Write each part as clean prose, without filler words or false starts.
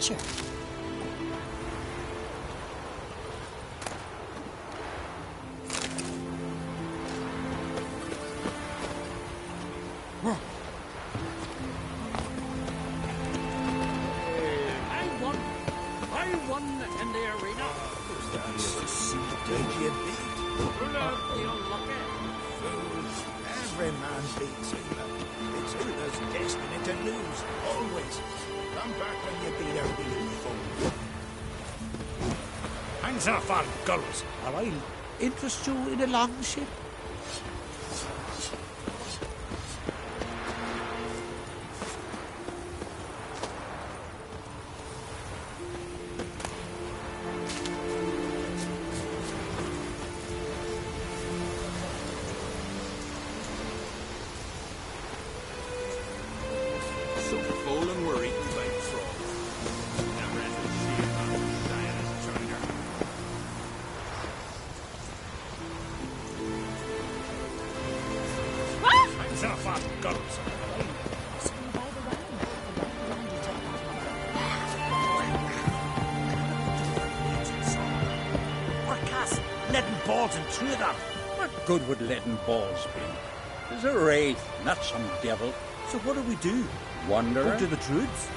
Witcher. I won in the arena. Did you beat? The unlucky. Fools. Every man beats Ula. It's Ula's destiny to lose, always. Come back when you beat her real fool. Hands off our gulls, or I'll interest you in a longship. What good would leaden balls be? There's a wraith, not some devil. So what do we do? Wander? Go to the druids?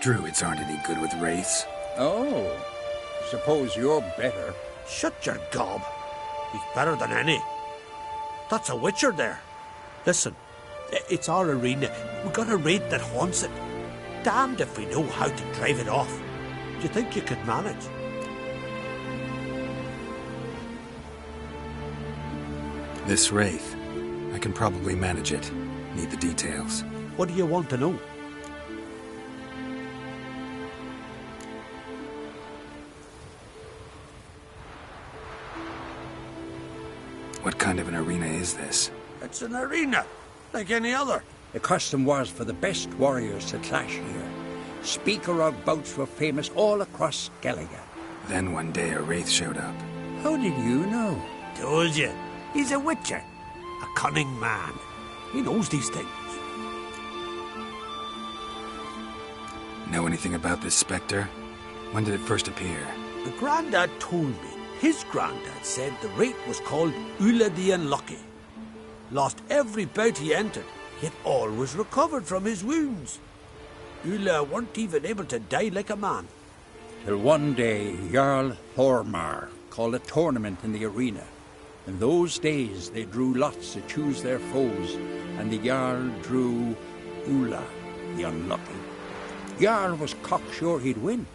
Druids aren't any good with wraiths. Oh, suppose you're better. Shut your gob. He's better than any. That's a witcher there. Listen, it's our arena. We got a wraith that haunts it. Damned if we know how to drive it off. Do you think you could manage? This wraith, I can probably manage it. Need the details. What do you want to know? What kind of an arena is this? It's an arena, like any other. The custom was for the best warriors to clash here. Speaker of bouts were famous all across Skellige. Then one day a wraith showed up. How did you know? Told you. He's a witcher. A cunning man. He knows these things. Know anything about this spectre? When did it first appear? The Grandad told me. His granddad said the wraith was called Ula the Unlucky. Lost every bout he entered, yet always recovered from his wounds. Ula weren't even able to die like a man. Till one day, Jarl Thormar called a tournament in the arena. In those days, they drew lots to choose their foes, and the Jarl drew Ula, the Unlucky. Jarl was cocksure he'd win,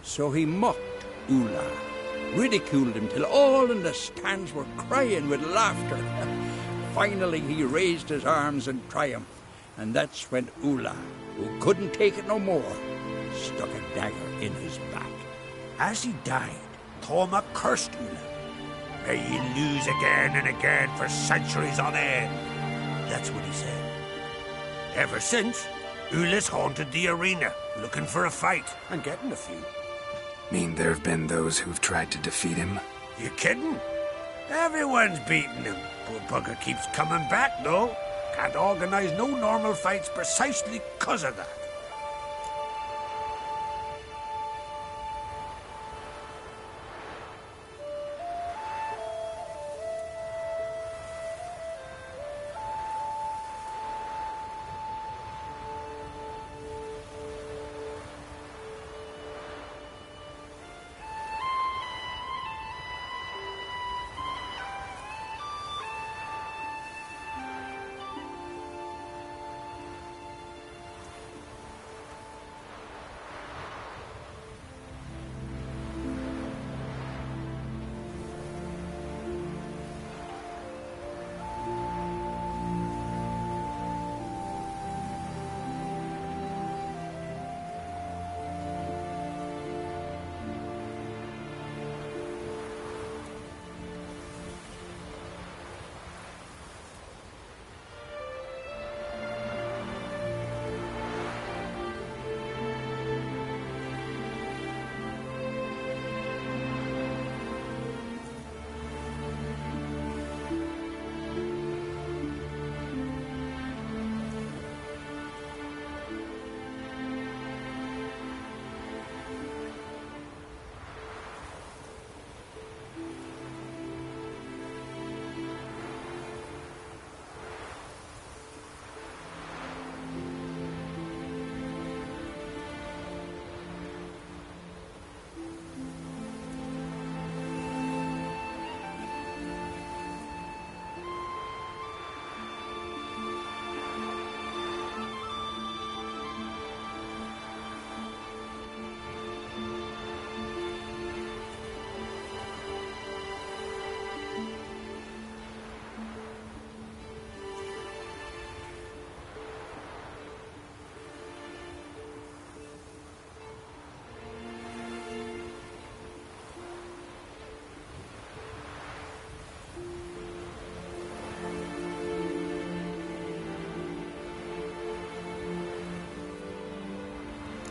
so he mocked Ula, ridiculed him till all in the stands were crying with laughter. Finally, he raised his arms in triumph, and that's when Ula, who couldn't take it no more, stuck a dagger in his back. As he died, Thorma cursed Ula. May ye lose again and again for centuries on end. That's what he said. Ever since, Ula's haunted the arena, looking for a fight, and getting a few. Mean there have been those who've tried to defeat him? You kidding? Everyone's beating him. Poor bugger keeps coming back, though. Can't organize no normal fights precisely 'cause of that.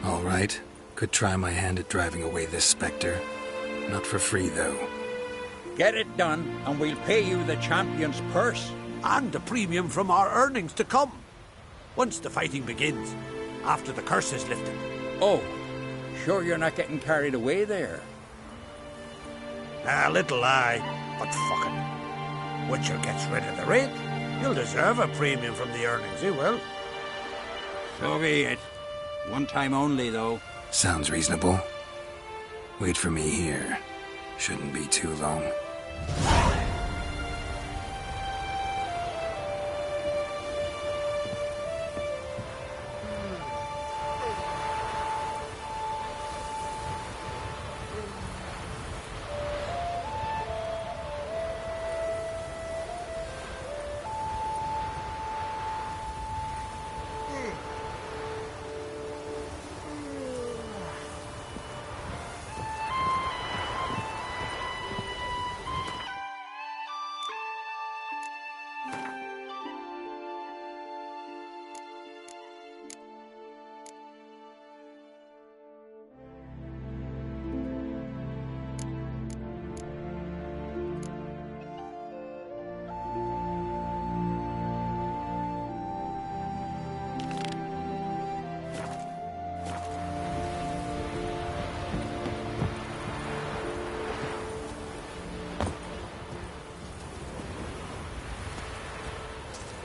All right. Could try my hand at driving away this specter. Not for free, though. Get it done, and we'll pay you the champion's purse. And a premium from our earnings to come. Once the fighting begins, after the curse is lifted. Oh, sure you're not getting carried away there? A little lie, but fuck it. Witcher gets rid of the rate. He'll deserve a premium from the earnings, he will. So be it. One time only, though. Sounds reasonable. Wait for me here. Shouldn't be too long.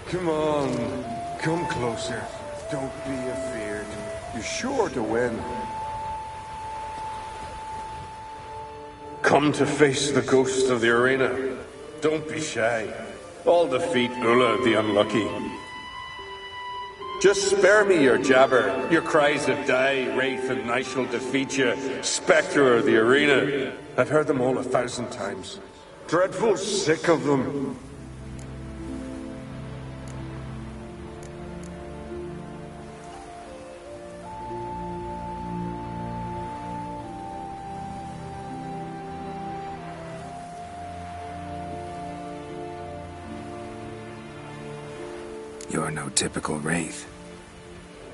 Come on, come closer. Don't be afeard. You're sure to win. Come to face the ghost of the arena. Don't be shy. I'll defeat Ulla the Unlucky. Just spare me your jabber, your cries of die, wraith, and I shall defeat you, spectre of the arena. I've heard them all 1,000 times. Dreadful sick of them. You're no typical wraith.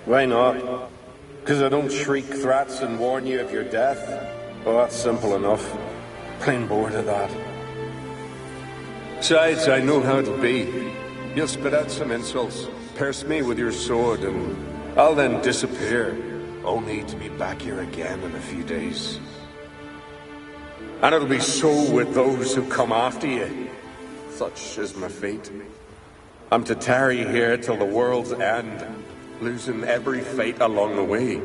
Why not? Because I don't shriek threats and warn you of your death? Well, that's simple enough. Plain bored of that. Besides, I know how it'll be. You'll spit out some insults, pierce me with your sword, and I'll then disappear, only to be back here again in a few days. And it'll be so with those who come after you. Such is my fate. I'm to tarry here till the world's end, losing every fate along the way.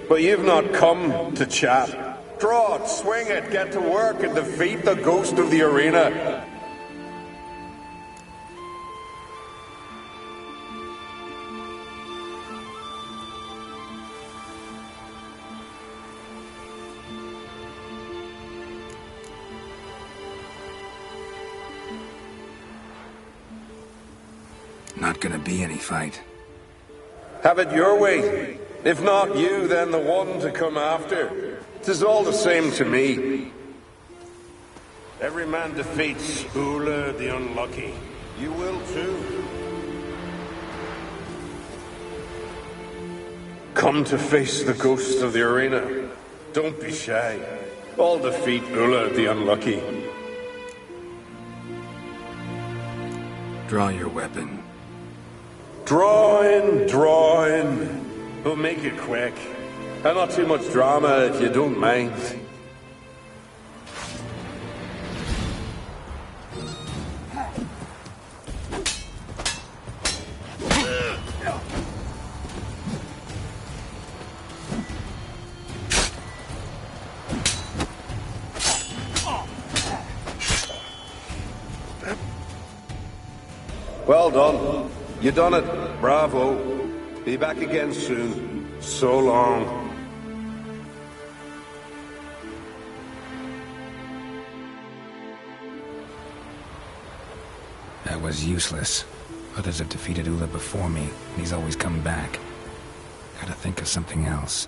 But you've not come to chat. Draw it, swing it, get to work and defeat the ghost of the arena. Not gonna be any fight. Have it your way. If not you, then the one to come after. 'Tis all the same to me. Every man defeats Ulla the Unlucky. You will too. Come to face the ghost of the arena. Don't be shy. I'll defeat Ulla the Unlucky. Draw your weapon. Draw in. But make it quick. And not too much drama if you don't mind. Well done. You done it. Bravo. Be back again soon. So long. That was useless. Others have defeated Ulla before me, and he's always come back. Gotta think of something else.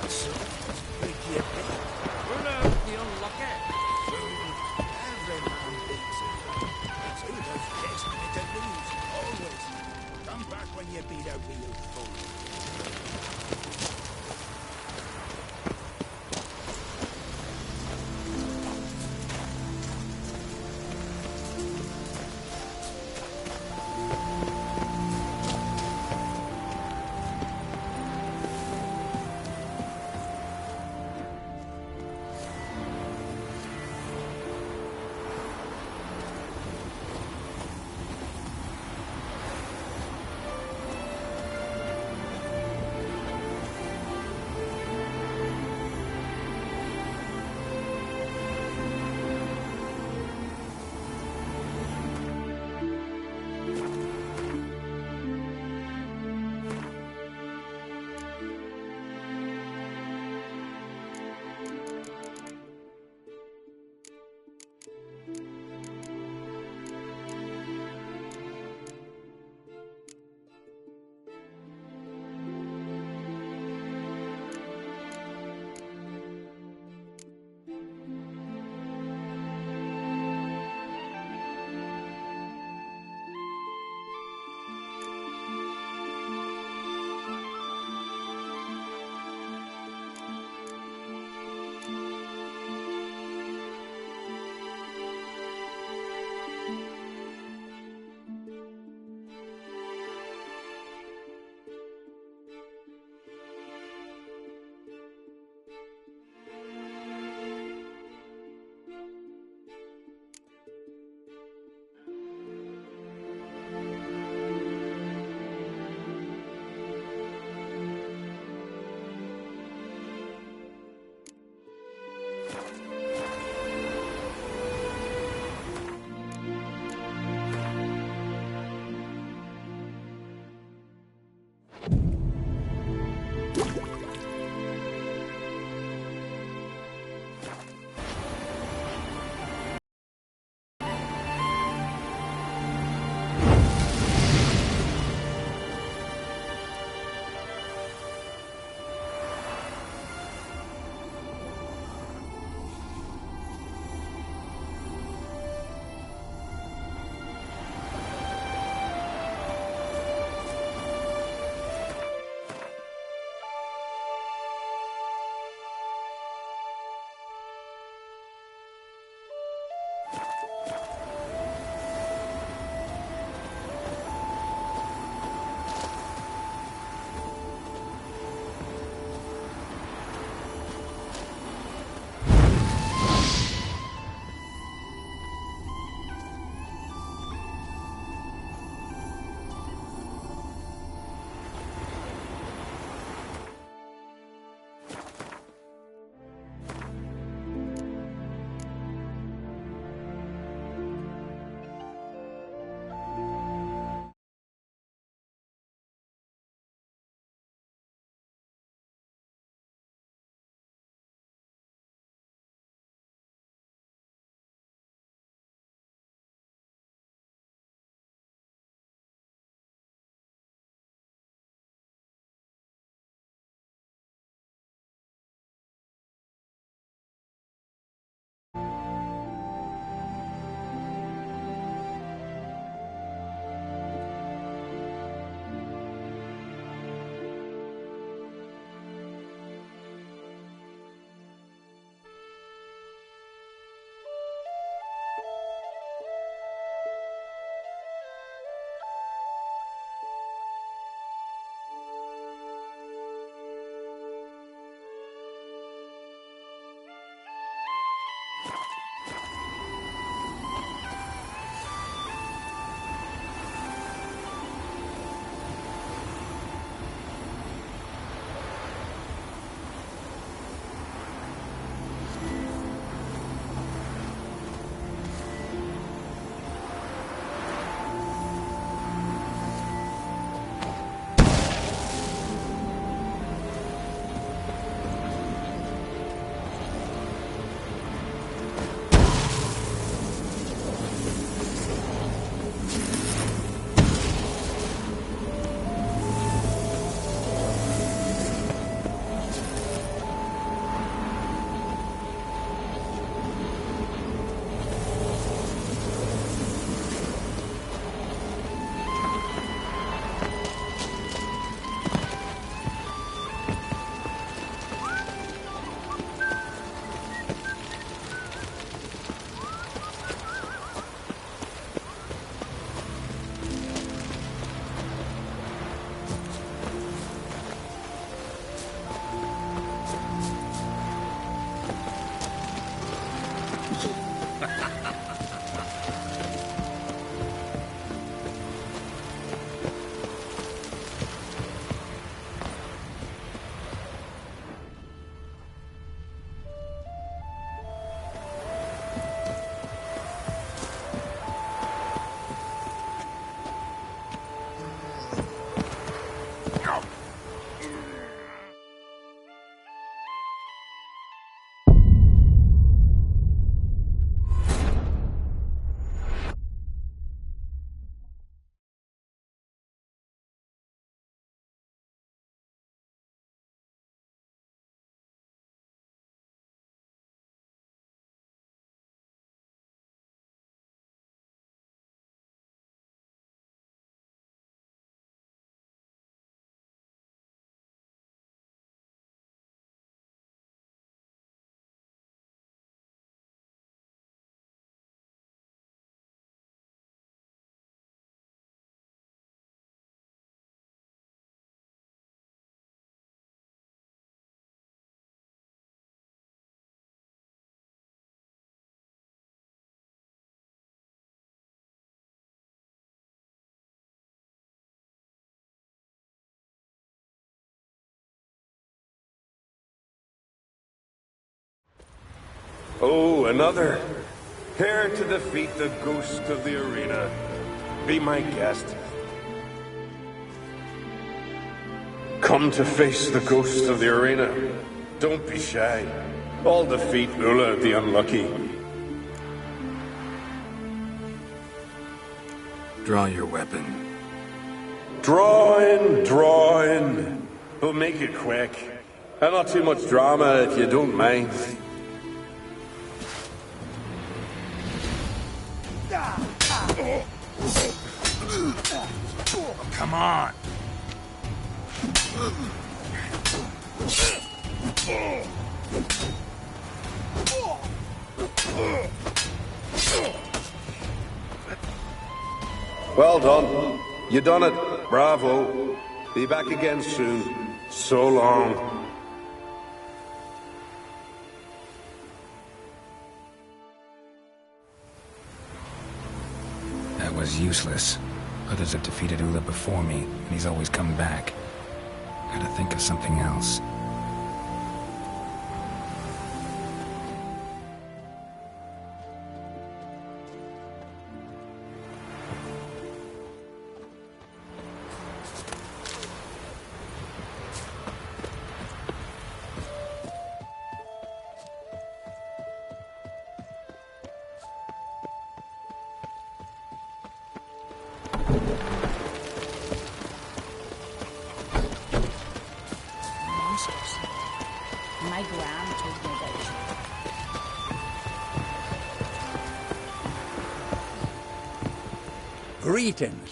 That's so. Break your back. Turn out the unlucky. Fool. Every man beats his luck. It's who there's destiny to lose. Always. Come back when you beat a real fool. Oh, another. Here to defeat the ghost of the arena. Be my guest. Come to face the ghost of the arena. Don't be shy. I'll defeat Ula the Unlucky. Draw your weapon. Draw in. But make it quick. And not too much drama if you don't mind. Come on. Well done. You done it. Bravo. Be back again soon. So long. That was useless. Others have defeated Ula before me, and he's always come back. Gotta think of something else. My gran told me about you. Greetings.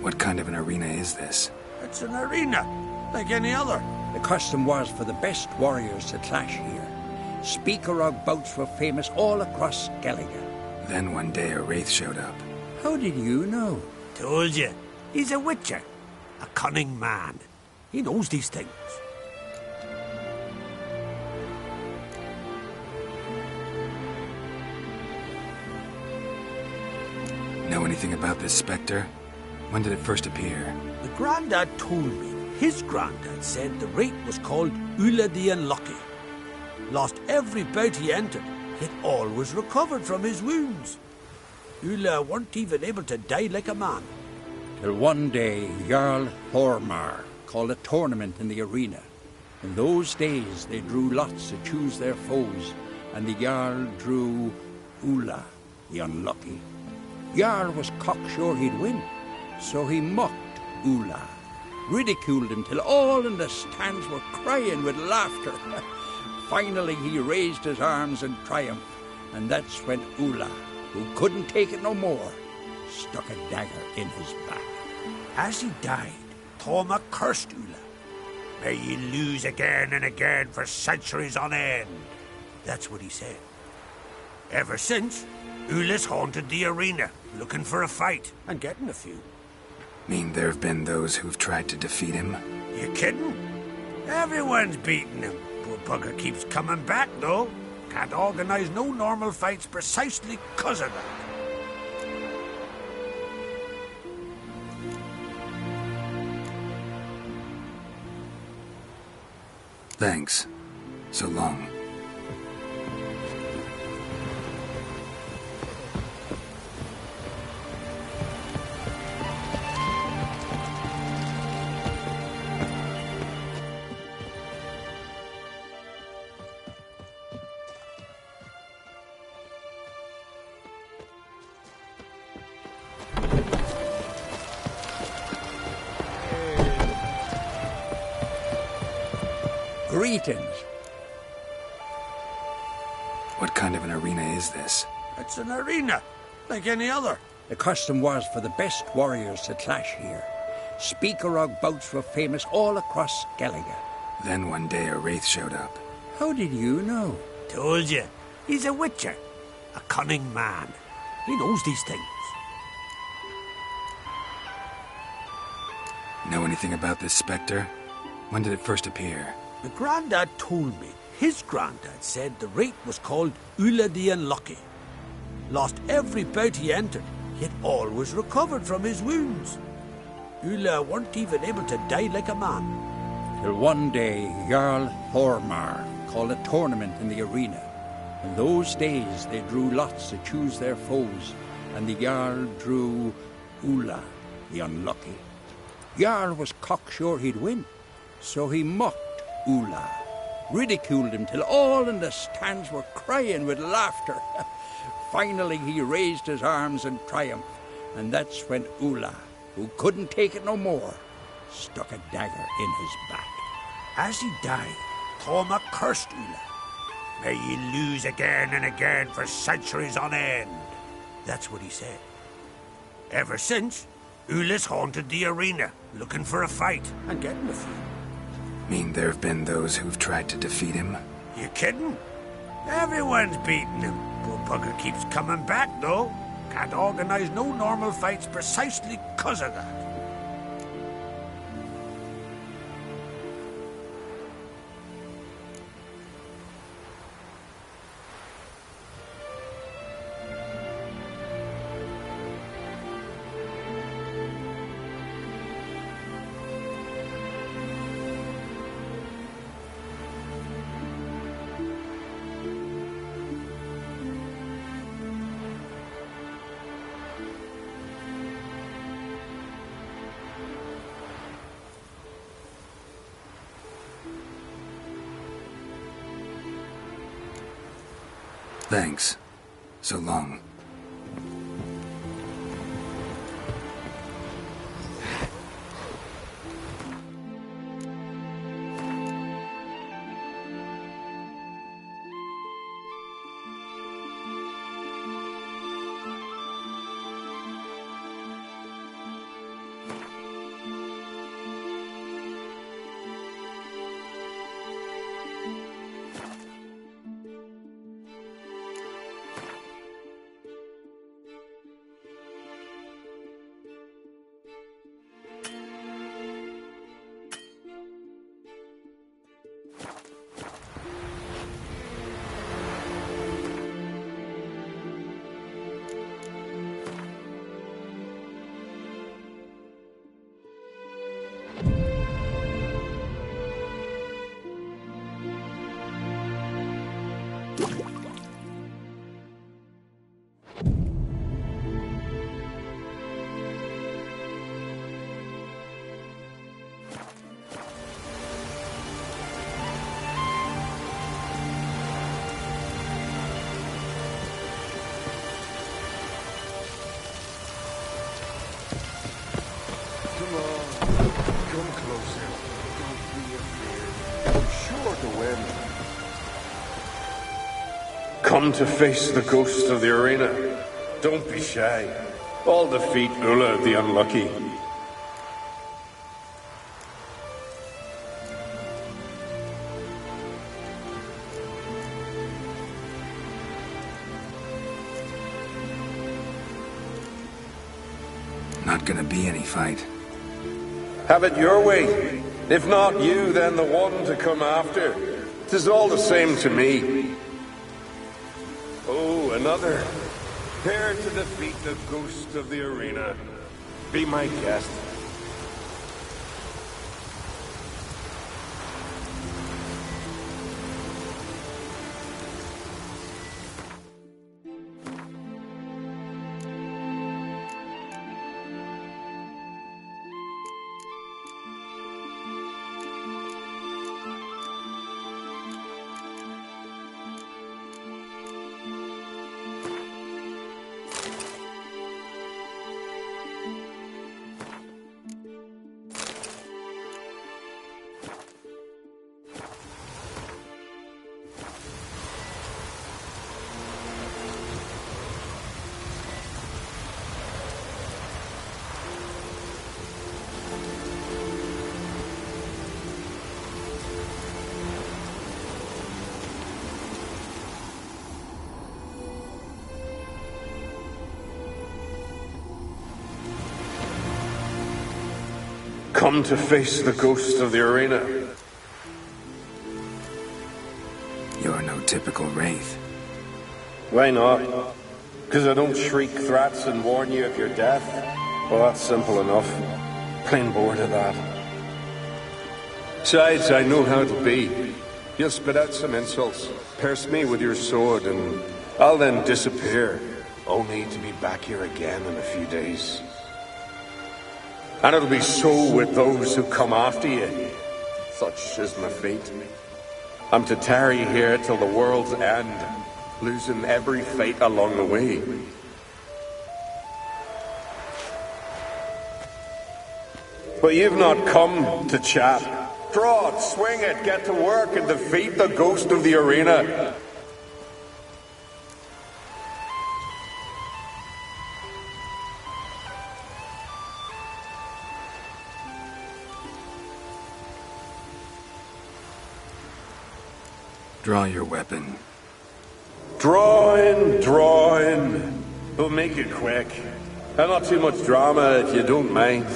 What kind of an arena is this? It's an arena, like any other. The custom was for the best warriors to clash here. Speakerog bouts were famous all across Skellige. Then one day a wraith showed up. How did you know? Told you. He's a witcher. A cunning man. He knows these things. Know anything about this specter? When did it first appear? The Grandad told me his Grandad said the wraith was called Ula the Unlucky. Lost every bout he entered, yet always recovered from his wounds. Ula weren't even able to die like a man. Till one day, Jarl Hormar called a tournament in the arena. In those days, they drew lots to choose their foes, and the Jarl drew Ula, the Unlucky. Jarl was cocksure he'd win, so he mocked Ula, ridiculed him till all in the stands were crying with laughter. Finally, he raised his arms in triumph, and that's when Ula, who couldn't take it no more, stuck a dagger in his back. As he died, Thoma cursed Ula. May ye lose again and again for centuries on end. That's what he said. Ever since, Ula's haunted the arena, looking for a fight and getting a few. Mean there have been those who've tried to defeat him? You kidding? Everyone's beating him. Poor bugger keeps coming back, though. Can't organize no normal fights precisely 'cause of that. Thanks. So long. Greetings. What kind of an arena is this? It's an arena, like any other. The custom was for the best warriors to clash here. Speakerog bouts were famous all across Skellige. Then one day a wraith showed up. How did you know? Told you. He's a witcher. A cunning man. He knows these things. Know anything about this specter? When did it first appear? The Grandad told me his Grandad said the wraith was called Ula the Unlucky. Lost every bout he entered, yet always recovered from his wounds. Ula weren't even able to die like a man. Till one day Jarl Thormar called a tournament in the arena. In those days they drew lots to choose their foes, and the Jarl drew Ula, the unlucky. Jarl was cocksure he'd win, so he mocked Ula, ridiculed him till all in the stands were crying with laughter. Finally he raised his arms in triumph, and that's when Ula, who couldn't take it no more, stuck a dagger in his back. As he died, Thoma cursed Ula. May ye lose again and again for centuries on end. That's what he said. Ever since, Ula's haunted the arena, looking for a fight and getting a few. Mean there have been those who've tried to defeat him? You kidding? Everyone's beating him. Poor bugger keeps coming back, though. Can't organize no normal fights precisely 'cause of that. Thanks. So long. Come on. Come closer. Don't be afraid. I'm sure to win. Come to face the ghost of the arena. Don't be shy. I'll defeat Ula the Unlucky. Not gonna be any fight. Have it your way. If not you, then the one to come after. 'Tis all the same to me. Oh, another. Prepare to defeat the ghost of the arena. Be my guest. Come to face the ghost of the arena. You're no typical wraith. Why not? Because I don't shriek threats and warn you of your death? Well, that's simple enough. plain bored of that. Besides, I know how it'll be. You'll spit out some insults, pierce me with your sword, and I'll then disappear, only to be back here again in a few days. And it'll be so with those who come after you. Such is my fate. I'm to tarry here till the world's end, losing every fate along the way. But you've not come to chat. Draw it, swing it, get to work and defeat the ghost of the arena. Draw your weapon. Drawing. We'll make it quick. And not too much drama if you don't mind.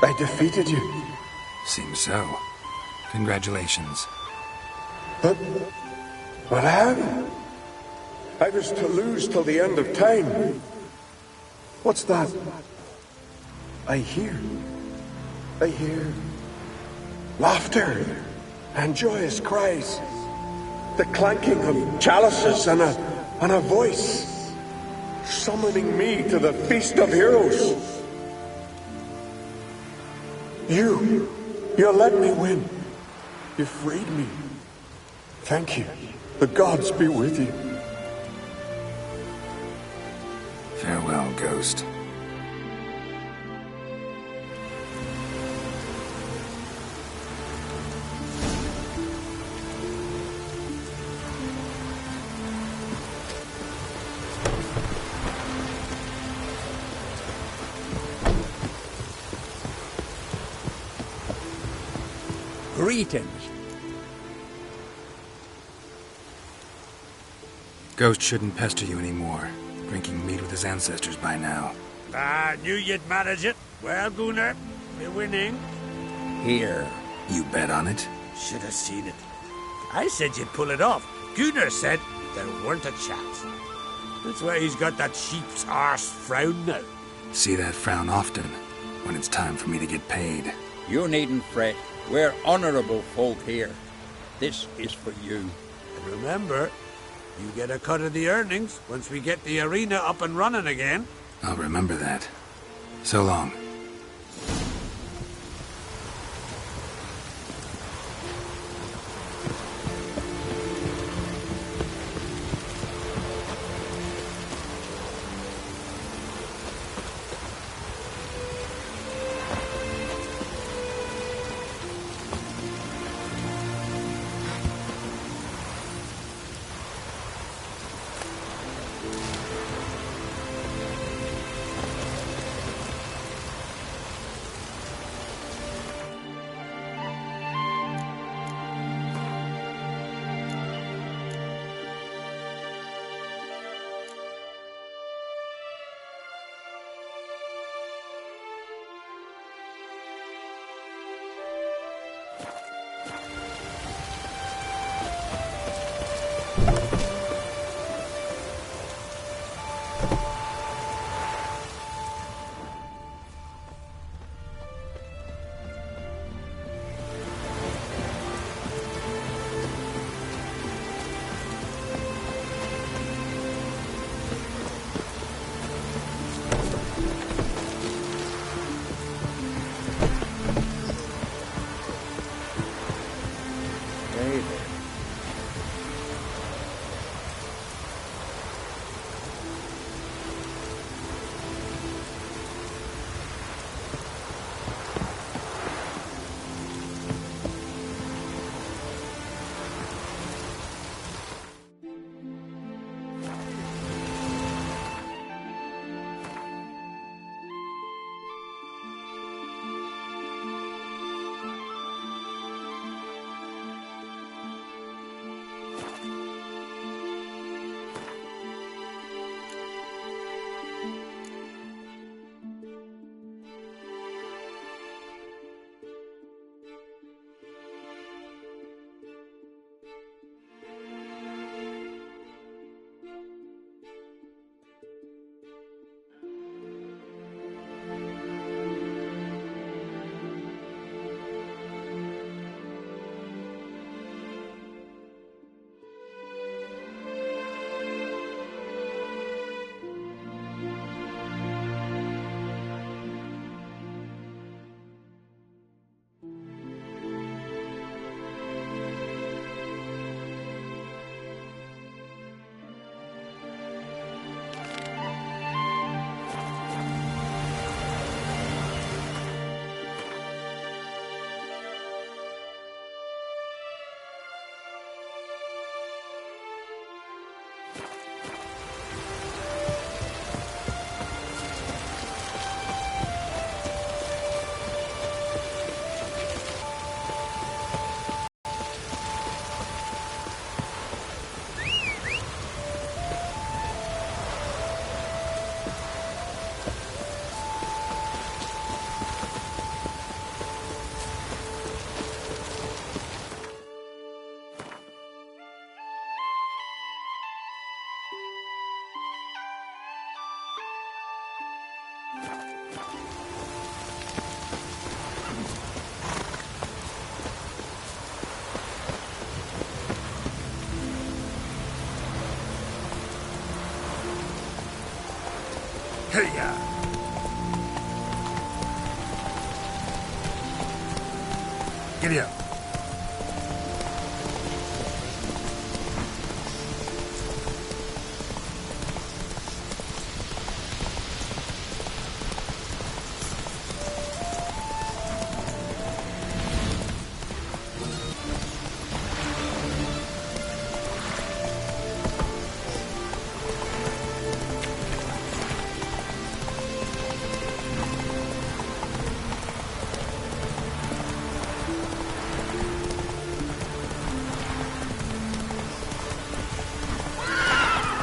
I defeated you. Seems so. Congratulations. But how? I was to lose till the end of time. What's that? I hear laughter and joyous cries. The clanking of chalices and a voice summoning me to the feast of heroes. You let me win. You freed me. Thank you. The gods be with you. Farewell, Ghost. Greetings. Ghost shouldn't pester you anymore. Drinking meat with his ancestors by now. I knew you'd manage it. Well, Gunnar, we're winning. Here. You bet on it? Should have seen it. I said you'd pull it off. Gunnar said there weren't a chance. That's why he's got that sheep's arse frown now. See that frown often, when it's time for me to get paid. You needn't fret. We're honourable folk here. This is for you. And remember, you get a cut of the earnings once we get the arena up and running again. I'll remember that. So long. Hey-ya! Giddy up.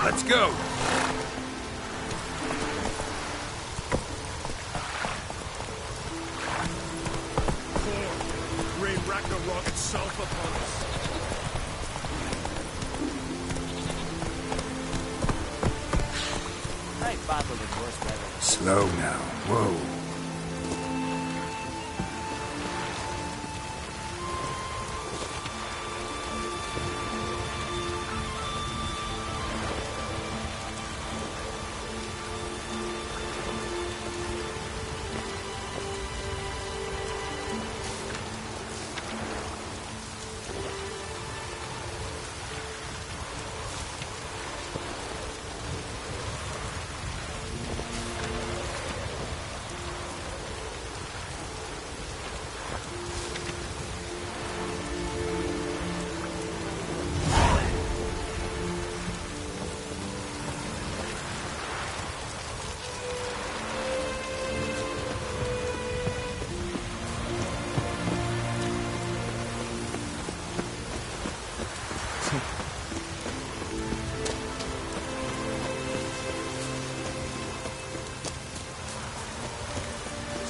Let's go! Rain Ragnarok itself upon us. I battled in worse weather. Slow now. Whoa.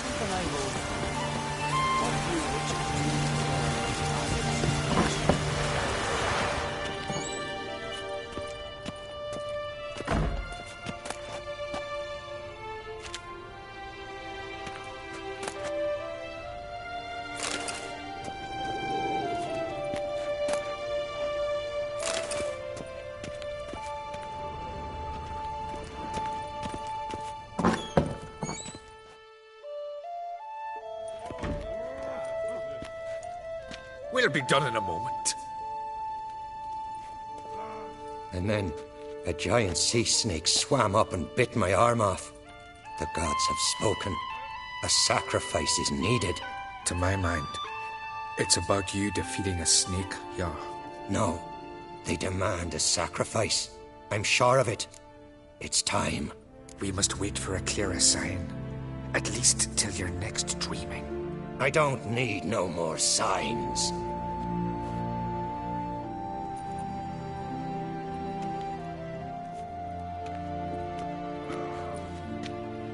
Something I know. What do you, We'll be done in a moment. And then a giant sea snake swam up and bit my arm off. The gods have spoken. A sacrifice is needed. To my mind, it's about you defeating a snake, yeah. No, they demand a sacrifice. I'm sure of it. It's time. We must wait for a clearer sign. At least till your next dreaming. I don't need no more signs.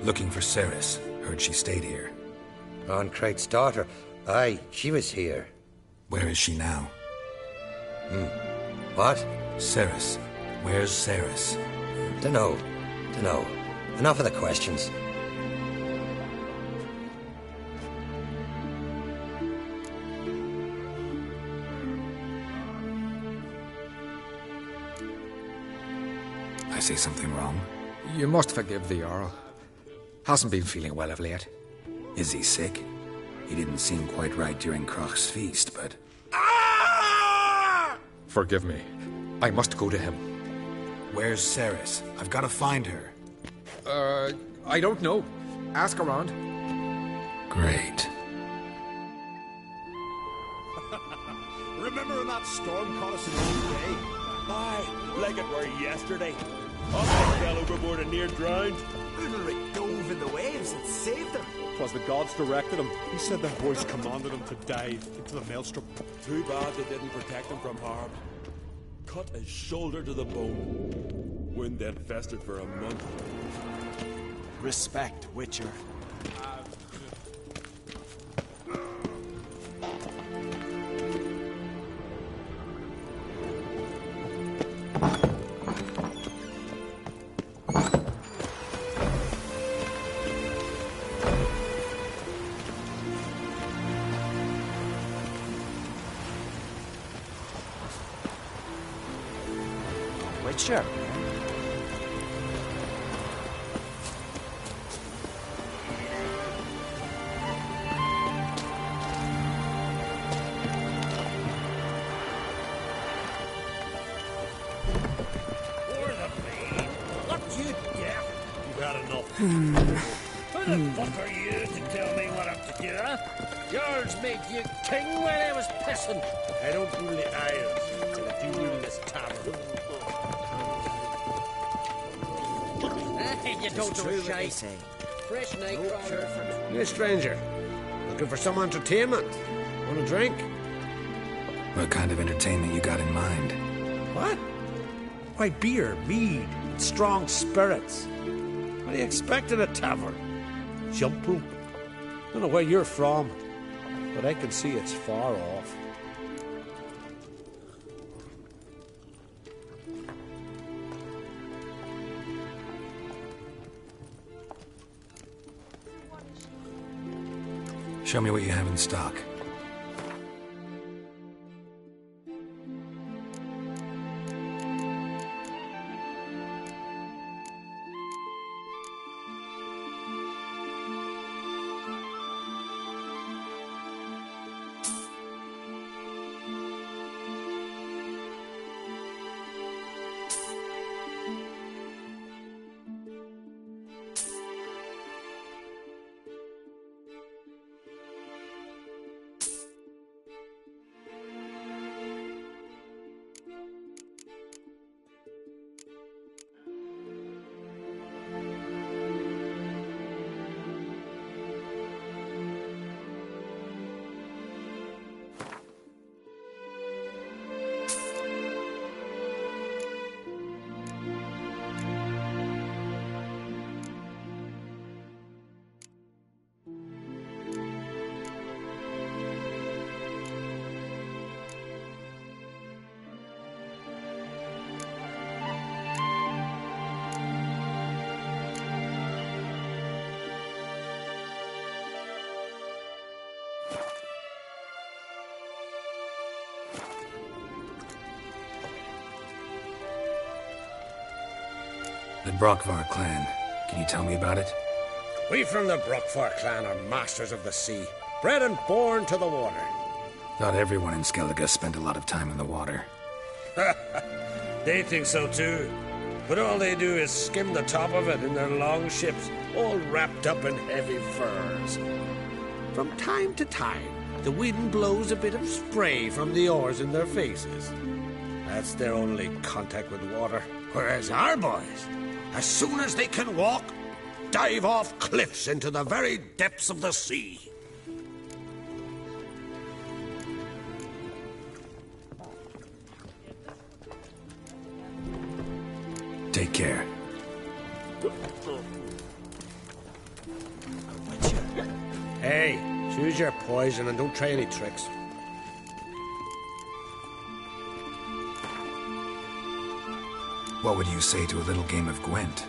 Looking for Ceres. Heard she stayed here. Craig's daughter. Aye, she was here. Where is she now? What? Ceres. Where's Ceres? Dunno. Enough of the questions. I say something wrong? You must forgive the Earl. Hasn't been feeling well of late. Is he sick? He didn't seem quite right during Crach's feast, but... Forgive me. I must go to him. Where's Ceres? I've got to find her. I don't know. Ask around. Great. Remember when that storm caught us in one day? Aye, like it were yesterday. I fell overboard and near drowned. Ulrich dove in the waves and saved them. 'Twas the gods directed him. He said their voice commanded him to dive into the maelstrom. Too bad they didn't protect him from harm. Cut his shoulder to the bone. Wound then festered for a month. Respect, Witcher. Witcher. Who the fuck are you to tell me what I'm to do, huh? Yours made you king when I was pissing. I don't rule the Isles, but I do rule this tavern. You don't know shite. Fresh night crawler. You a stranger? Looking for some entertainment? Want a drink? What kind of entertainment you got in mind? What? Why, beer, mead, and strong spirits. What do you expect in a tavern? Jump rope? Don't know where you're from, but I can see it's far off. Show me what you have in stock. The Brockvar clan. Can you tell me about it? We from the Brockvar clan are masters of the sea, bred and born to the water. Thought everyone in Skellige spent a lot of time in the water. They think so too. But all they do is skim the top of it in their long ships, all wrapped up in heavy furs. From time to time, the wind blows a bit of spray from the oars in their faces. That's their only contact with water. Whereas our boys, as soon as they can walk, dive off cliffs into the very depths of the sea. Take care. Hey, choose your poison and don't try any tricks. What would you say to a little game of Gwent?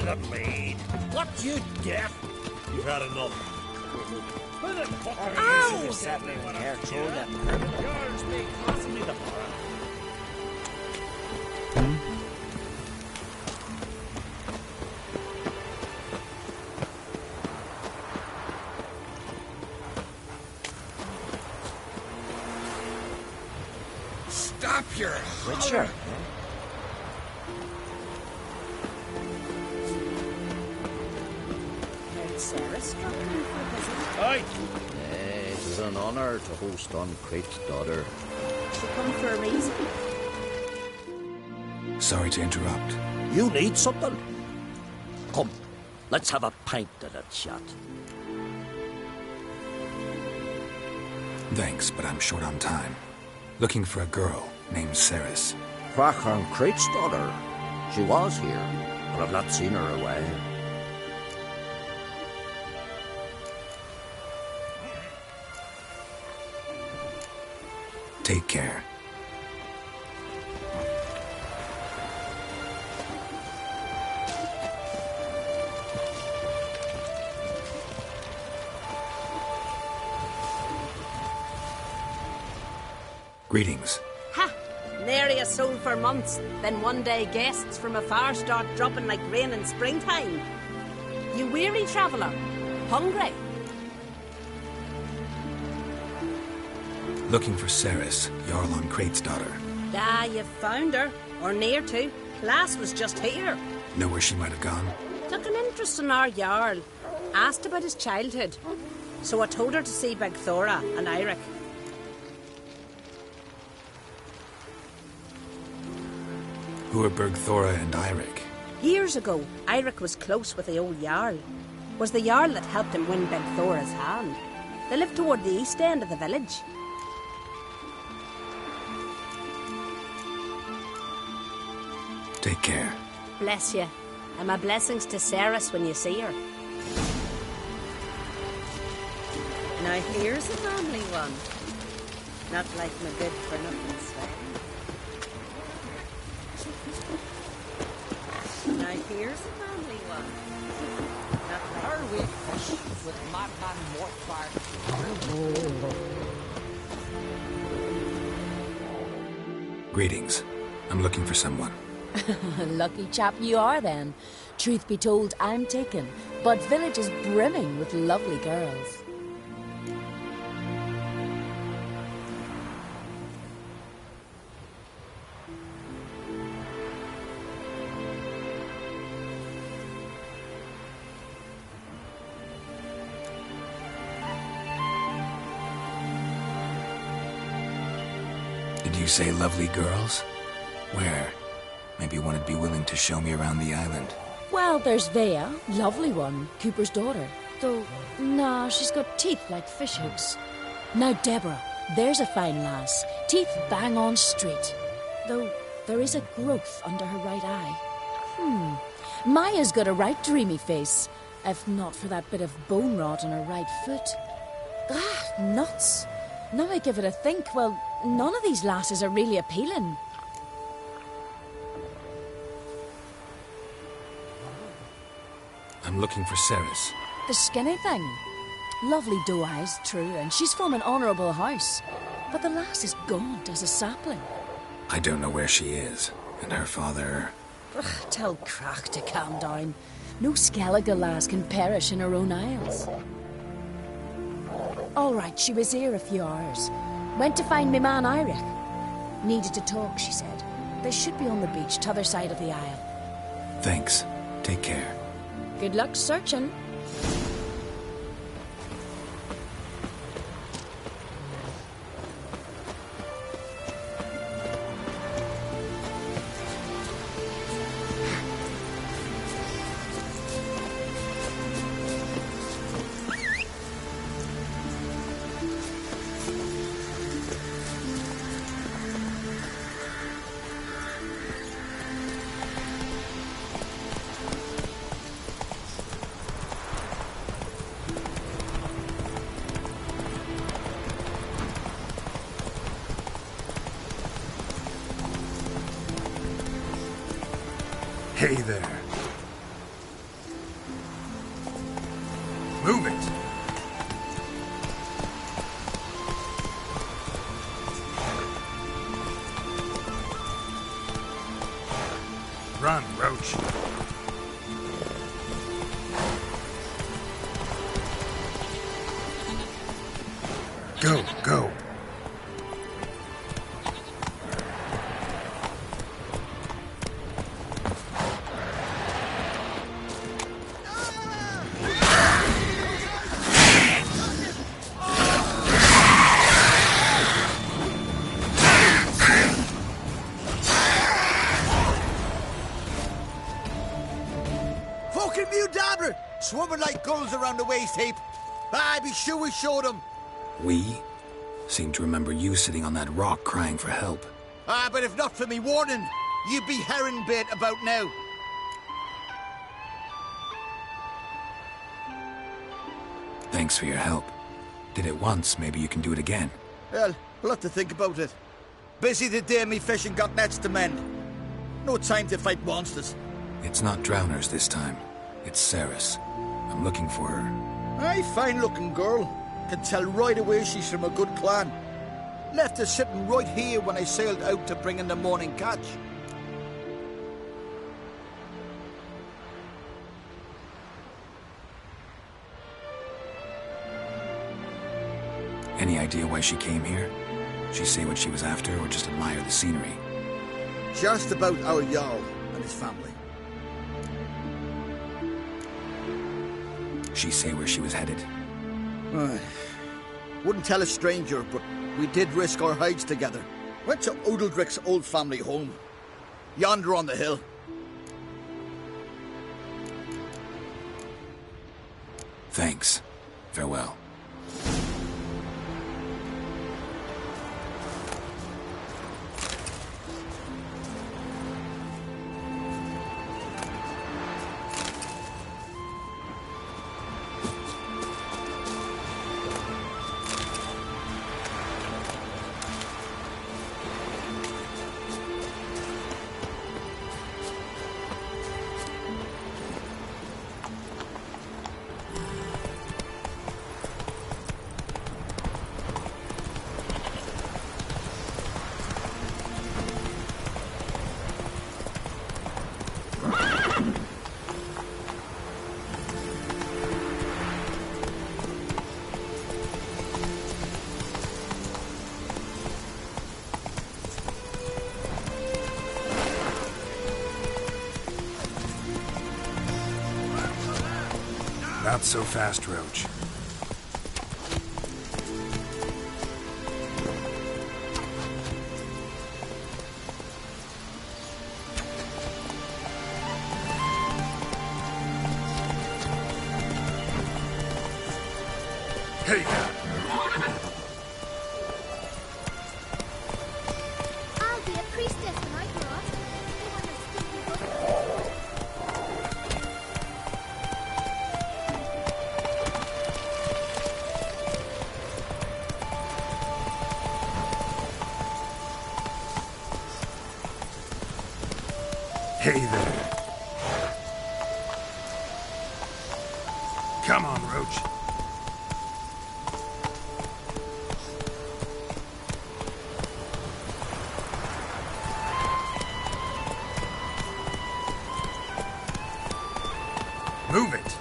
the maid. What, you deaf? You've had enough. Ow! Settling care through that permit. Yours may cost me the borough. Stop your Richard. Sarah's dropping in for a visit. Aye. It is an honour to host on Crate's daughter. She come for a reason. Sorry to interrupt. You need something? Come, let's have a pint at that shot. Thanks, but I'm short on time. Looking for a girl named Ceres. Crack on Crate's daughter. She was here, but I've not seen her away. Take care. Greetings. Ha! Nary a soul for months. Then one day guests from afar start dropping like rain in springtime. You weary traveller? Hungry? Looking for Ceres, Jarl on Crate's daughter. Ah, you've found her. Or near to. Lass was just here. Know where she might have gone? Took an interest in our Jarl. Asked about his childhood. So I told her to see Big Thora and Eirik. Who are Bergthora and Eirik? Years ago, Eirik was close with the old Jarl. Was the Jarl that helped him win Big Thora's hand. They lived toward the east end of the village. Take care. Bless you. And my blessings to Ceres when you see her. Now here's a manly one. Not like my good for nothing Sven. Now here's a manly one. Not like Our weak fish with madman Mortfire. Greetings. I'm looking for someone. Lucky chap you are then. Truth be told, I'm taken, but village is brimming with lovely girls. Did you say lovely girls? Where? Maybe one would be willing to show me around the island. Well, there's Vea, lovely one, Cooper's daughter. Though, nah, she's got teeth like fish hooks. Now Deborah, there's a fine lass, teeth bang on straight. Though there is a growth under her right eye. Maya's got a right dreamy face, if not for that bit of bone rot on her right foot. Ah, nuts. Now I give it a think, well, none of these lasses are really appealing. I'm looking for Ceres. The skinny thing. Lovely doe eyes, true, and she's from an honourable house. But the lass is gaunt as a sapling. I don't know where she is, and her father... Ugh, tell Crack to calm down. No Skellige lass can perish in her own isles. All right, she was here a few hours. Went to find me man Eirik. Needed to talk, she said. They should be on the beach, t'other side of the isle. Thanks. Take care. Good luck searching. Hey there. Roach. Go, go. Fucking Mudabra! Swimming like gulls around the waist heap. Ah, be sure we showed him. We? Seem to remember you sitting on that rock crying for help. Ah, but if not for me warning, you'd be herring bait about now. Thanks for your help. Did it once, maybe you can do it again. Well, we'll have to think about it. Busy the day me fishing got nets to mend. No time to fight monsters. It's not drowners this time. It's Ceres. I'm looking for her. Aye, fine-looking girl. Can tell right away she's from a good clan. Left her sitting right here when I sailed out to bring in the morning catch. Any idea why she came here? She say what she was after, or just admire the scenery? Just about our Jarl and his family. She say where she was headed? Wouldn't tell a stranger, but we did risk our hides together. Went to Odeldrick's old family home. Yonder on the hill. Thanks. Farewell. Not so fast, Roach. Hey, I'll be a priestess when I grow up. You want to stick me book? Hey there. Come on, Roach. Move it.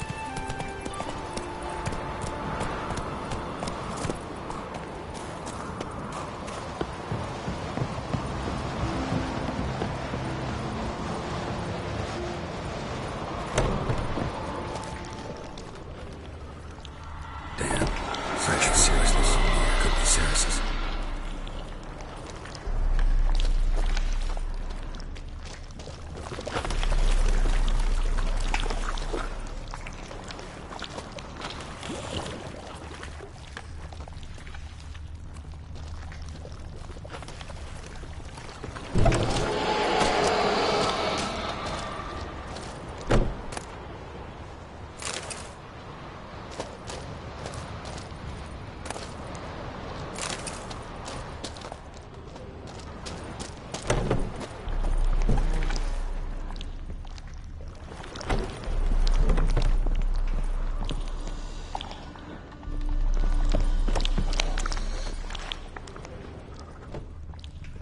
Damn. Fresh with seriousness. Could be Ceres's.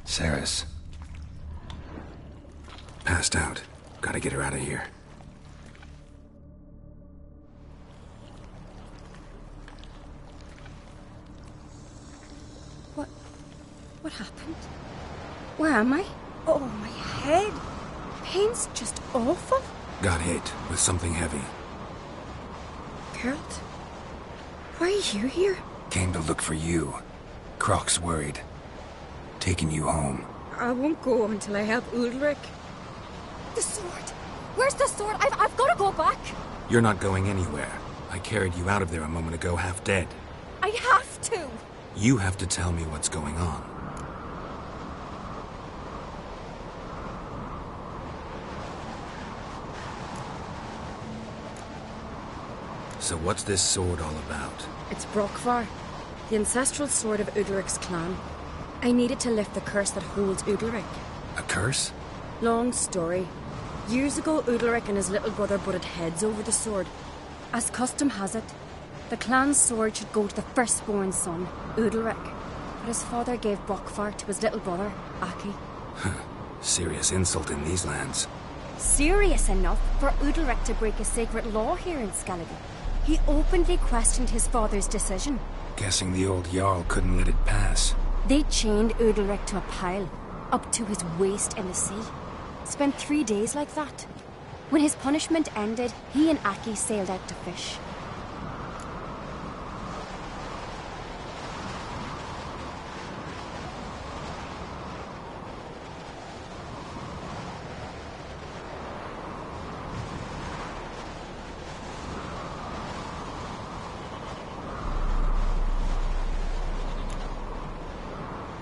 Ceres. Passed out. Gotta get her out of here. What happened? Where am I? Oh, my head. Pain's just awful. Got hit with something heavy. Geralt? Why are you here? Came to look for you. Croc's worried. Taking you home. I won't go until I help Ulrich. The sword! Where's the sword? I've got to go back! You're not going anywhere. I carried you out of there a moment ago, half dead. I have to! You have to tell me what's going on. So what's this sword all about? It's Brokvar, the ancestral sword of Udalric's clan. I needed to lift the curse that holds Udalric. A curse? Long story. Years ago, Udalric and his little brother butted heads over the sword. As custom has it, the clan's sword should go to the firstborn son, Udalric. But his father gave Brokvar to his little brother, Aki. Serious insult in these lands. Serious enough for Udalric to break a sacred law here in Skellige. He openly questioned his father's decision. Guessing the old Jarl couldn't let it pass. They chained Udalric to a pile, up to his waist in the sea. Spent 3 days like that. When his punishment ended, he and Aki sailed out to fish.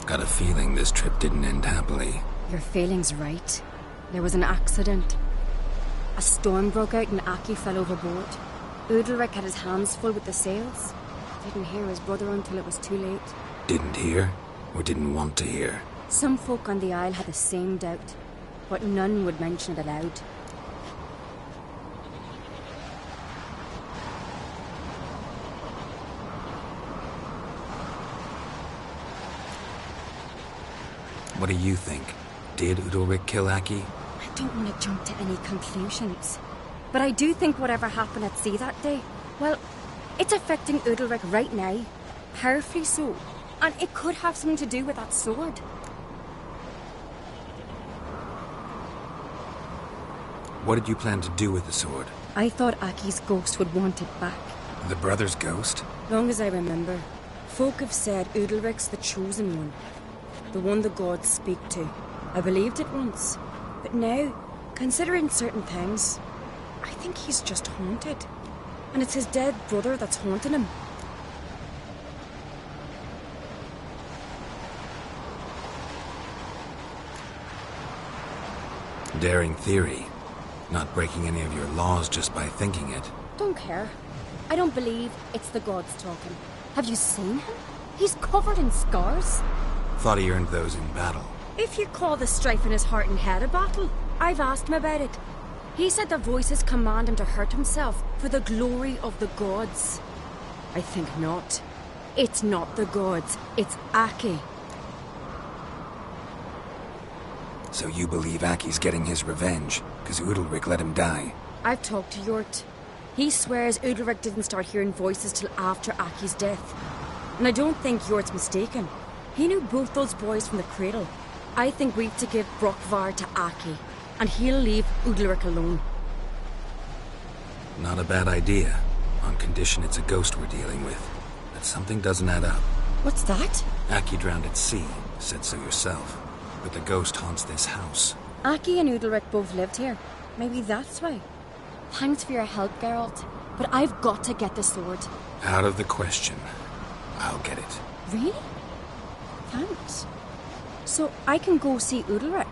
Got a feeling this trip didn't end happily. Your feeling's right. There was an accident. A storm broke out and Aki fell overboard. Udalric had his hands full with the sails. Didn't hear his brother until it was too late. Didn't hear? Or didn't want to hear? Some folk on the Isle had the same doubt, but none would mention it aloud. What do you think? Did Udalric kill Aki? I don't want to jump to any conclusions. But I do think whatever happened at sea that day, well, it's affecting Udalric right now. Powerfully so. And it could have something to do with that sword. What did you plan to do with the sword? I thought Aki's ghost would want it back. The brother's ghost? Long as I remember, folk have said Udalric's the chosen one. The one the gods speak to. I believed it once. But now, considering certain things, I think he's just haunted. And it's his dead brother that's haunting him. Daring theory. Not breaking any of your laws just by thinking it. Don't care. I don't believe it's the gods talking. Have you seen him? He's covered in scars. Thought he earned those in battle. If you call the strife in his heart and head a battle, I've asked him about it. He said the voices command him to hurt himself for the glory of the gods. I think not. It's not the gods, it's Aki. So you believe Aki's getting his revenge, because Udalric let him die? I've talked to Yort. He swears Udalric didn't start hearing voices till after Aki's death. And I don't think Yort's mistaken. He knew both those boys from the cradle. I think we've to give Brokvar to Aki, and he'll leave Udalric alone. Not a bad idea, on condition it's a ghost we're dealing with. But something doesn't add up. What's that? Aki drowned at sea, said so yourself. But the ghost haunts this house. Aki and Udalric both lived here. Maybe that's why. Thanks for your help, Geralt. But I've got to get the sword. Out of the question. I'll get it. Really? Thanks. So I can go see Udalric?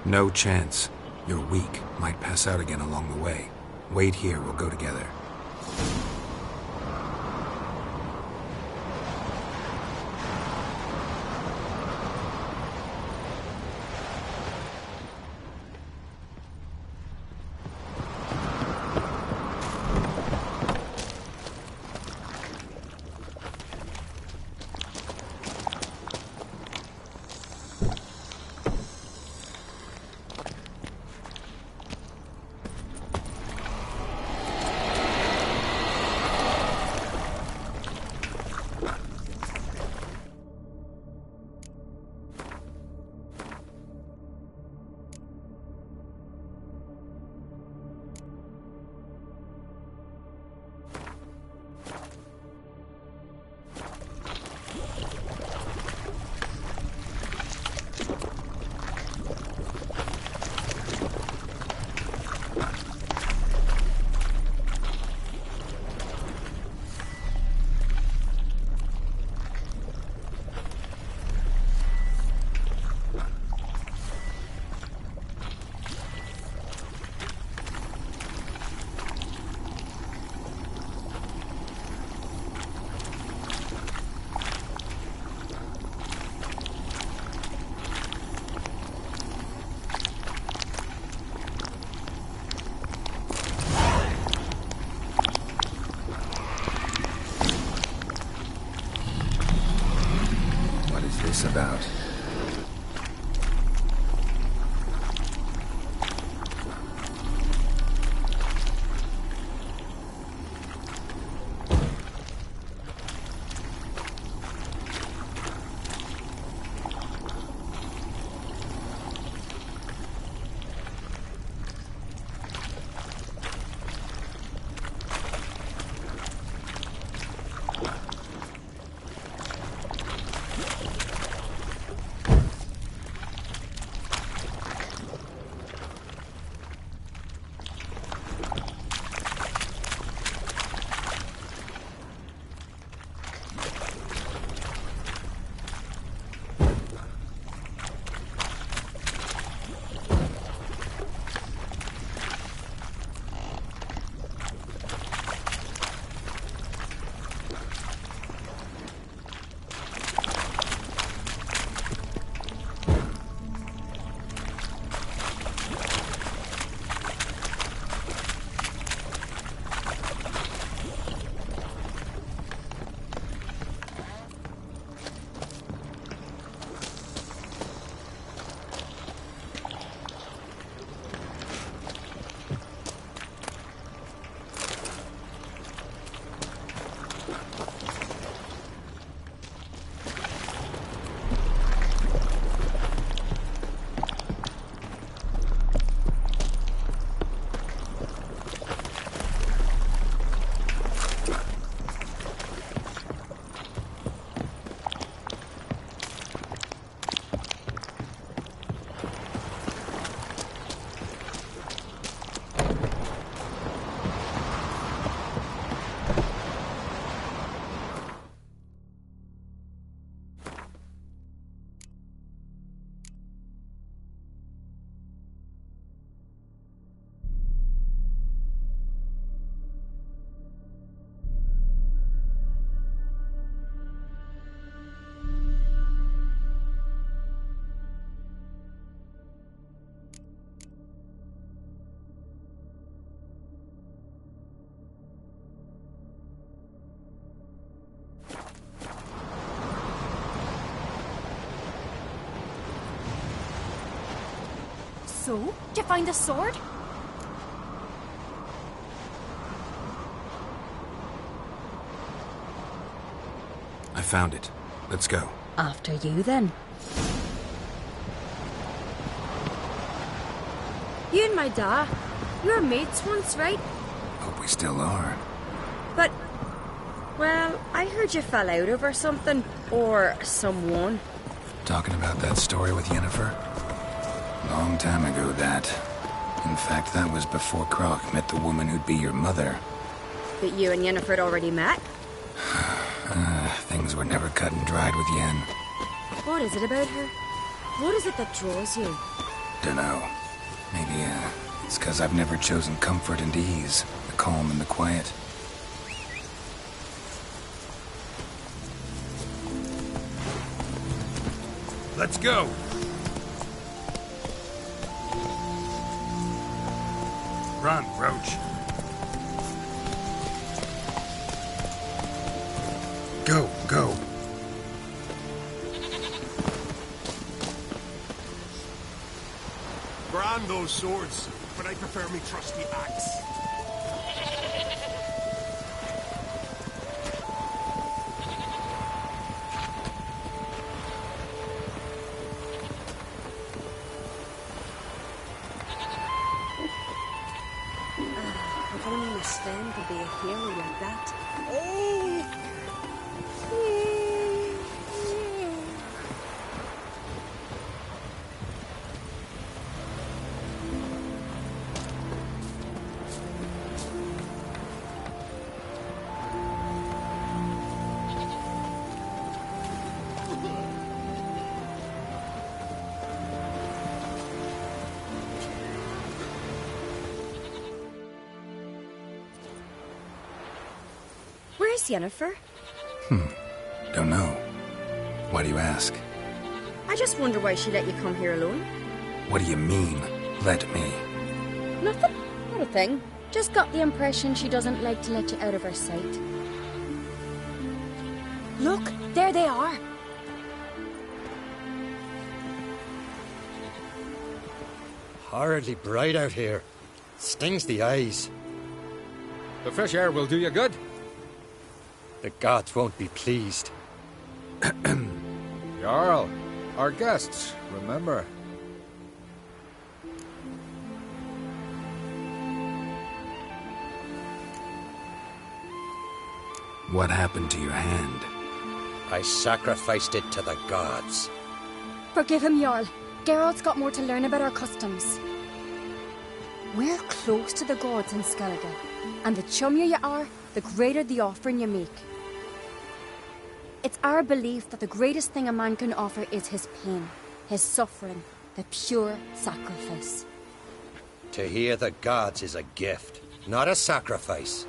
No chance. You're weak. Might pass out again along the way. Wait here, we'll go together. this about? So, did you find the sword? I found it. Let's go. After you, then. You and my dad, you were mates once, right? Hope we still are. But, well, I heard you fell out over something. Or someone. Talking about that story with Yennefer? Long time ago, that. In fact, that was before Croc met the woman who'd be your mother. That you and Yennefer had already met? Things were never cut and dried with Yen. What is it about her? What is it that draws you? Dunno. Maybe, it's 'cause I've never chosen comfort and ease, the calm and the quiet. Let's go! Run, Roach. Go, go. Grand those swords, but I prefer me trusty axe. If only Miss Sven could be a hero like that. Where's Yennefer? Don't know. Why do you ask? I just wonder why she let you come here alone. What do you mean, let me? Nothing. Not a thing. Just got the impression she doesn't like to let you out of her sight. Look, there they are. horridly bright out here. Stings the eyes. The fresh air will do you good. The gods won't be pleased. Jarl, our guests, remember. What happened to your hand? I sacrificed it to the gods. Forgive him, Jarl. Geralt's got more to learn about our customs. We're close to the gods in Skellige, and the chummier you are, the greater the offering you make. It's our belief that the greatest thing a man can offer is his pain, his suffering, the pure sacrifice. To hear the gods is a gift, not a sacrifice.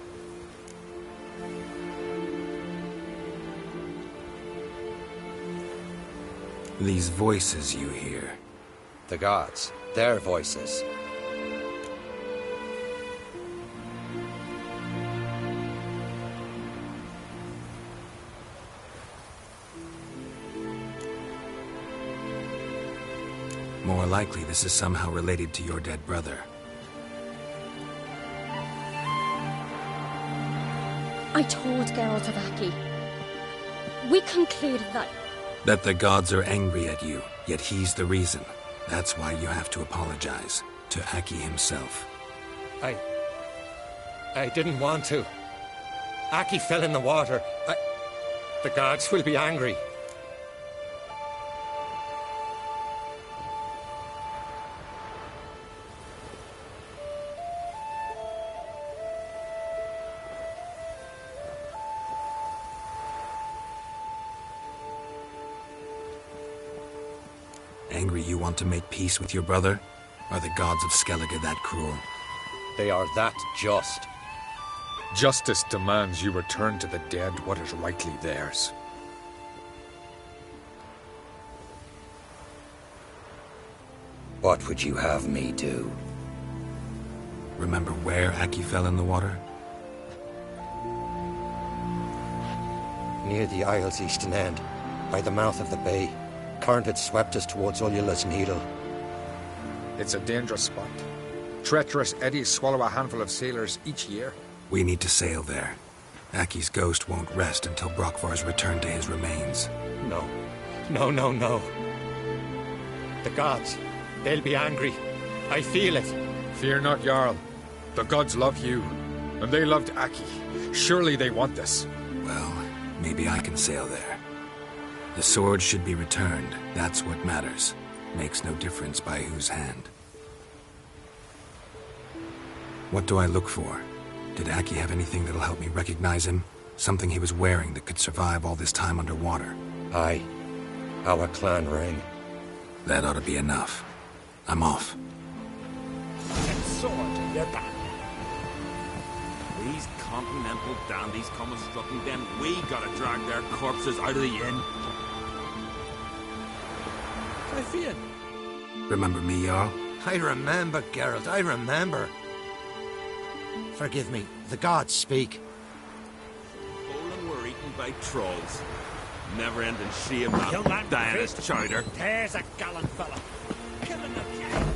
These voices you hear. The gods, their voices. More likely this is somehow related to your dead brother. I told Geralt of Aki. We concluded that the gods are angry at you, yet he's the reason. That's why you have to apologize to Aki himself. I didn't want to. Aki fell in the water. The gods will be angry. Angry you want to make peace with your brother? Are the gods of Skellige that cruel? They are that just. Justice demands you return to the dead what is rightly theirs. What would you have me do? Remember where Aki fell in the water? Near the Isle's eastern end, by the mouth of the bay. Current had swept us towards Ullula's Needle. It's a dangerous spot. Treacherous eddies swallow a handful of sailors each year. We need to sail there. Aki's ghost won't rest until Brokvar's returned to his remains. No. No. The gods, they'll be angry. I feel it. Fear not, Jarl. The gods love you, and they loved Aki. Surely they want this. Well, maybe I can sail there. The sword should be returned. That's what matters. Makes no difference by whose hand. What do I look for? Did Aki have anything that'll help me recognize him? Something he was wearing that could survive all this time underwater? Aye. Our clan ring. That ought to be enough. I'm off. And sword in your back. These continental dandies come and strutting, then we gotta drag their corpses out of the inn. Remember me, Jarl? I remember, Geralt, I remember. Forgive me, the gods speak. Poland were eaten by trolls. Never-ending shame that Diana's chowder. There's a gallant fella. Killing the cat.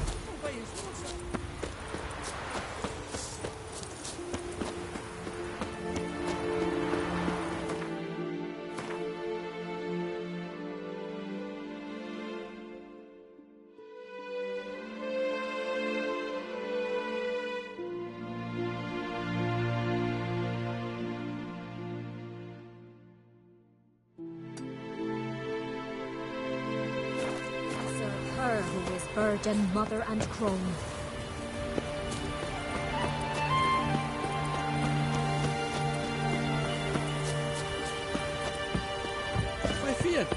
Who is bird and mother and crone. I feared.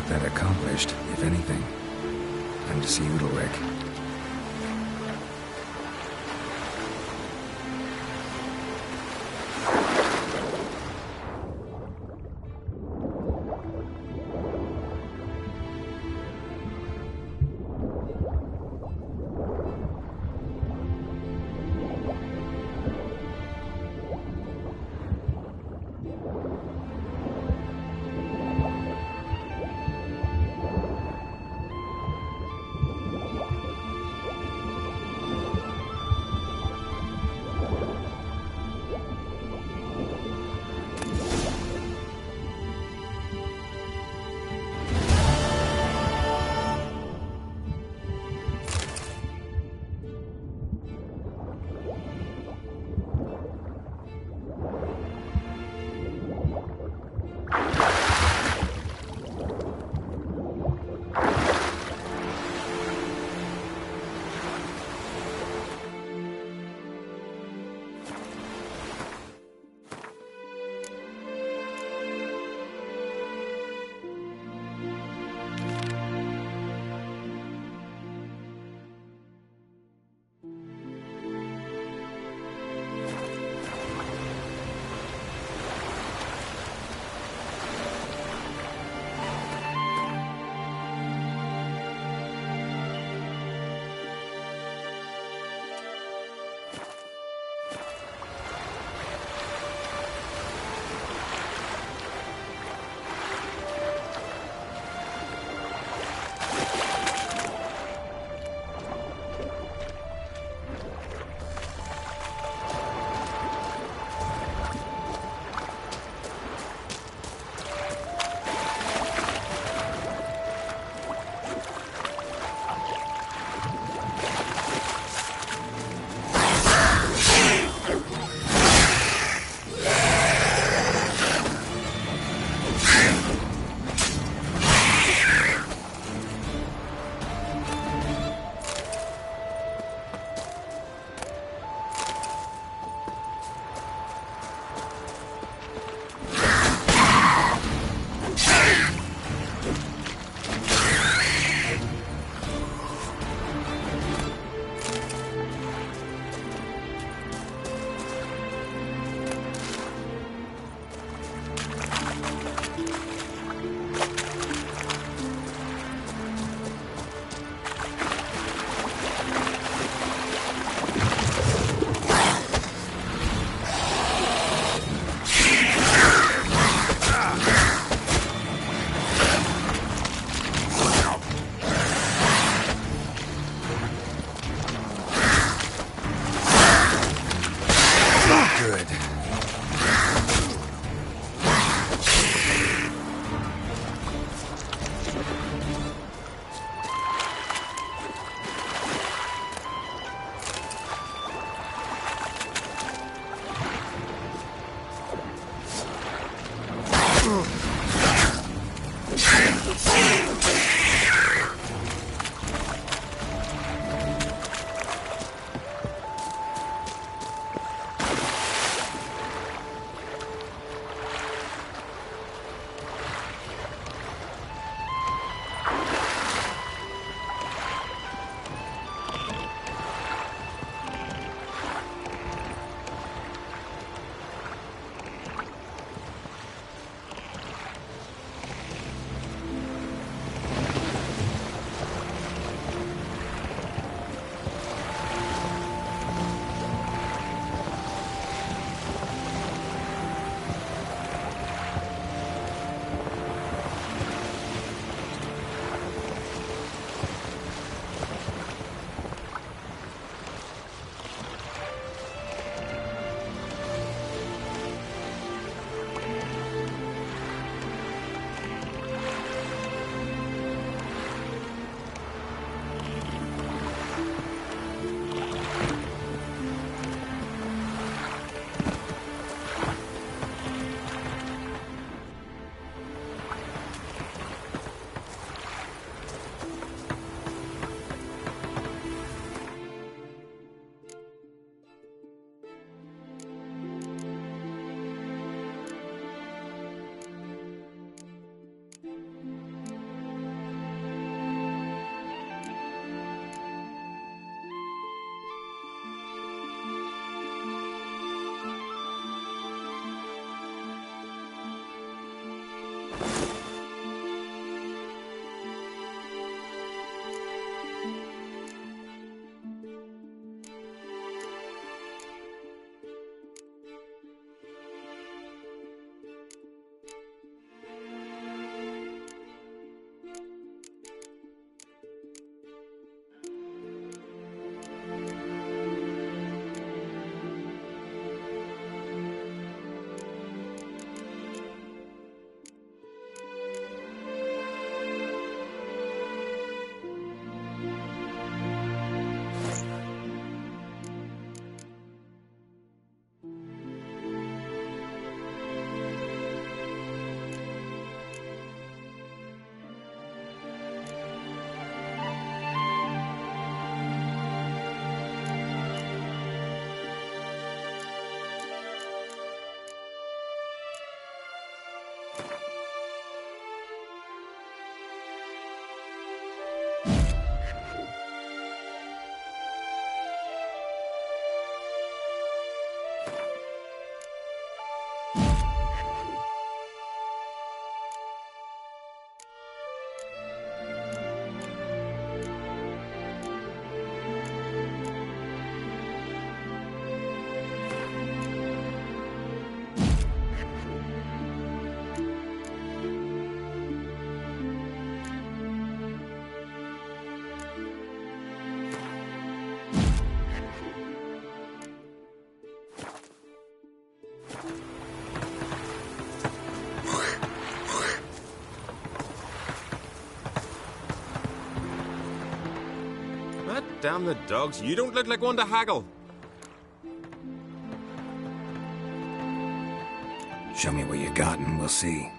that accomplished, if anything. Time to see Udalric. damn the dogs. You don't look like one to haggle. Show me what you got and we'll see.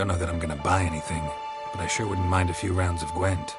Don't know that I'm gonna buy anything, but I sure wouldn't mind a few rounds of Gwent.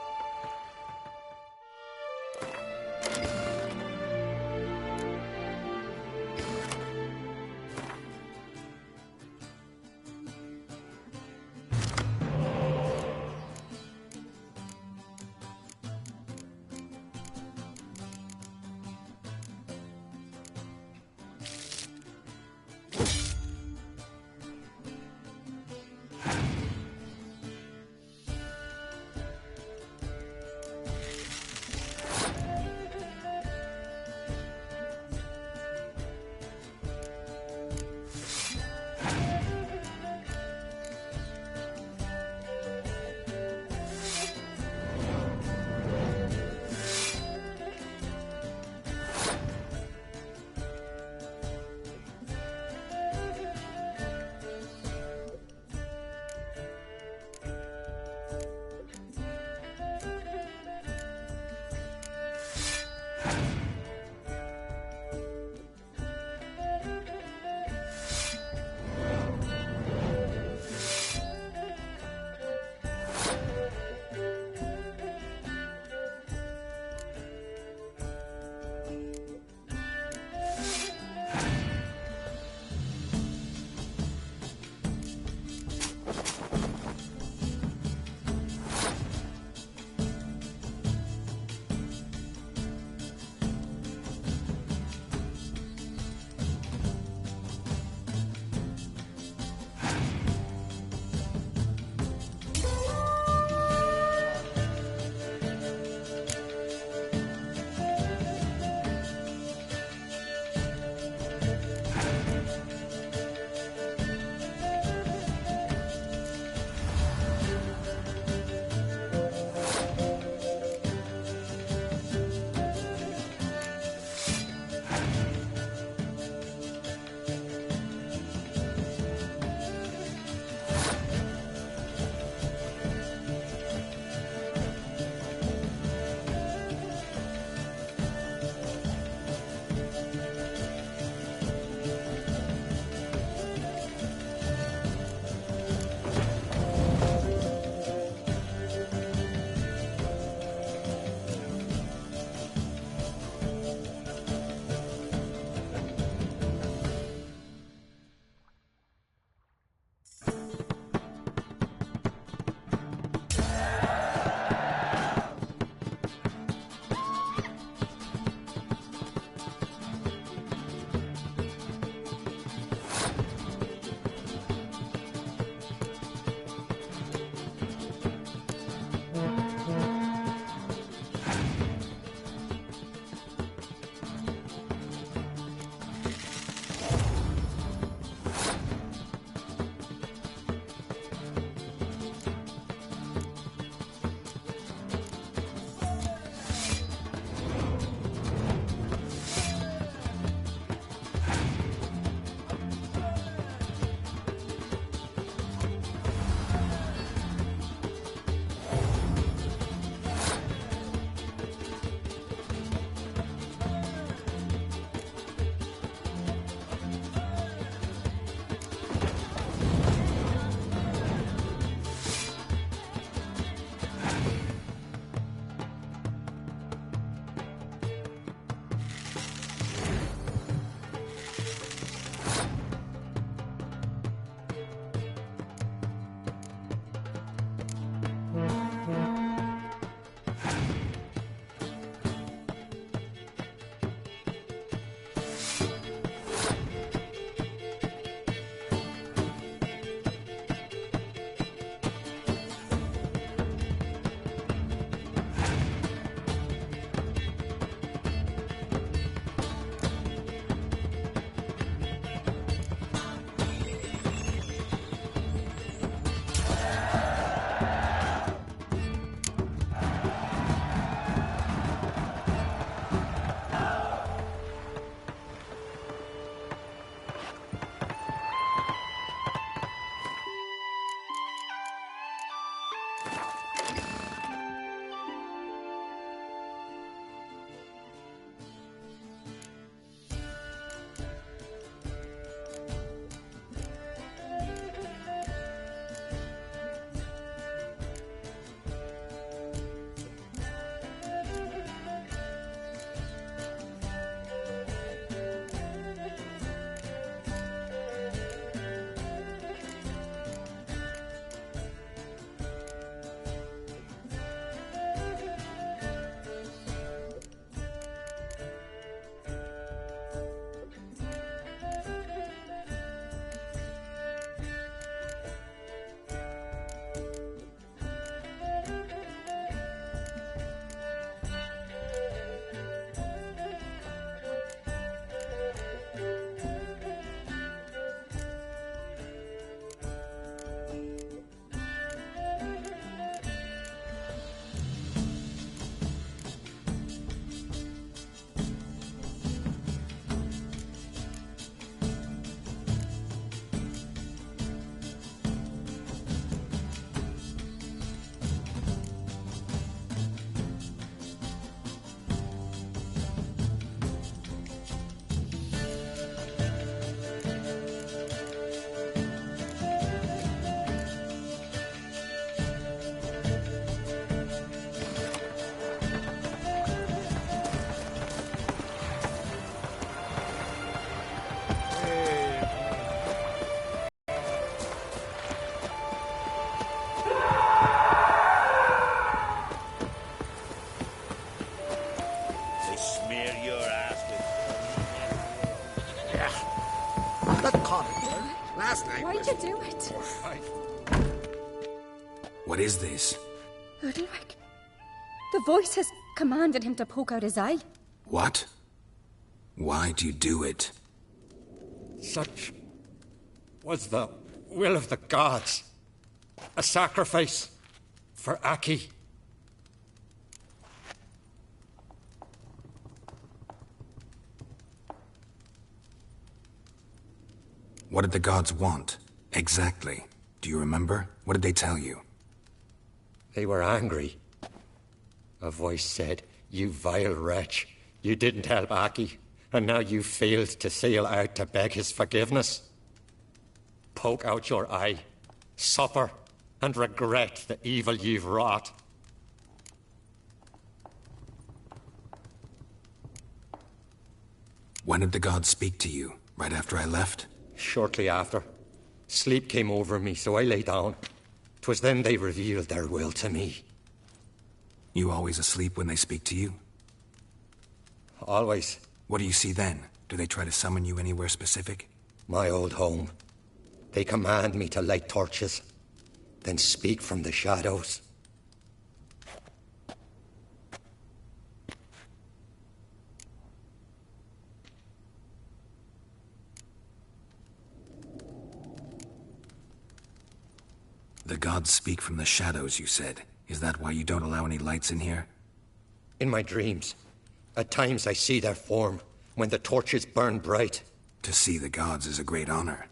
smear your ass with... Yeah. That caught it, girl. Last night Why'd was... you do it? What is this? Udalric. The voice has commanded him to poke out his eye. What? Why do you do it? Such was the will of the gods. A sacrifice for Aki. What did the gods want? Exactly. Do you remember? What did they tell you? They were angry. A voice said, "You vile wretch, you didn't help Aki, and now you failed to sail out to beg his forgiveness. Poke out your eye, suffer, and regret the evil you've wrought." When did the gods speak to you? Right after I left? Shortly after. Sleep came over me, so I lay down. 'Twas then they revealed their will to me. You always asleep when they speak to you? Always. What do you see then? Do they try to summon you anywhere specific? My old home. They command me to light torches, then speak from the shadows. The gods speak from the shadows, you said. Is that why you don't allow any lights in here? In my dreams. At times I see their form, when the torches burn bright. To see the gods is a great honor.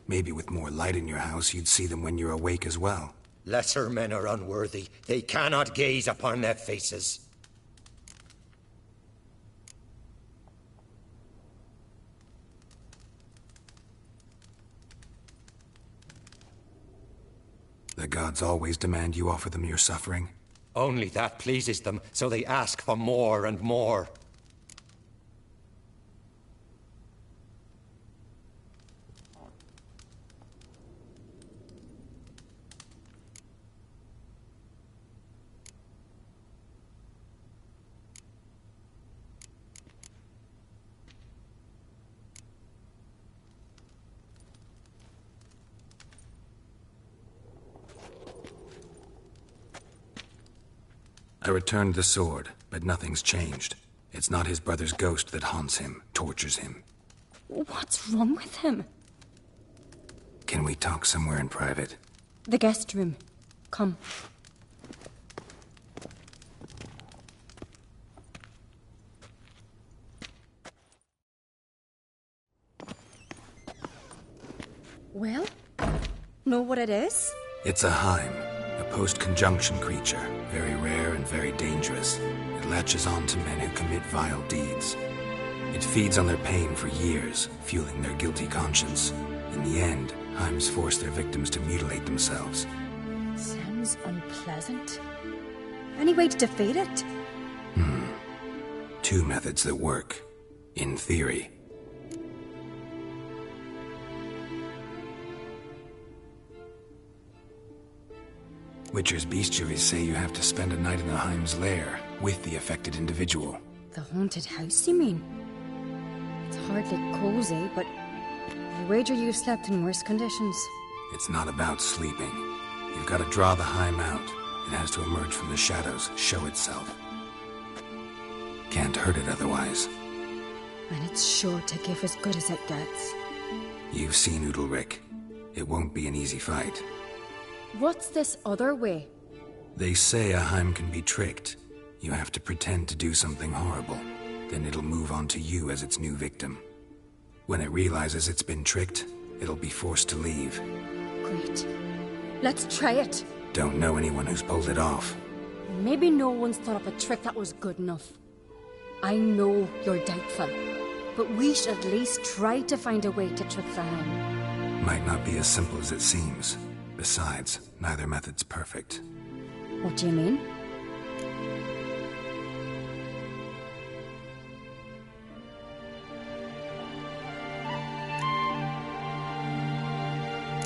Maybe with more light in your house, you'd see them when you're awake as well. Lesser men are unworthy. They cannot gaze upon their faces. The gods always demand you offer them your suffering? Only that pleases them, so they ask for more and more. I returned the sword, but nothing's changed. It's not his brother's ghost that haunts him, tortures him. What's wrong with him? Can we talk somewhere in private? The guest room. Come. Well, know what it is? It's a Heim, a post-conjunction creature, very rare and very dangerous. It latches on to men who commit vile deeds. It feeds on their pain for years, fueling their guilty conscience. In the end, Heims force their victims to mutilate themselves. Sounds unpleasant. Any way to defeat it? Two methods that work. In theory. Witcher's bestiaries say you have to spend a night in the Heim's lair with the affected individual. The haunted house, you mean? It's hardly cozy, but I wager you've slept in worse conditions. It's not about sleeping. You've got to draw the Heim out. It has to emerge from the shadows, show itself. Can't hurt it otherwise. And it's sure to give as good as it gets. You've seen Udalric. It won't be an easy fight. What's this other way? They say a Heim can be tricked. You have to pretend to do something horrible. Then it'll move on to you as its new victim. When it realizes it's been tricked, it'll be forced to leave. Great. Let's try it. Don't know anyone who's pulled it off. Maybe no one's thought of a trick that was good enough. I know you're doubtful, but we should at least try to find a way to trick the Heim. Might not be as simple as it seems. Besides, neither method's perfect. What do you mean?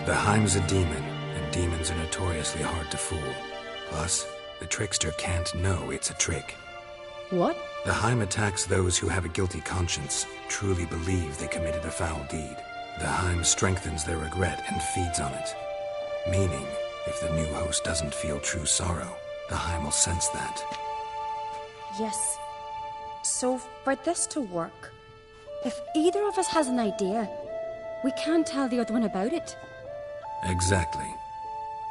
The Heim's a demon, and demons are notoriously hard to fool. Plus, the trickster can't know it's a trick. What? The Heim attacks those who have a guilty conscience, truly believe they committed a foul deed. The Heim strengthens their regret and feeds on it. Meaning, if the new host doesn't feel true sorrow, the Heim will sense that. Yes. So, for this to work, if either of us has an idea, we can't tell the other one about it. Exactly.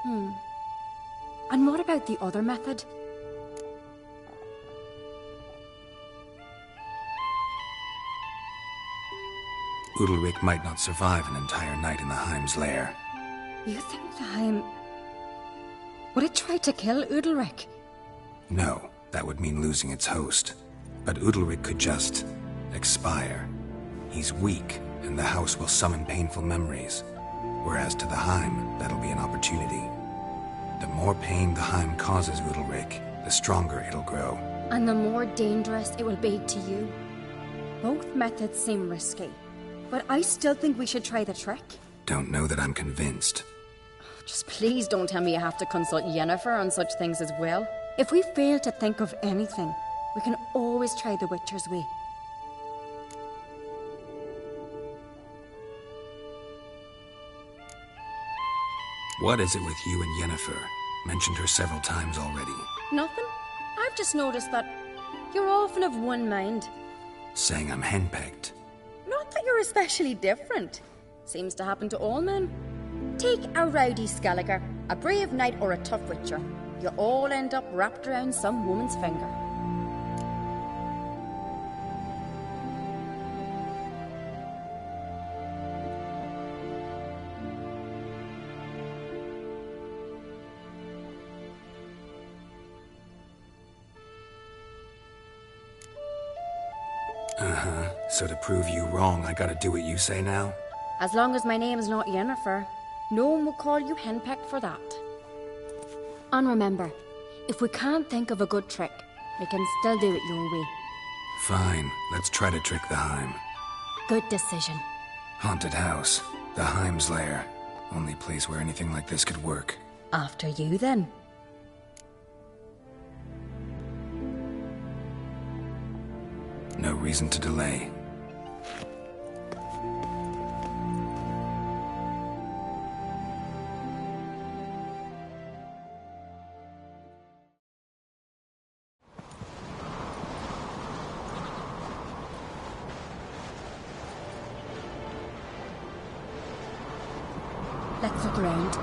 And what about the other method? Udalric might not survive an entire night in the Heim's lair. You think the Heim... would it try to kill Udalric? No, that would mean losing its host. But Udalric could just... expire. He's weak, and the house will summon painful memories. Whereas to the Heim, that'll be an opportunity. The more pain the Heim causes Udalric, the stronger it'll grow. And the more dangerous it will be to you. Both methods seem risky, but I still think we should try the trick. Don't know that I'm convinced. Just please don't tell me you have to consult Yennefer on such things as well. If we fail to think of anything, we can always try the Witcher's way. What is it with you and Yennefer? Mentioned her several times already. Nothing. I've just noticed that you're often of one mind. Saying I'm henpecked. Not that you're especially different. Seems to happen to all men. Take a rowdy Skelliger, a brave knight, or a tough witcher. You all end up wrapped around some woman's finger. So to prove you wrong, I gotta do what you say now? As long as my name's not Yennefer, no one will call you henpecked for that. And remember, if we can't think of a good trick, we can still do it your way. Fine, let's try to trick the Heim. Good decision. Haunted house, the Heim's lair. Only place where anything like this could work. After you, then. No reason to delay. Let's look around.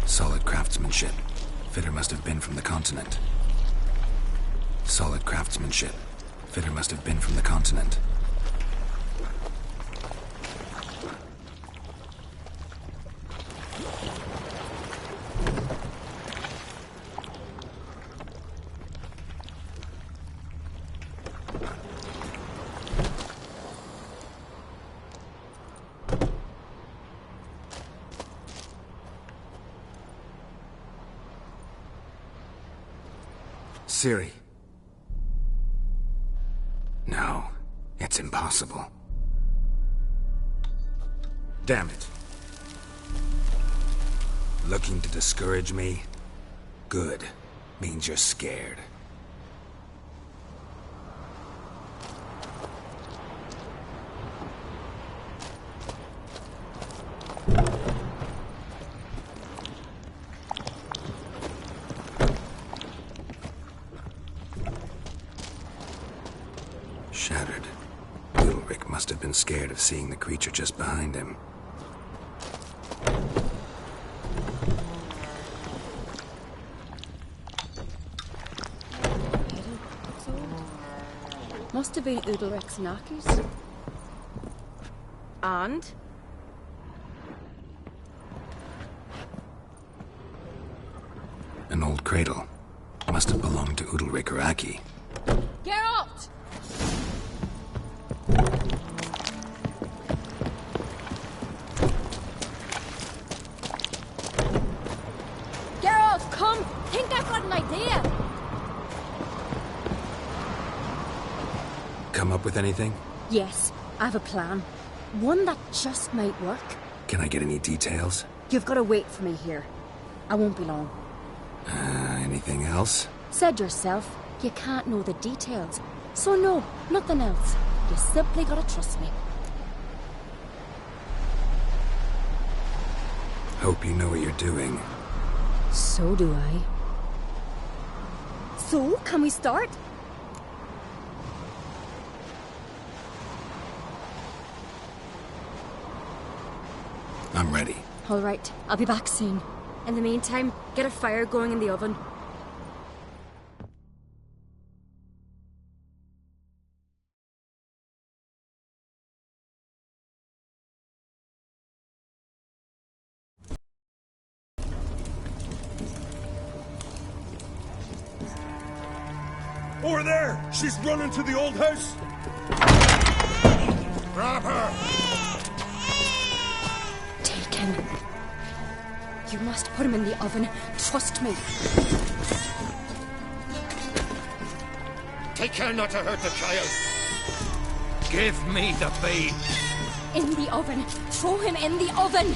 Solid craftsmanship. Fitter must have been from the continent. Solid craftsmanship. Fitter must have been from the continent. Ciri. No, it's impossible. Damn it. Looking to discourage me? Good. Means you're scared. Shattered. Ulrich must have been scared of seeing the creature just behind him. Must have been Udalric's knackies. And? An old cradle. Must have belonged belong to Udalryk or Aki. Geralt! Geralt, come! Think I've got an idea! Come up with anything? Yes, I have a plan. One that just might work. Can I get any details? You've got to wait for me here. I won't be long. Anything else? Said yourself, you can't know the details. So no, nothing else. You simply gotta trust me. Hope you know what you're doing. So do I. So, can we start? I'm ready. All right, I'll be back soon. In the meantime, get a fire going in the oven. Over there! She's running to the old house! Grab her! Take him. You must put him in the oven. Trust me. Take care not to hurt the child. Give me the babe. In the oven. Throw him in the oven.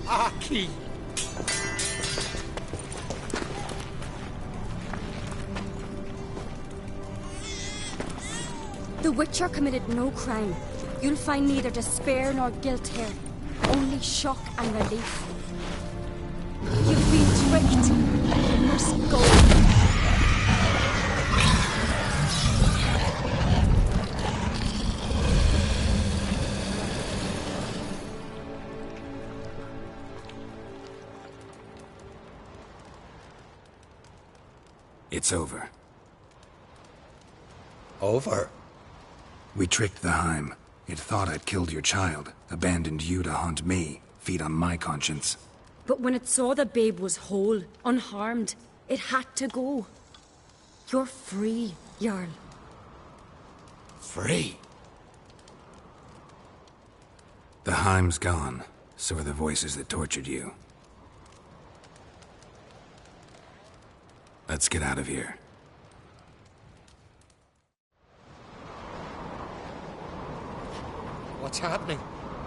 Aki! The Witcher committed no crime. You'll find neither despair nor guilt here. Only shock and relief. You've been tricked. You must go. It's over. Over? We tricked the Heim. It thought I'd killed your child, abandoned you to haunt me, feed on my conscience. But when it saw the babe was whole, unharmed, it had to go. You're free, Jarl. Free? The Heim's gone. So are the voices that tortured you. Let's get out of here. What's happening?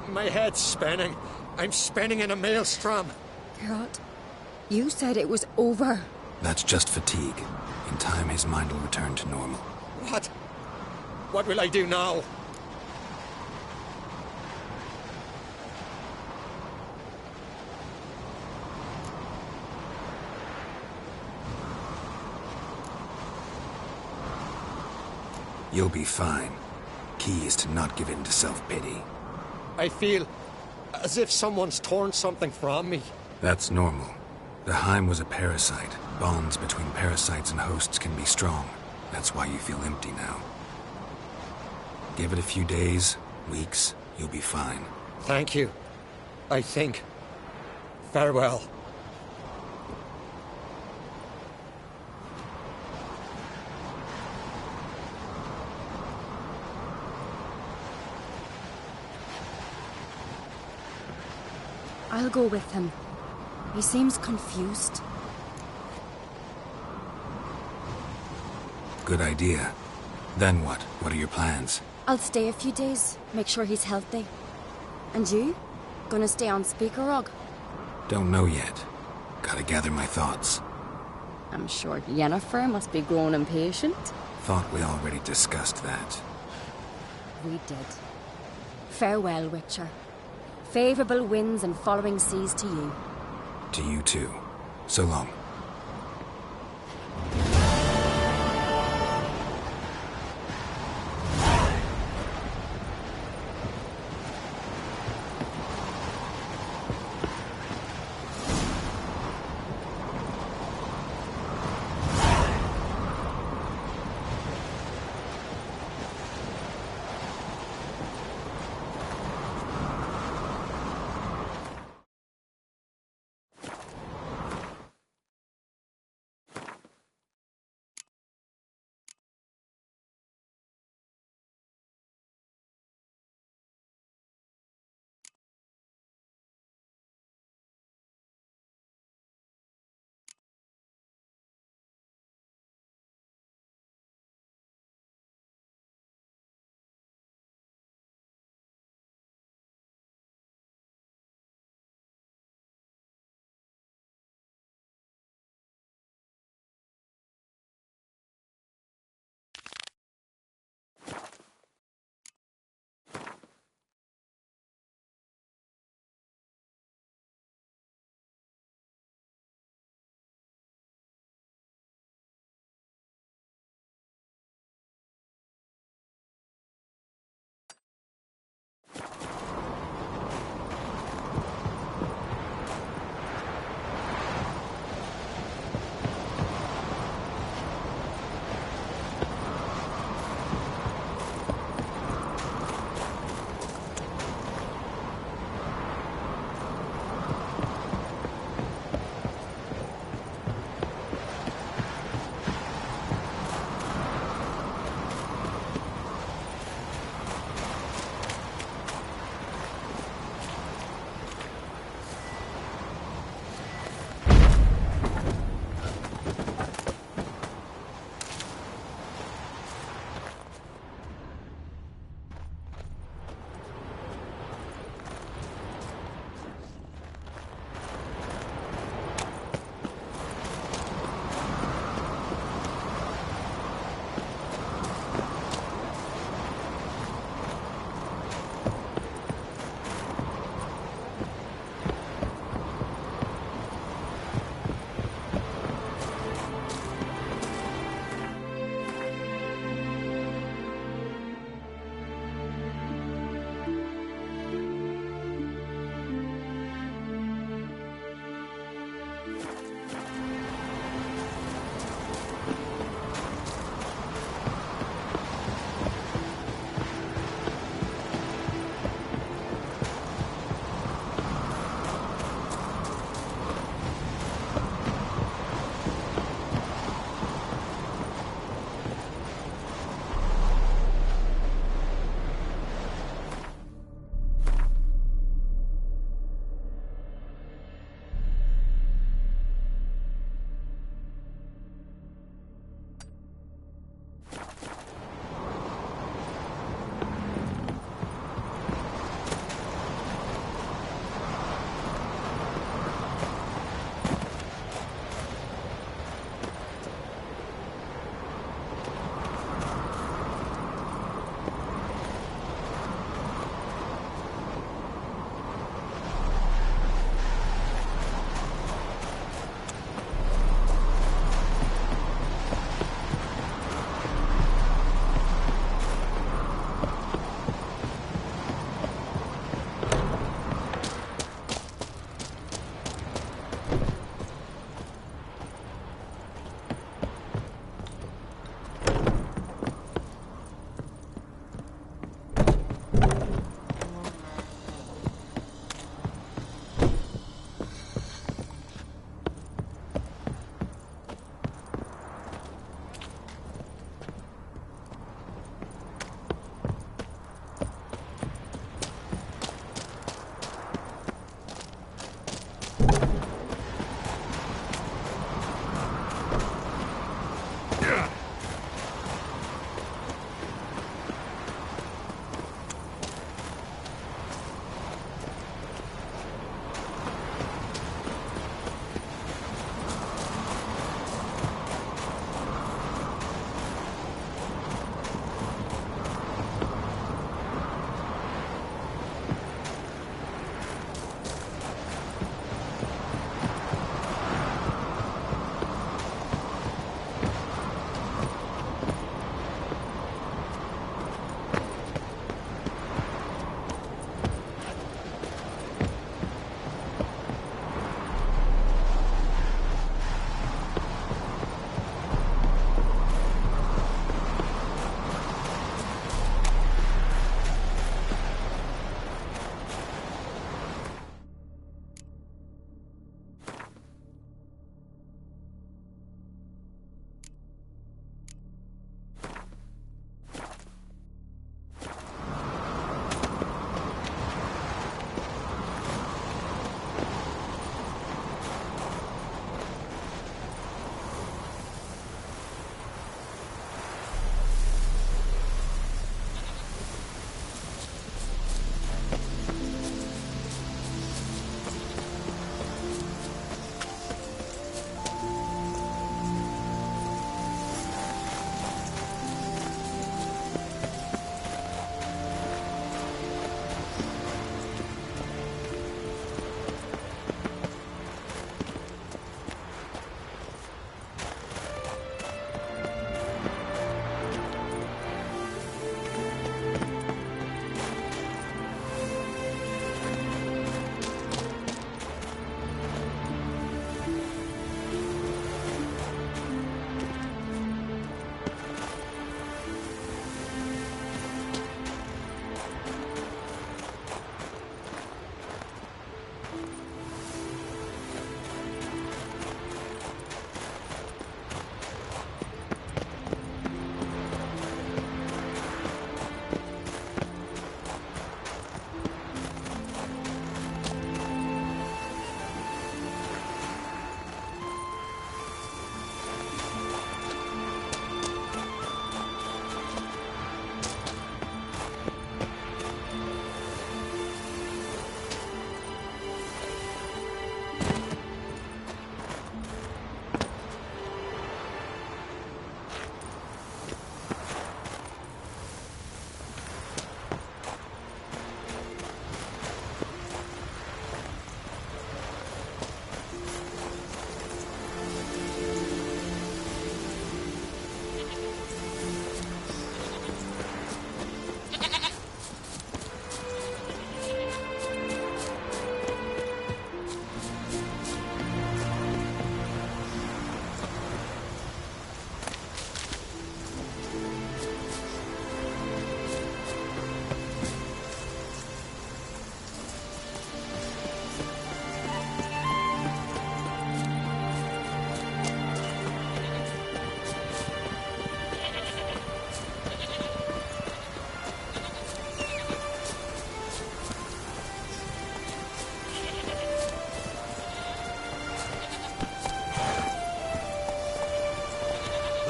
My head's spinning. I'm spinning in a maelstrom. Geralt, you said it was over. That's just fatigue. In time, his mind will return to normal. What? What will I do now? You'll be fine. Key is to not give in to self-pity. I feel as if someone's torn something from me. That's normal. The Heim was a parasite. Bonds between parasites and hosts can be strong. That's why you feel empty now. Give it a few days, weeks, you'll be fine. Thank you. I think. Farewell. I'll go with him. He seems confused. Good idea. Then what? What are your plans? I'll stay a few days, make sure he's healthy. And you? Gonna stay on Speaker Rog? Don't know yet. Gotta gather my thoughts. I'm sure Yennefer must be growing impatient. Thought we already discussed that. We did. Farewell, Witcher. Favourable winds and following seas to you. To you too. So long.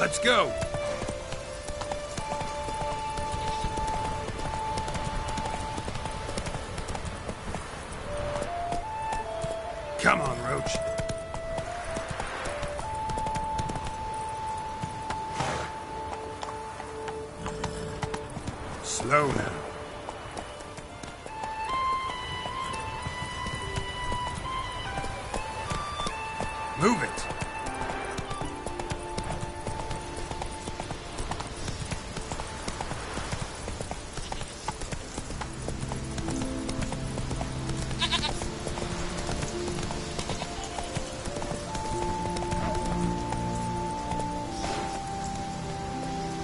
Let's go! Come on, Roach. Slow now. Move it.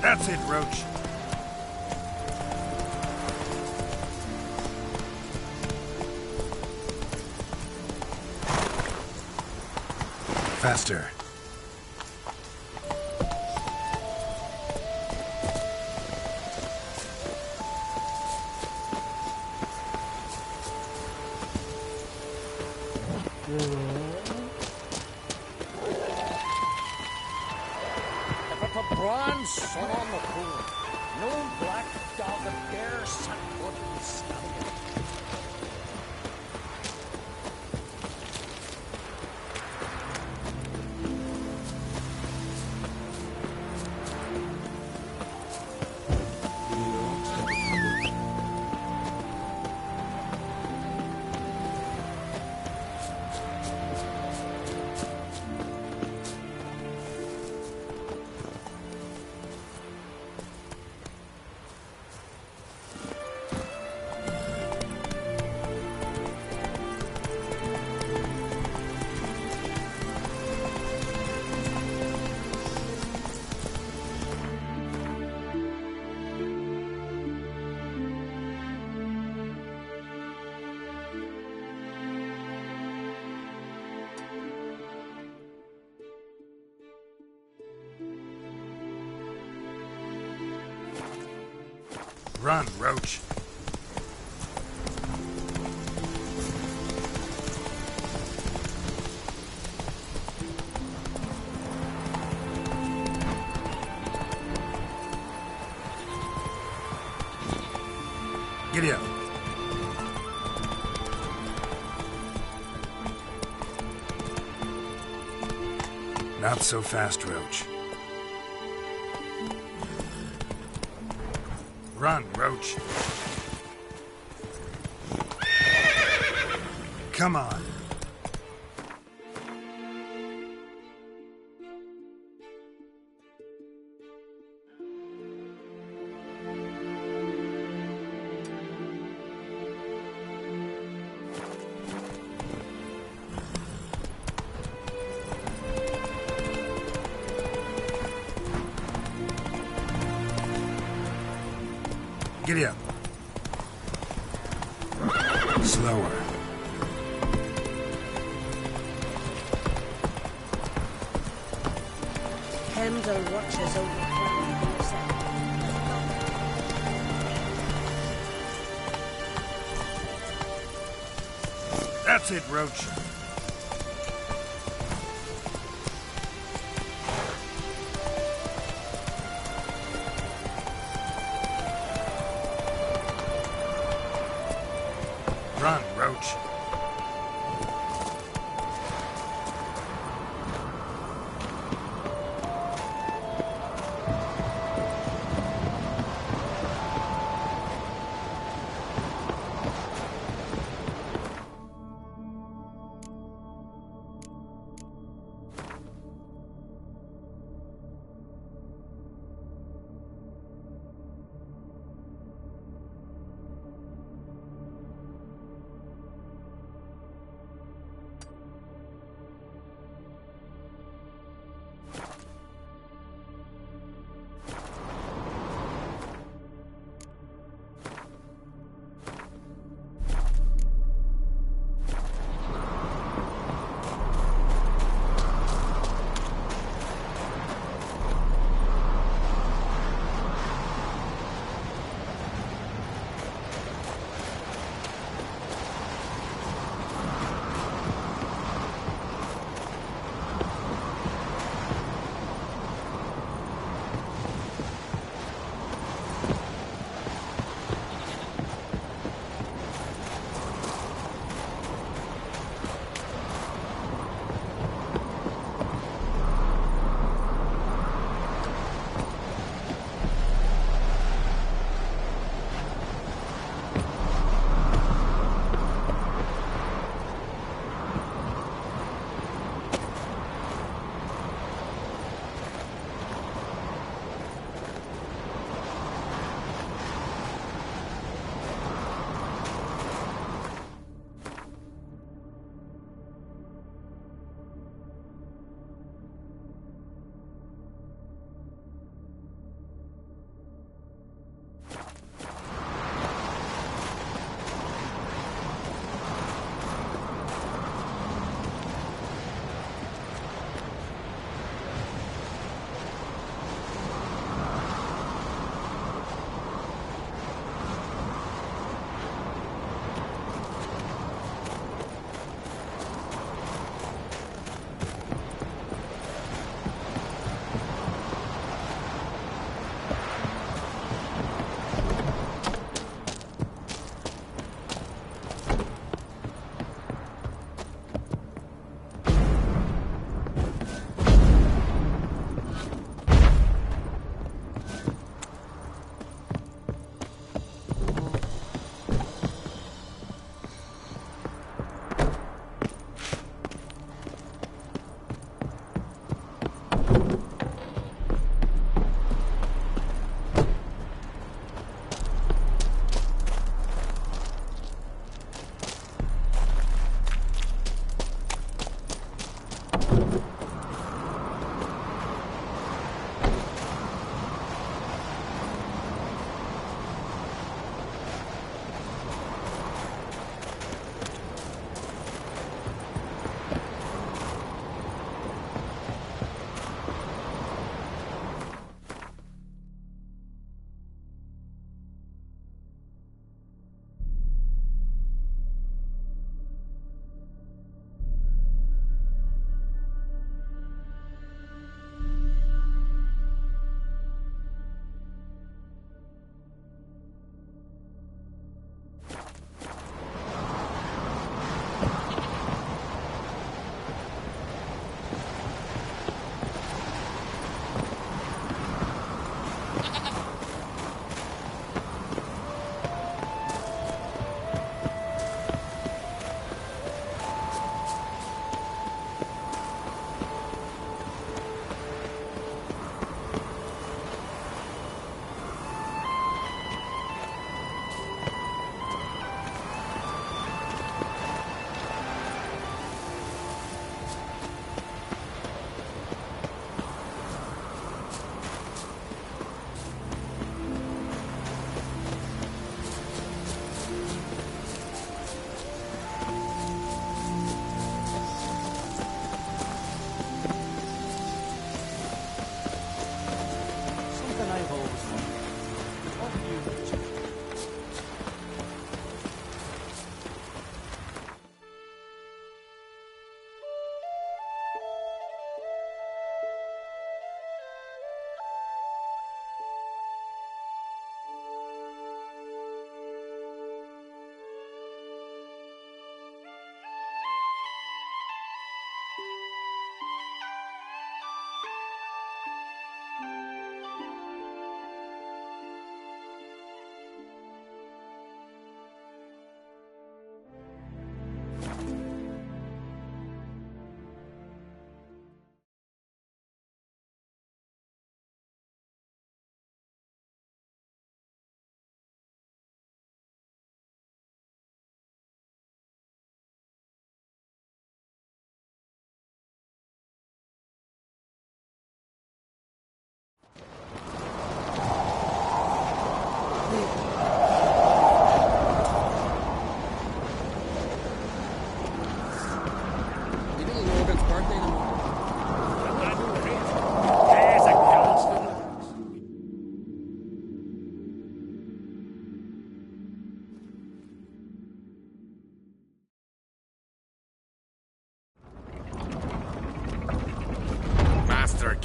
That's it, Roach. Faster. If it's a bronze sun on the pool, no black dog of dare set foot in stomach. Run, Roach. Giddy up. Not so fast, Roach. Run, Roach. Come on. Giddy up. Slower. Kendall watches over the That's it, Roach. Run, Roach.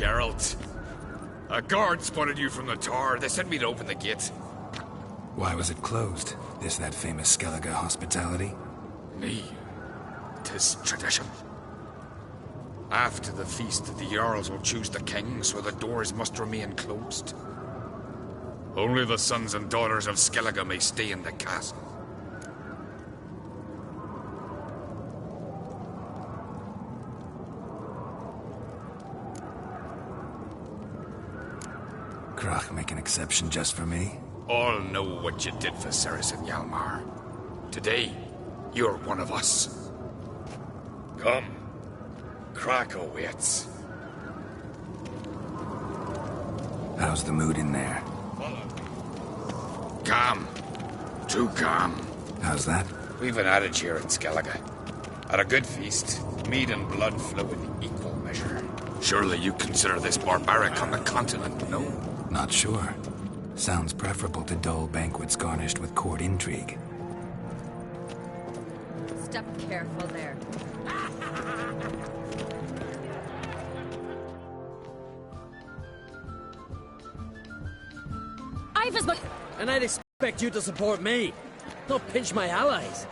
Geralt. A guard spotted you from the tower. They sent me to open the gate. Why was it closed? Is that famous Skellige hospitality? Me. 'Tis tradition. After the feast, the Jarls will choose the king, so the doors must remain closed. Only the sons and daughters of Skellige may stay in the castle. Krach make an exception just for me? All know what you did for Ceres and Hjalmar. Today, you're one of us. Come. Krach awaits. How's the mood in there? Calm. Too calm. How's that? We've an adage here in Skellige. At a good feast, mead and blood flow in equal measure. Surely you consider this barbaric on the continent, no? Not sure. Sounds preferable to dull banquets garnished with court intrigue. Step careful there. I've as much... And I'd expect you to support me, not pinch my allies.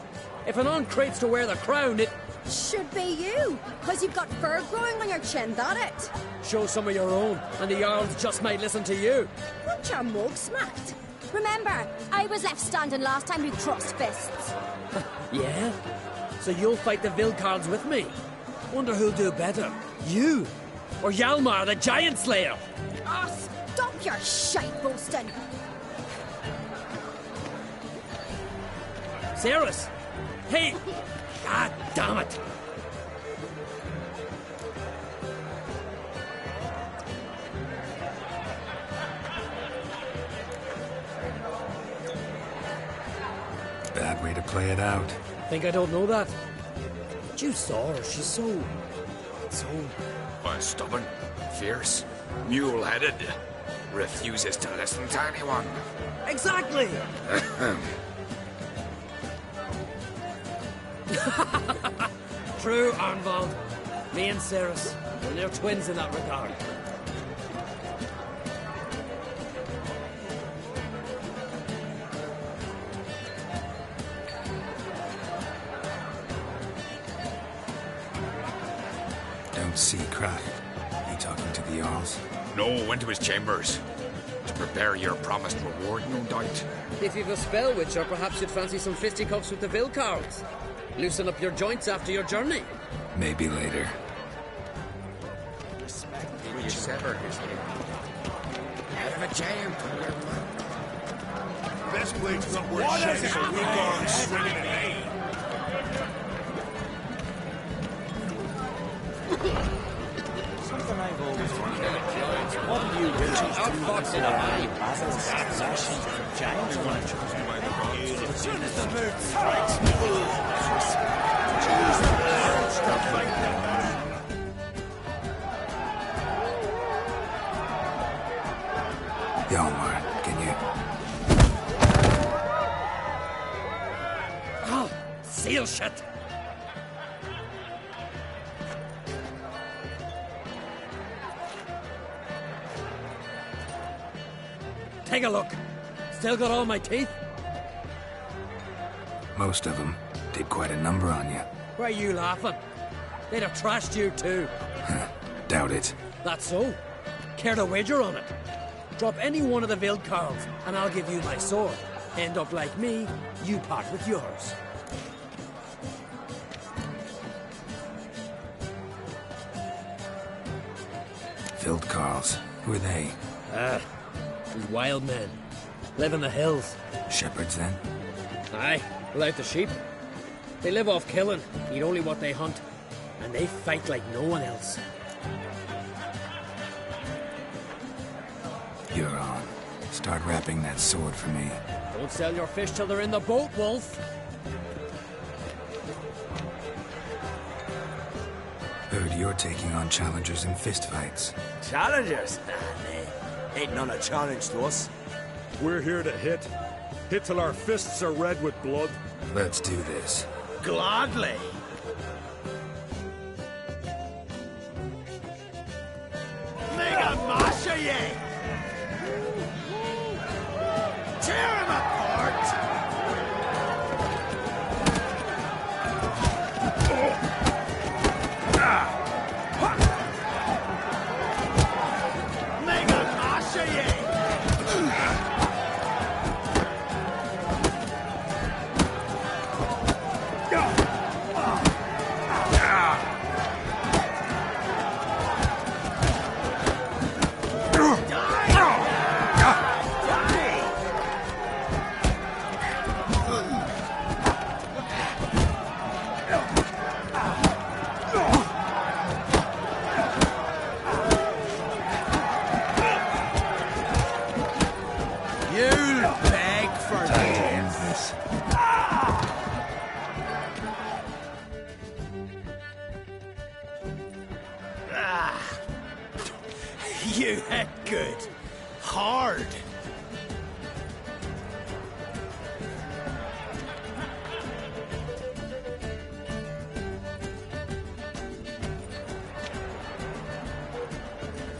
If an on craves to wear the crown, it... Should be you, because you've got fur growing on your chin, that it? Show some of your own, and the Jarls just might listen to you. Want your mug smacked? Remember, I was left standing last time we crossed fists. Yeah? So you'll fight the Vilcards with me? Wonder who'll do better, you or Hjalmar the Giant Slayer? Oh, stop your shite boasting! Ceres! Hey! God damn it! Bad way to play it out. Think I don't know that? But you saw her, she's so... Why, stubborn, fierce, mule-headed, refuses to listen to anyone. Exactly! True, Arnvald. Me and Ceres, well, they're twins in that regard. Don't see Krach. You talking to the Jarls? No, went to his chambers. To prepare your promised reward, no doubt. If you've a spell witcher, perhaps you'd fancy some fisticuffs with the Vilcards. Loosen up your joints after your journey. Maybe later. Did you sever his head? Out of a jam. Best blade's not worth shedding, so we've gone straight in the Something I've always wondered. What do you do? Outfoxing a high possession from giants as soon as the mood strikes stuff like that. Hjalmar, can you... Oh, seal shut! Take a look. Still got all my teeth? Most of them did quite a number on you. Why are you laughing? They'd have trashed you too. Doubt it. That's so? Care to wager on it? Drop any one of the Vilcards, and I'll give you my sword. End up like me, you part with yours. Vilcards. Who are they? These wild men. Live in the hills. Shepherds, then? Aye, without the sheep. They live off killing, eat only what they hunt. And they fight like no one else. You're on. Start wrapping that sword for me. Don't sell your fish till they're in the boat, Wolf. Heard you're taking on challengers in fistfights. Challengers? Nah, ain't none a challenge to us. We're here to hit. Hit till our fists are red with blood. Let's do this. Gladly. ye! Tear him apart! Mega mash ye! You'll beg for death. You hit good. Hard.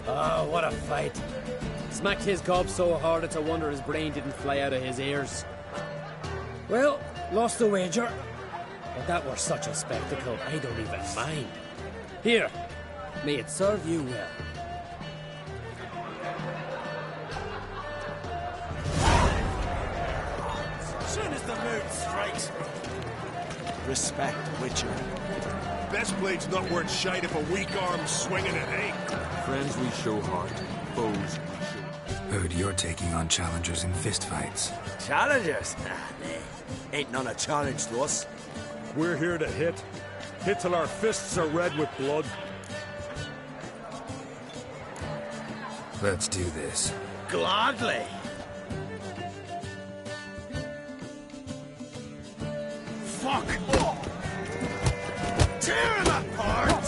Oh, what a fight. Smacked his gob so hard it's a wonder his brain didn't fly out of his ears. Well, lost the wager. But that were such a spectacle, I don't even mind. Here, may it serve you well. Soon as the mood strikes. Respect, Witcher. Best blade's not worth shite if a weak arm's swinging it, eh? Friends we show heart, foes we show. Heard you're taking on challengers in fistfights. Challengers? Nah. Ain't none a challenge to us. We're here to hit. Hit till our fists are red with blood. Let's do this. Gladly. Fuck! Tear him apart!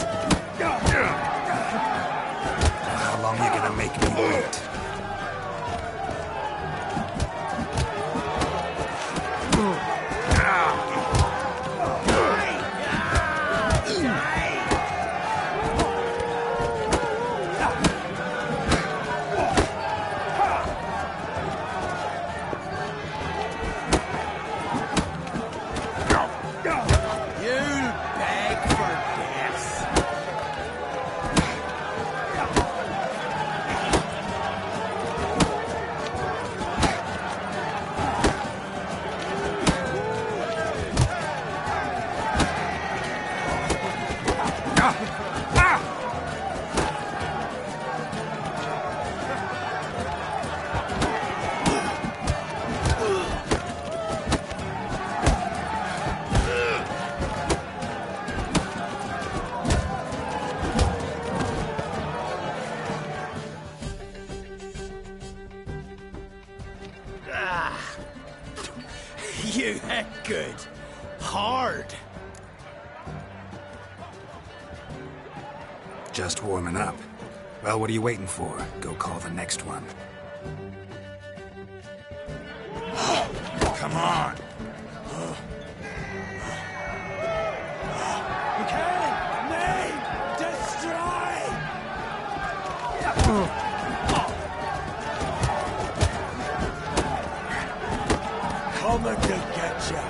How long you gonna make me wait? You'll beg for death. You hit good. Hard. Just warming up. Well, what are you waiting for? Go call the next one. Come on. Coming to get ya.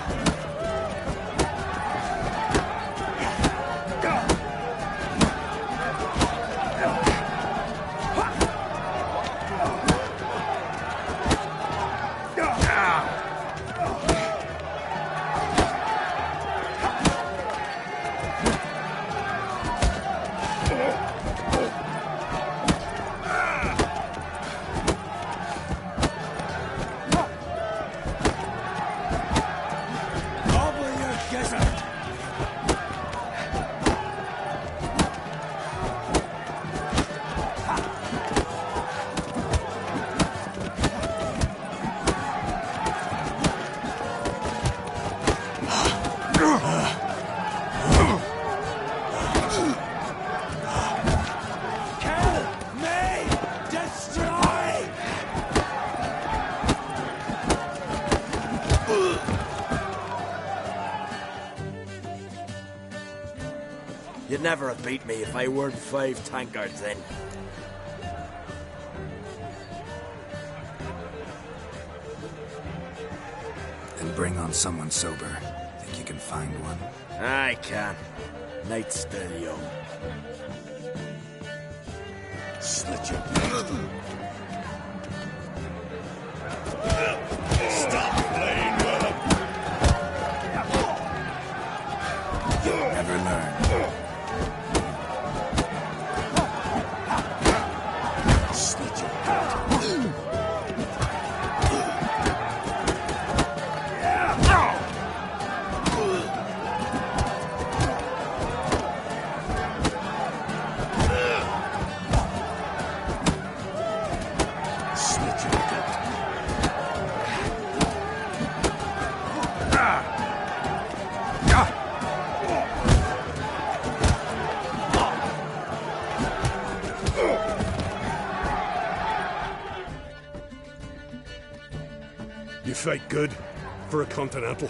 You'd never have beat me if I weren't 5 tankards in. and bring on someone sober. Think you can find one? I can. Night's still young. Slit your Stop playing with him! You'll never learn. Slit your You fight good for a continental.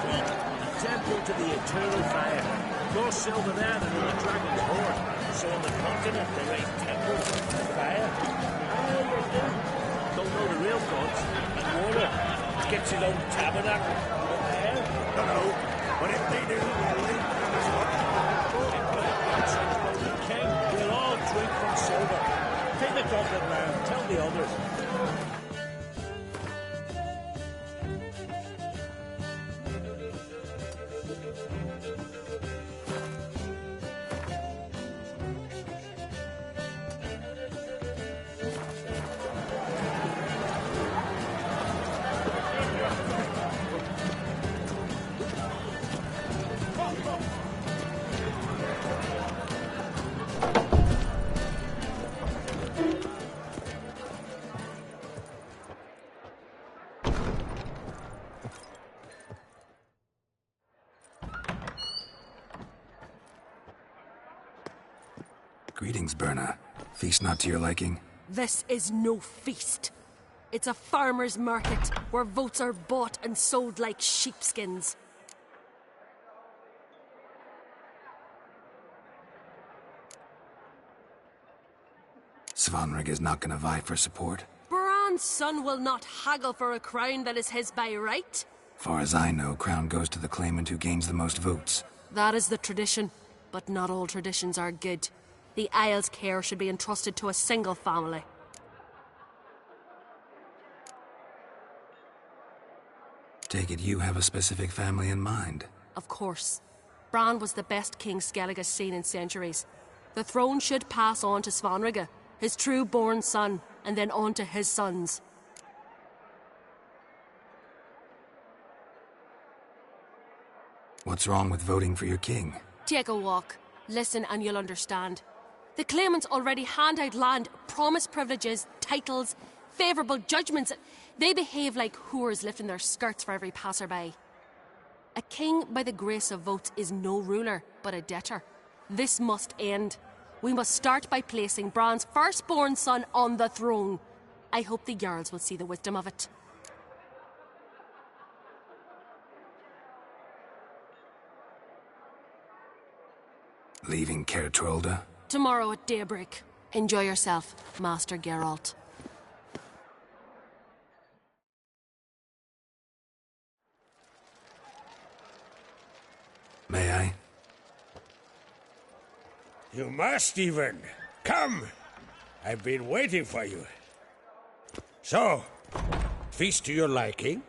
week. A temple to the eternal fire. More silver there than in the dragon's hoard. So on the continent they raise temples to fire. Oh, you do. Don't know the real gods. And water. Gets his own tabernacle. There. No. But if they do, we'll leave them as well. King, we'll all drink from silver. Take the goblet round. Tell the others. Greetings, Berna. Feast not to your liking? This is no feast. It's a farmer's market where votes are bought and sold like sheepskins. Svanrig is not gonna vie for support? Bran's son will not haggle for a crown that is his by right. Far as I know, crown goes to the claimant who gains the most votes. That is the tradition, but not all traditions are good. The Isle's care should be entrusted to a single family. Take it you have a specific family in mind? Of course. Bran was the best king Skellig has seen in centuries. The throne should pass on to Svanrige, his true-born son, and then on to his sons. What's wrong with voting for your king? Take a walk. Listen and you'll understand. The claimants already hand out land, promise privileges, titles, favourable judgments. They behave like whores lifting their skirts for every passerby. A king by the grace of votes is no ruler, but a debtor. This must end. We must start by placing Bran's firstborn son on the throne. I hope the Jarls will see the wisdom of it. Leaving Caer Trolda? Tomorrow at daybreak. Enjoy yourself, Master Geralt. May I? You must even. Come! I've been waiting for you. So, feast to your liking?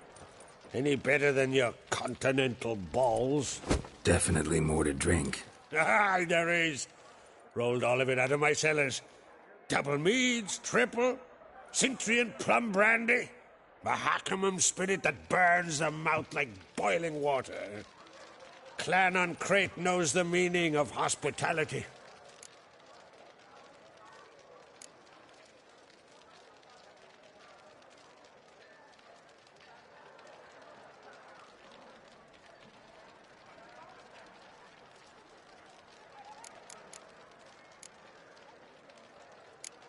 Any better than your continental balls? Definitely more to drink. Ah, there is. Rolled all of it out of my cellars. Double meads, triple, Cintrian plum brandy, Mahakimum spirit that burns the mouth like boiling water. Clan on Crate knows the meaning of hospitality.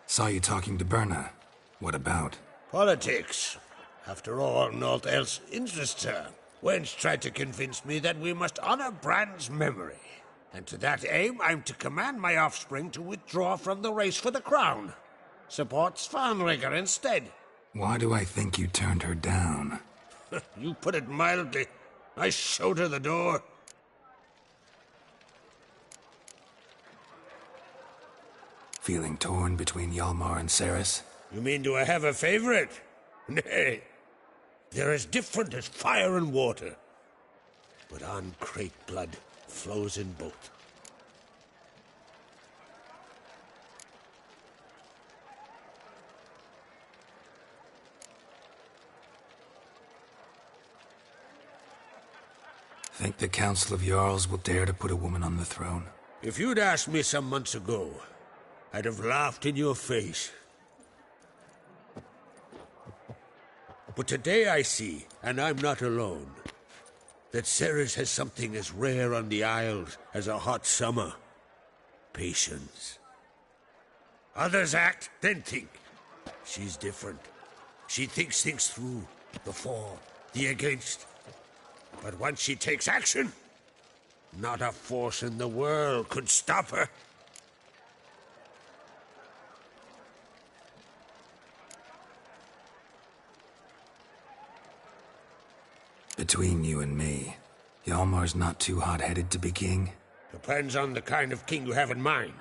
Saw you talking to Berna. What about? Politics. After all, naught else interests her. Wench tried to convince me that we must honor Bran's memory. And to that aim, I'm to command my offspring to withdraw from the race for the crown. Support Svanrige instead. Why do I think you turned her down? You put it mildly. I showed her the door. Feeling torn between Hjalmar and Cerys? You mean, do I have a favorite? Nay. They're as different as fire and water. But on Crate blood flows in both. Think the Council of Jarls will dare to put a woman on the throne? If you'd asked me some months ago, I'd have laughed in your face. But today I see, and I'm not alone, that Cerys has something as rare on the Isles as a hot summer. Patience. Others act, then think. She's different. She thinks things through. The for, the against. But once she takes action, not a force in the world could stop her. Between you and me, Hjalmar's not too hot-headed to be king? Depends on the kind of king you have in mind.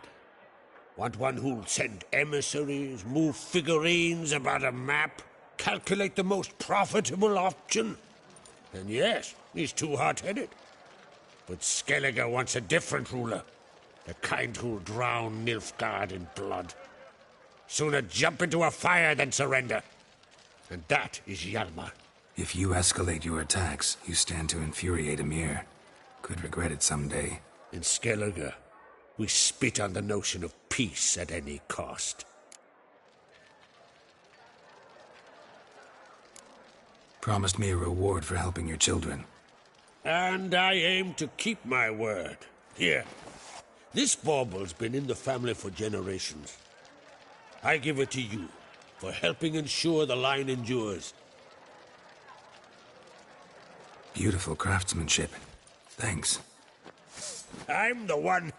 Want one who'll send emissaries, move figurines about a map, calculate the most profitable option? Then yes, he's too hot-headed. But Skellige wants a different ruler. The kind who'll drown Nilfgaard in blood. Sooner jump into a fire than surrender. And that is Hjalmar. If you escalate your attacks, you stand to infuriate Emir. Could regret it someday. In Skellige, we spit on the notion of peace at any cost. Promised me a reward for helping your children. And I aim to keep my word. Here, this bauble's been in the family for generations. I give it to you for helping ensure the line endures. Beautiful craftsmanship. Thanks. I'm the one.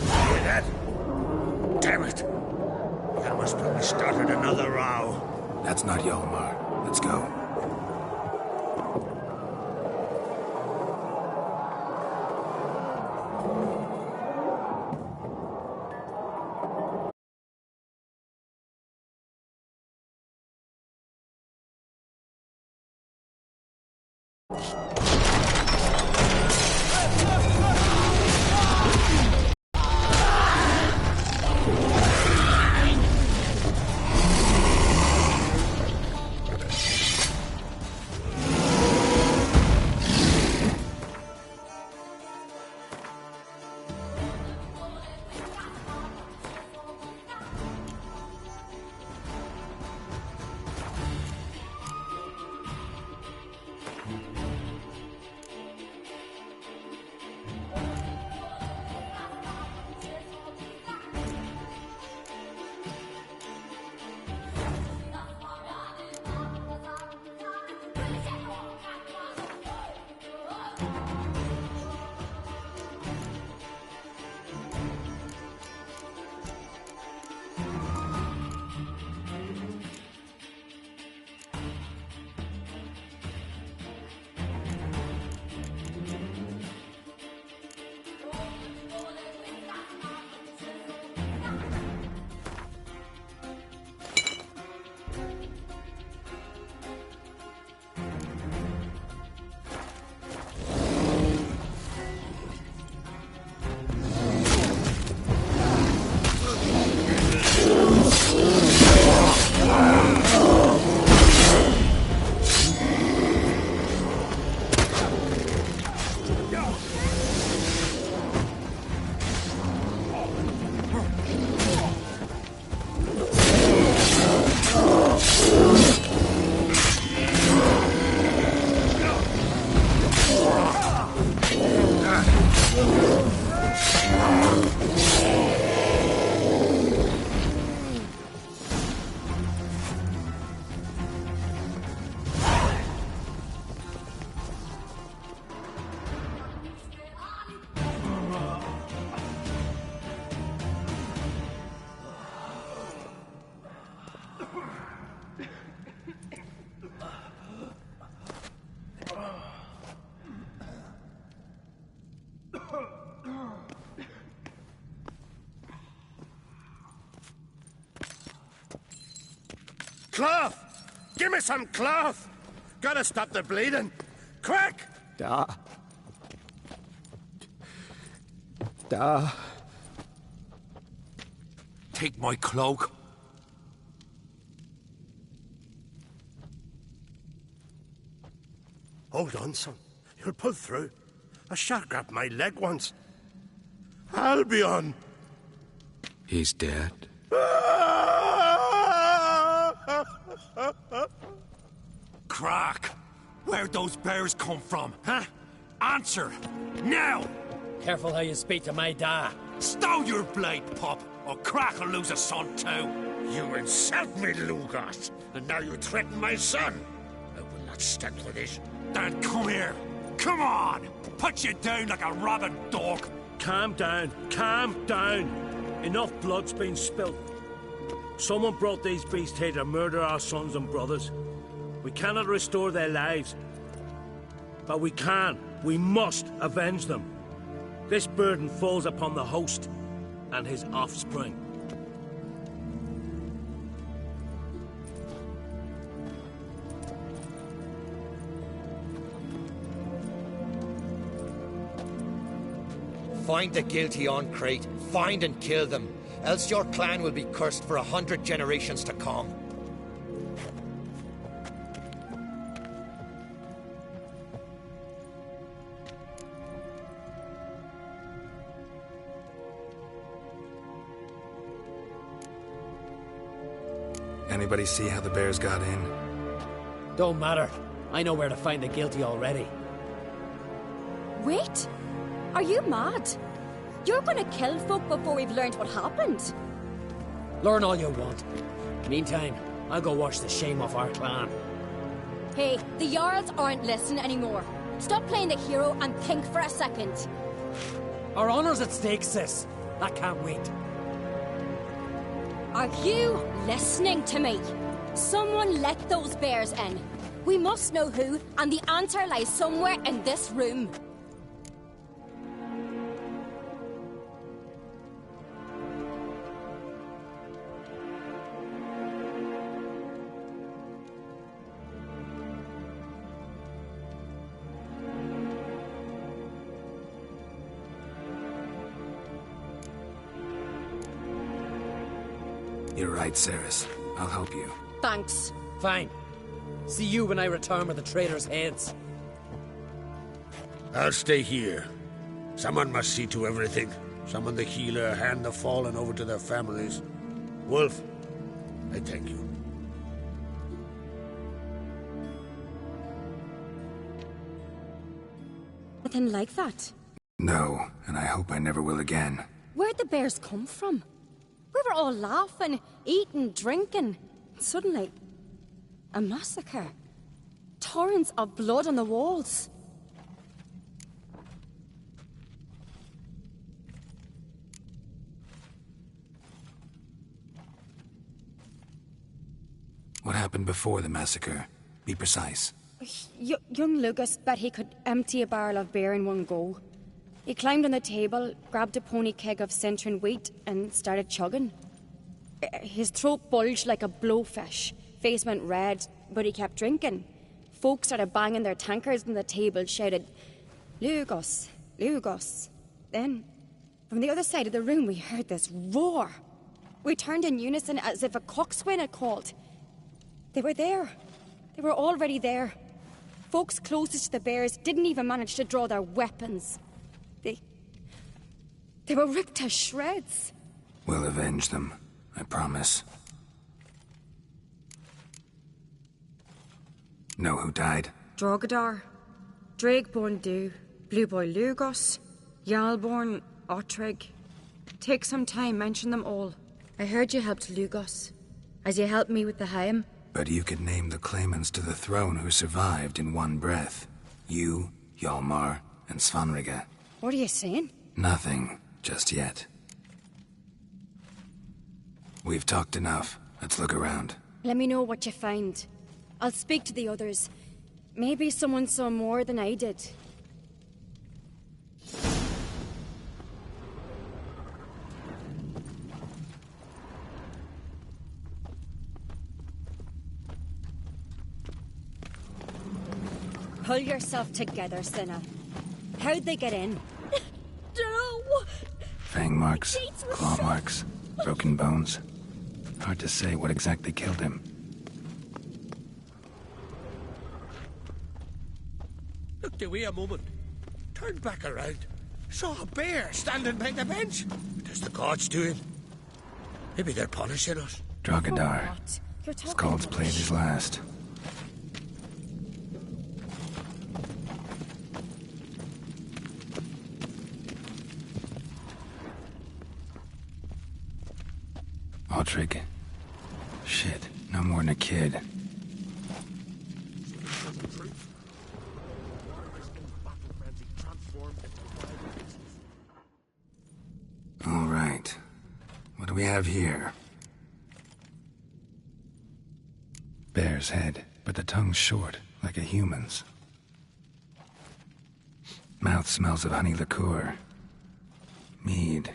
Hear that? Damn it! Hjalmar's probably started another row. That's not Hjalmar. Let's go. Cloth! Give me some cloth! Gotta stop the bleeding. Quick! Da. Take my cloak. Hold on, son. You'll pull through. A shark grabbed my leg once. Albion! He's dead. Crack! Where'd those bears come from, huh? Answer! Now! Careful how you speak to my da. Stow your blade, pup, or Crack'll lose a son too. You insult me, Lugos, and now you threaten my son. I will not stand for this. Then come here. Come on! Put you down like a rabid dog. Calm down. Calm down. Enough blood's been spilt. Someone brought these beasts here to murder our sons and brothers. We cannot restore their lives. But we can. We must avenge them. This burden falls upon the host and his offspring. Find the guilty on Crate. Find and kill them. Else your clan will be cursed for 100 generations to come. Anybody see how the bears got in? Don't matter. I know where to find the guilty already. Wait! Are you mad? You're gonna kill folk before we've learned what happened. Learn all you want. Meantime, I'll go wash the shame off our clan. Hey, the Jarls aren't listening anymore. Stop playing the hero and think for a second. Our honor's at stake, sis. I can't wait. Are you listening to me? Someone let those bears in. We must know who, and the answer lies somewhere in this room. You're right, Ceres. I'll help you. Thanks. Fine. See you when I return with the traitors' heads. I'll stay here. Someone must see to everything. Summon the healer, hand the fallen over to their families. Wolf, I thank you. Nothing like that. No, and I hope I never will again. Where'd the bears come from? We were all laughing, eating, drinking. Suddenly, a massacre. Torrents of blood on the walls. What happened before the massacre? Be precise. Young Lucas bet he could empty a barrel of beer in one go. He climbed on the table, grabbed a pony keg of Centron wheat, and started chugging. His throat bulged like a blowfish. Face went red, but he kept drinking. Folk started banging their tankards on the table, shouted, "Lugos, Lugos." Then, from the other side of the room, we heard this roar. We turned in unison as if a coxswain had called. They were there. They were already there. Folks closest to the bears didn't even manage to draw their weapons. They were ripped to shreds. We'll avenge them, I promise. Know who died? Drogadar, Drakeborn Du, Blue Boy Lugos, Jarlborn, Ottrig. Take some time, mention them all. I heard you helped Lugos, as you helped me with the Haim. But you could name the claimants to the throne who survived in one breath. You, Hjalmar, and Svanrige. What are you saying? Nothing, just yet. We've talked enough. Let's look around. Let me know what you find. I'll speak to the others. Maybe someone saw more than I did. Pull yourself together, Cinna. How'd they get in? No! Fang marks, claw marks, broken bones. Hard to say what exactly killed him. Looked away a moment. Turned back around. Saw a bear standing by the bench. What is the gods doing? Maybe they're punishing us. Drogadar. Skald's played his last. Aldrich. Shit, no more than a kid. All right. What do we have here? Bear's head, but the tongue's short, like a human's. Mouth smells of honey liqueur. Mead.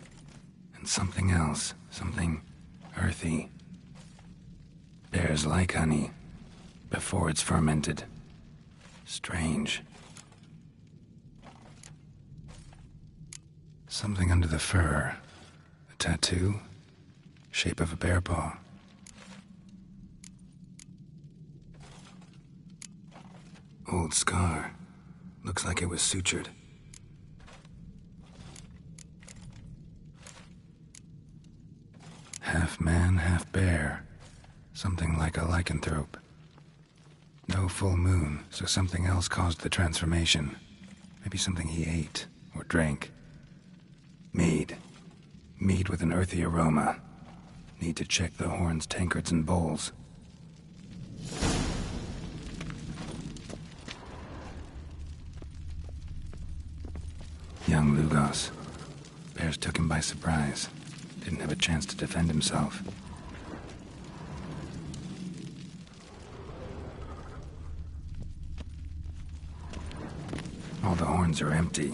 And something else. Something earthy. Bears like honey. Before it's fermented. Strange. Something under the fur. A tattoo? Shape of a bear paw. Old scar. Looks like it was sutured. Half man, half bear. Something like a lycanthrope. No full moon, so something else caused the transformation. Maybe something he ate or drank. Mead. Mead with an earthy aroma. Need to check the horns, tankards, and bowls. Young Lugos. Bears took him by surprise. Didn't have a chance to defend himself. All the horns are empty.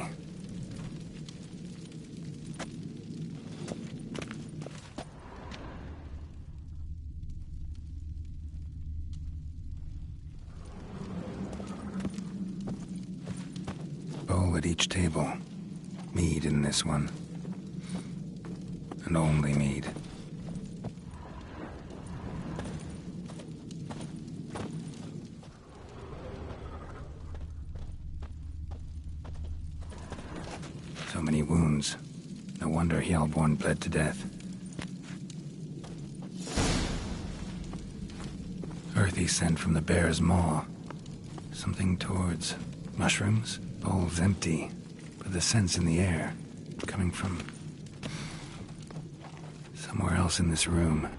Bowl at each table. Mead in this one. And only mead. So many wounds. No wonder Hjalborn bled to death. Earthy scent from the bear's maw. Something towards mushrooms. Bowl's empty, but the scent's in the air. Coming from somewhere else in this room.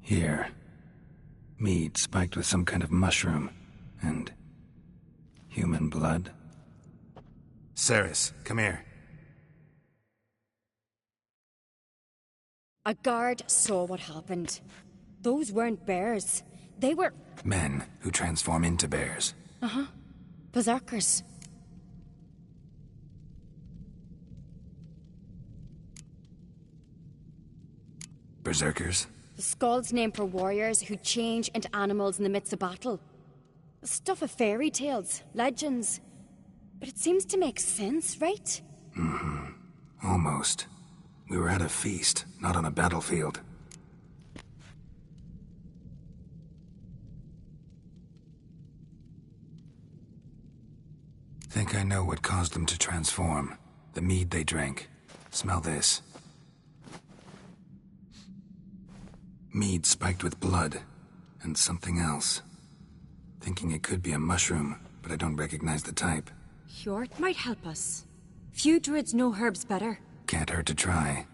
Here. Mead spiked with some kind of mushroom. And human blood. Ceres, come here. A guard saw what happened. Those weren't bears. They were... Men who transform into bears. Uh-huh. Berserkers. Berserkers? The Skald's name for warriors who change into animals in the midst of battle. The stuff of fairy tales, legends. But it seems to make sense, right? Mm-hmm. Almost. We were at a feast, not on a battlefield. Think I know what caused them to transform. The mead they drank. Smell this. Mead spiked with blood. And something else. Thinking it could be a mushroom, but I don't recognize the type. Hjort might help us. Few druids know herbs better. Can't hurt to try.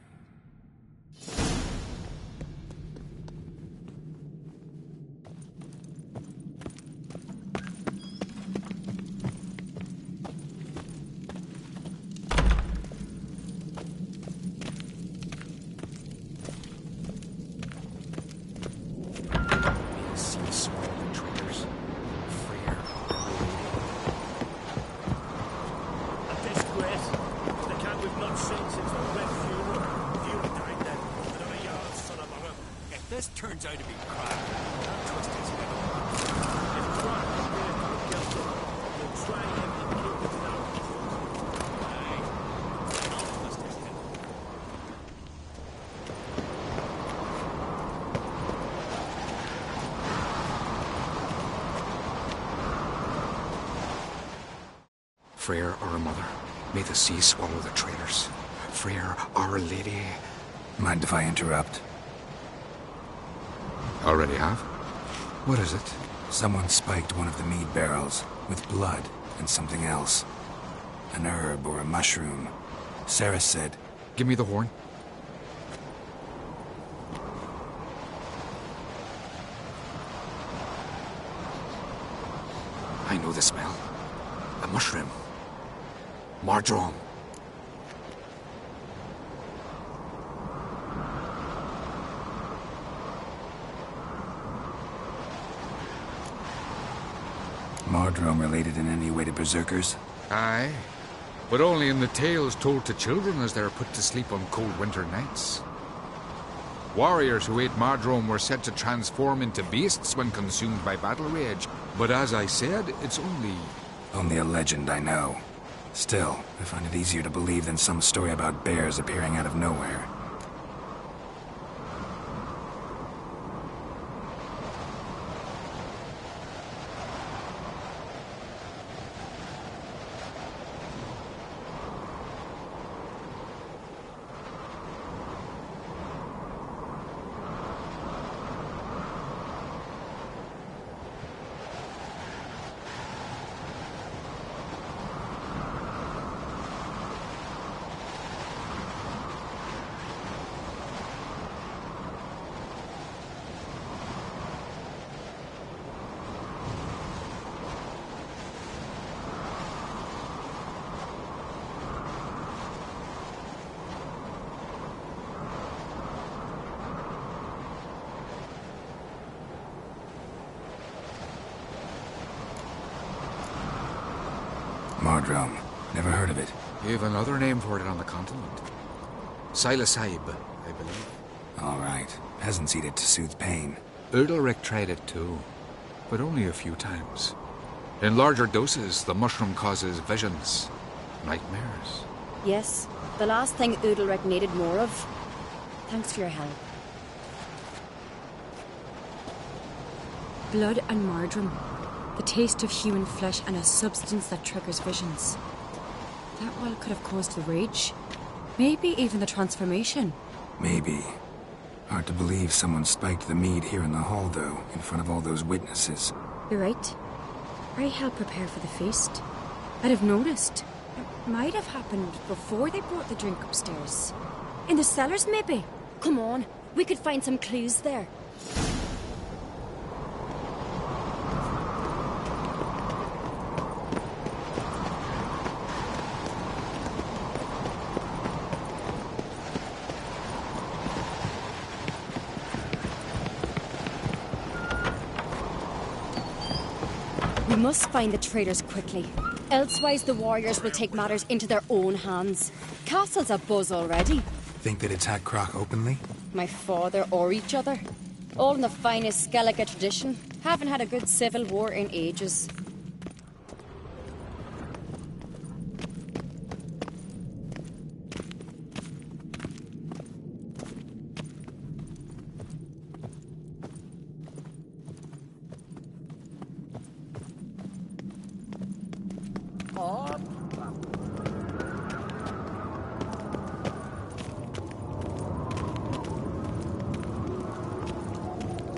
This turns out to be crap. Don't twist his head up. If crap is being put against him, we'll try him and keep it down. Aye. Don't twist his head. Freyr, our mother, may the sea swallow the traitors. Freyr, our lady. Mind if I interrupt? Already have? What is it? Someone spiked one of the mead barrels with blood and something else. An herb or a mushroom. Sarah said... Give me the horn. I know the smell. A mushroom. Marjoram. Marjoram related in any way to berserkers? Aye, but only in the tales told to children as they're put to sleep on cold winter nights. Warriors who ate marjoram were said to transform into beasts when consumed by battle rage, but as I said, it's only... Only a legend, I know. Still, I find it easier to believe than some story about bears appearing out of nowhere. Mardrome. Never heard of it. You have another name for it on the continent. Silasaib, I believe. All right. Peasants eat it to soothe pain. Udalric tried it too, but only a few times. In larger doses, the mushroom causes visions, nightmares. Yes, the last thing Udalric needed more of. Thanks for your help. Blood and marjoram. The taste of human flesh and a substance that triggers visions. That well could have caused the rage. Maybe even the transformation. Maybe. Hard to believe someone spiked the mead here in the hall, though, in front of all those witnesses. You're right. I helped prepare for the feast. I'd have noticed. It might have happened before they brought the drink upstairs. In the cellars, maybe? Come on, we could find some clues there. We must find the traitors quickly. Elsewise, the warriors will take matters into their own hands. Castle's abuzz already. Think they'd attack Croc openly? My father or each other. All in the finest Skellige tradition. Haven't had a good civil war in ages.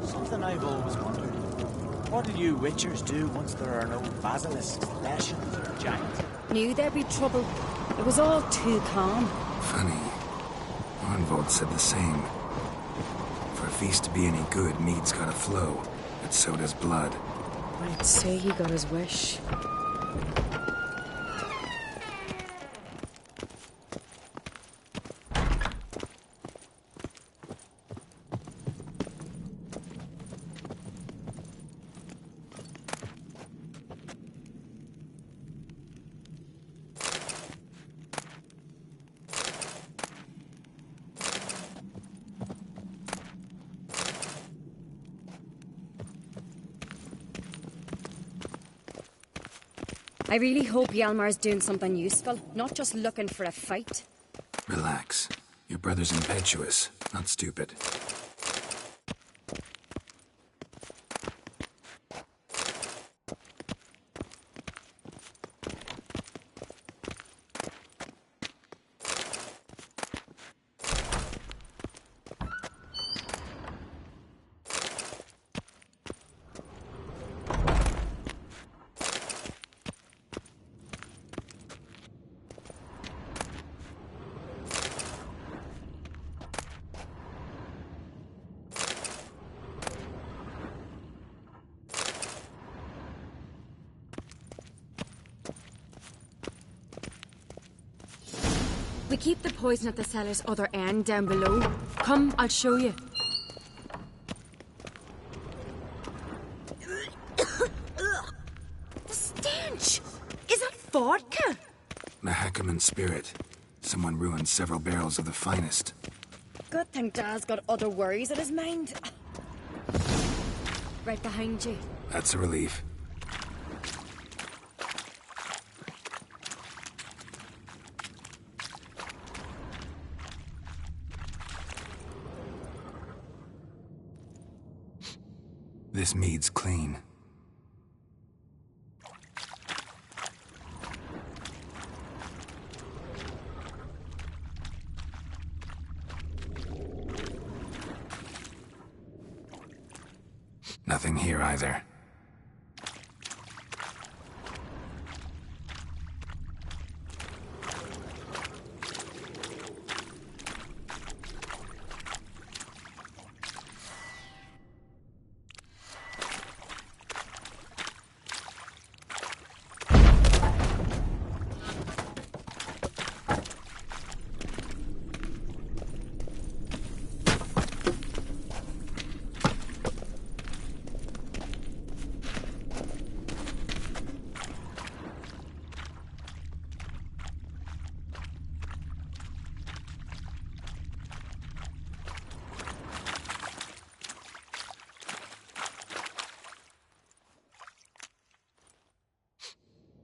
Something I've always wondered. What do you witchers do once there are no basilisks, leshens, or giants? Knew there'd be trouble. It was all too calm. Funny. Arnvold said the same. For a feast to be any good, mead's gotta flow, but so does blood. I'd say he got his wish. I really hope Hjalmar's doing something useful, not just looking for a fight. Relax. Your brother's impetuous, not stupid. keep the poison at the cellar's other end down below. Come, I'll show you. The stench! Is that vodka? Mahakaman spirit. Someone ruined several barrels of the finest. Good thing Dad's got other worries in his mind. Right behind you. That's a relief. This mead's clean. Nothing here either.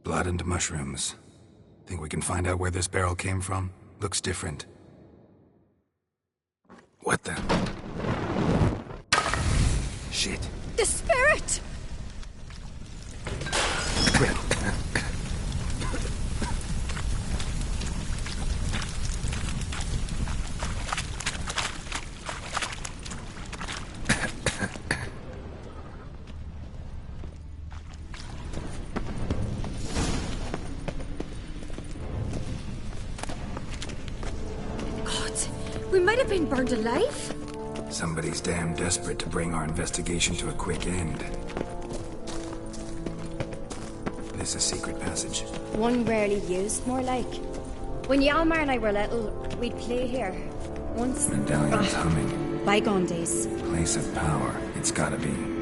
Blood and mushrooms. Think we can find out where this barrel came from? Looks different. What the? Shit. The spirit! Quick. We might have been burned alive. Somebody's damn desperate to bring our investigation to a quick end. This a secret passage? One rarely used, more like. When Yalmar and I were little, we'd play here. Once... Medallion's humming. Bygone days. Place of power. It's gotta be.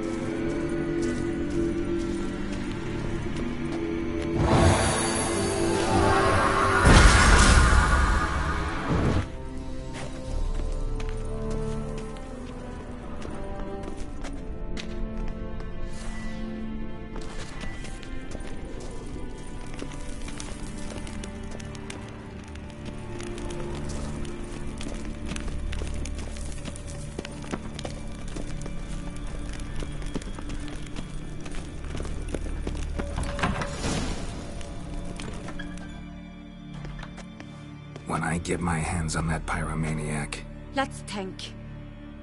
When I get my hands on that pyromaniac. Let's think.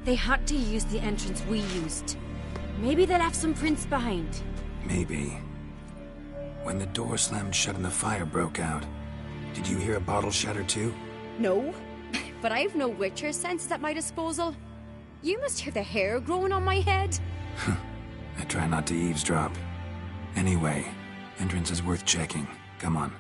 They had to use the entrance we used. Maybe they left some prints behind. Maybe. When the door slammed shut and the fire broke out, did you hear a bottle shatter too? No, but I've no Witcher sense at my disposal. You must hear the hair growing on my head. I try not to eavesdrop. Anyway, entrance is worth checking. Come on.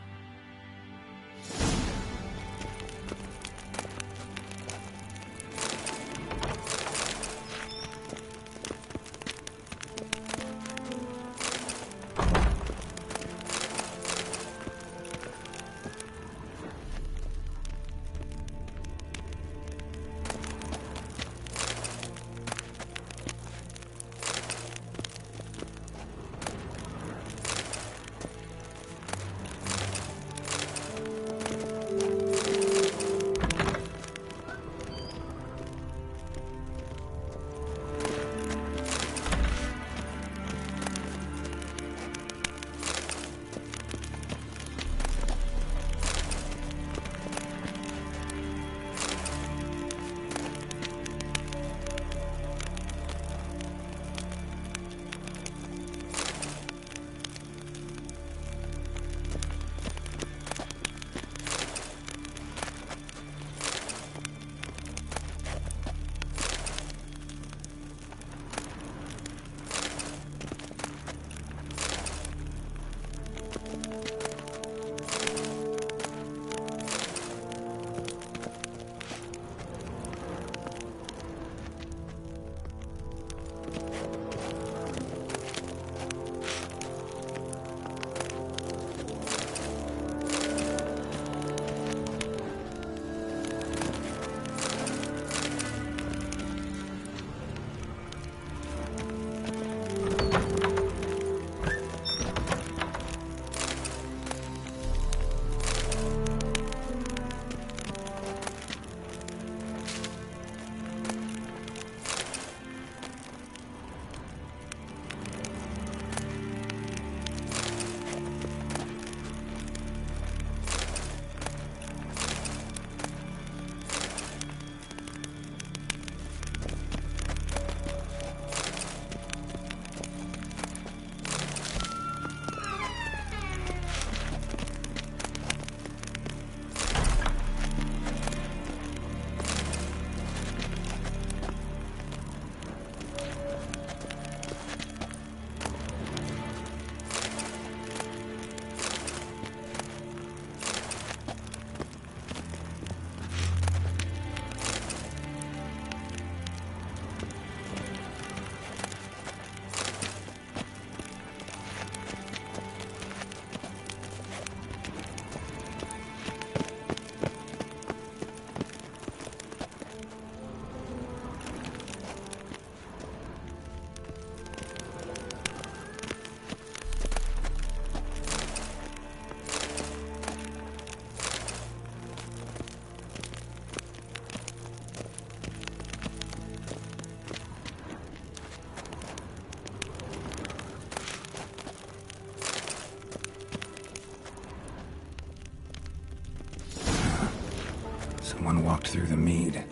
walked through the mead.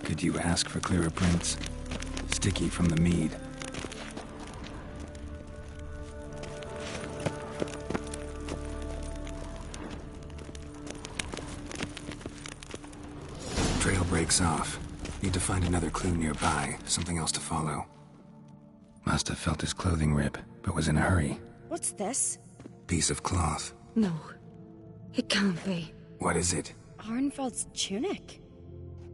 Could you ask for clearer prints? Sticky from the mead. Trail breaks off. Need to find another clue nearby, something else to follow. Must have felt his clothing rip, but was in a hurry. What's this? Piece of cloth. No. It can't be. What is it? Arnvald's tunic.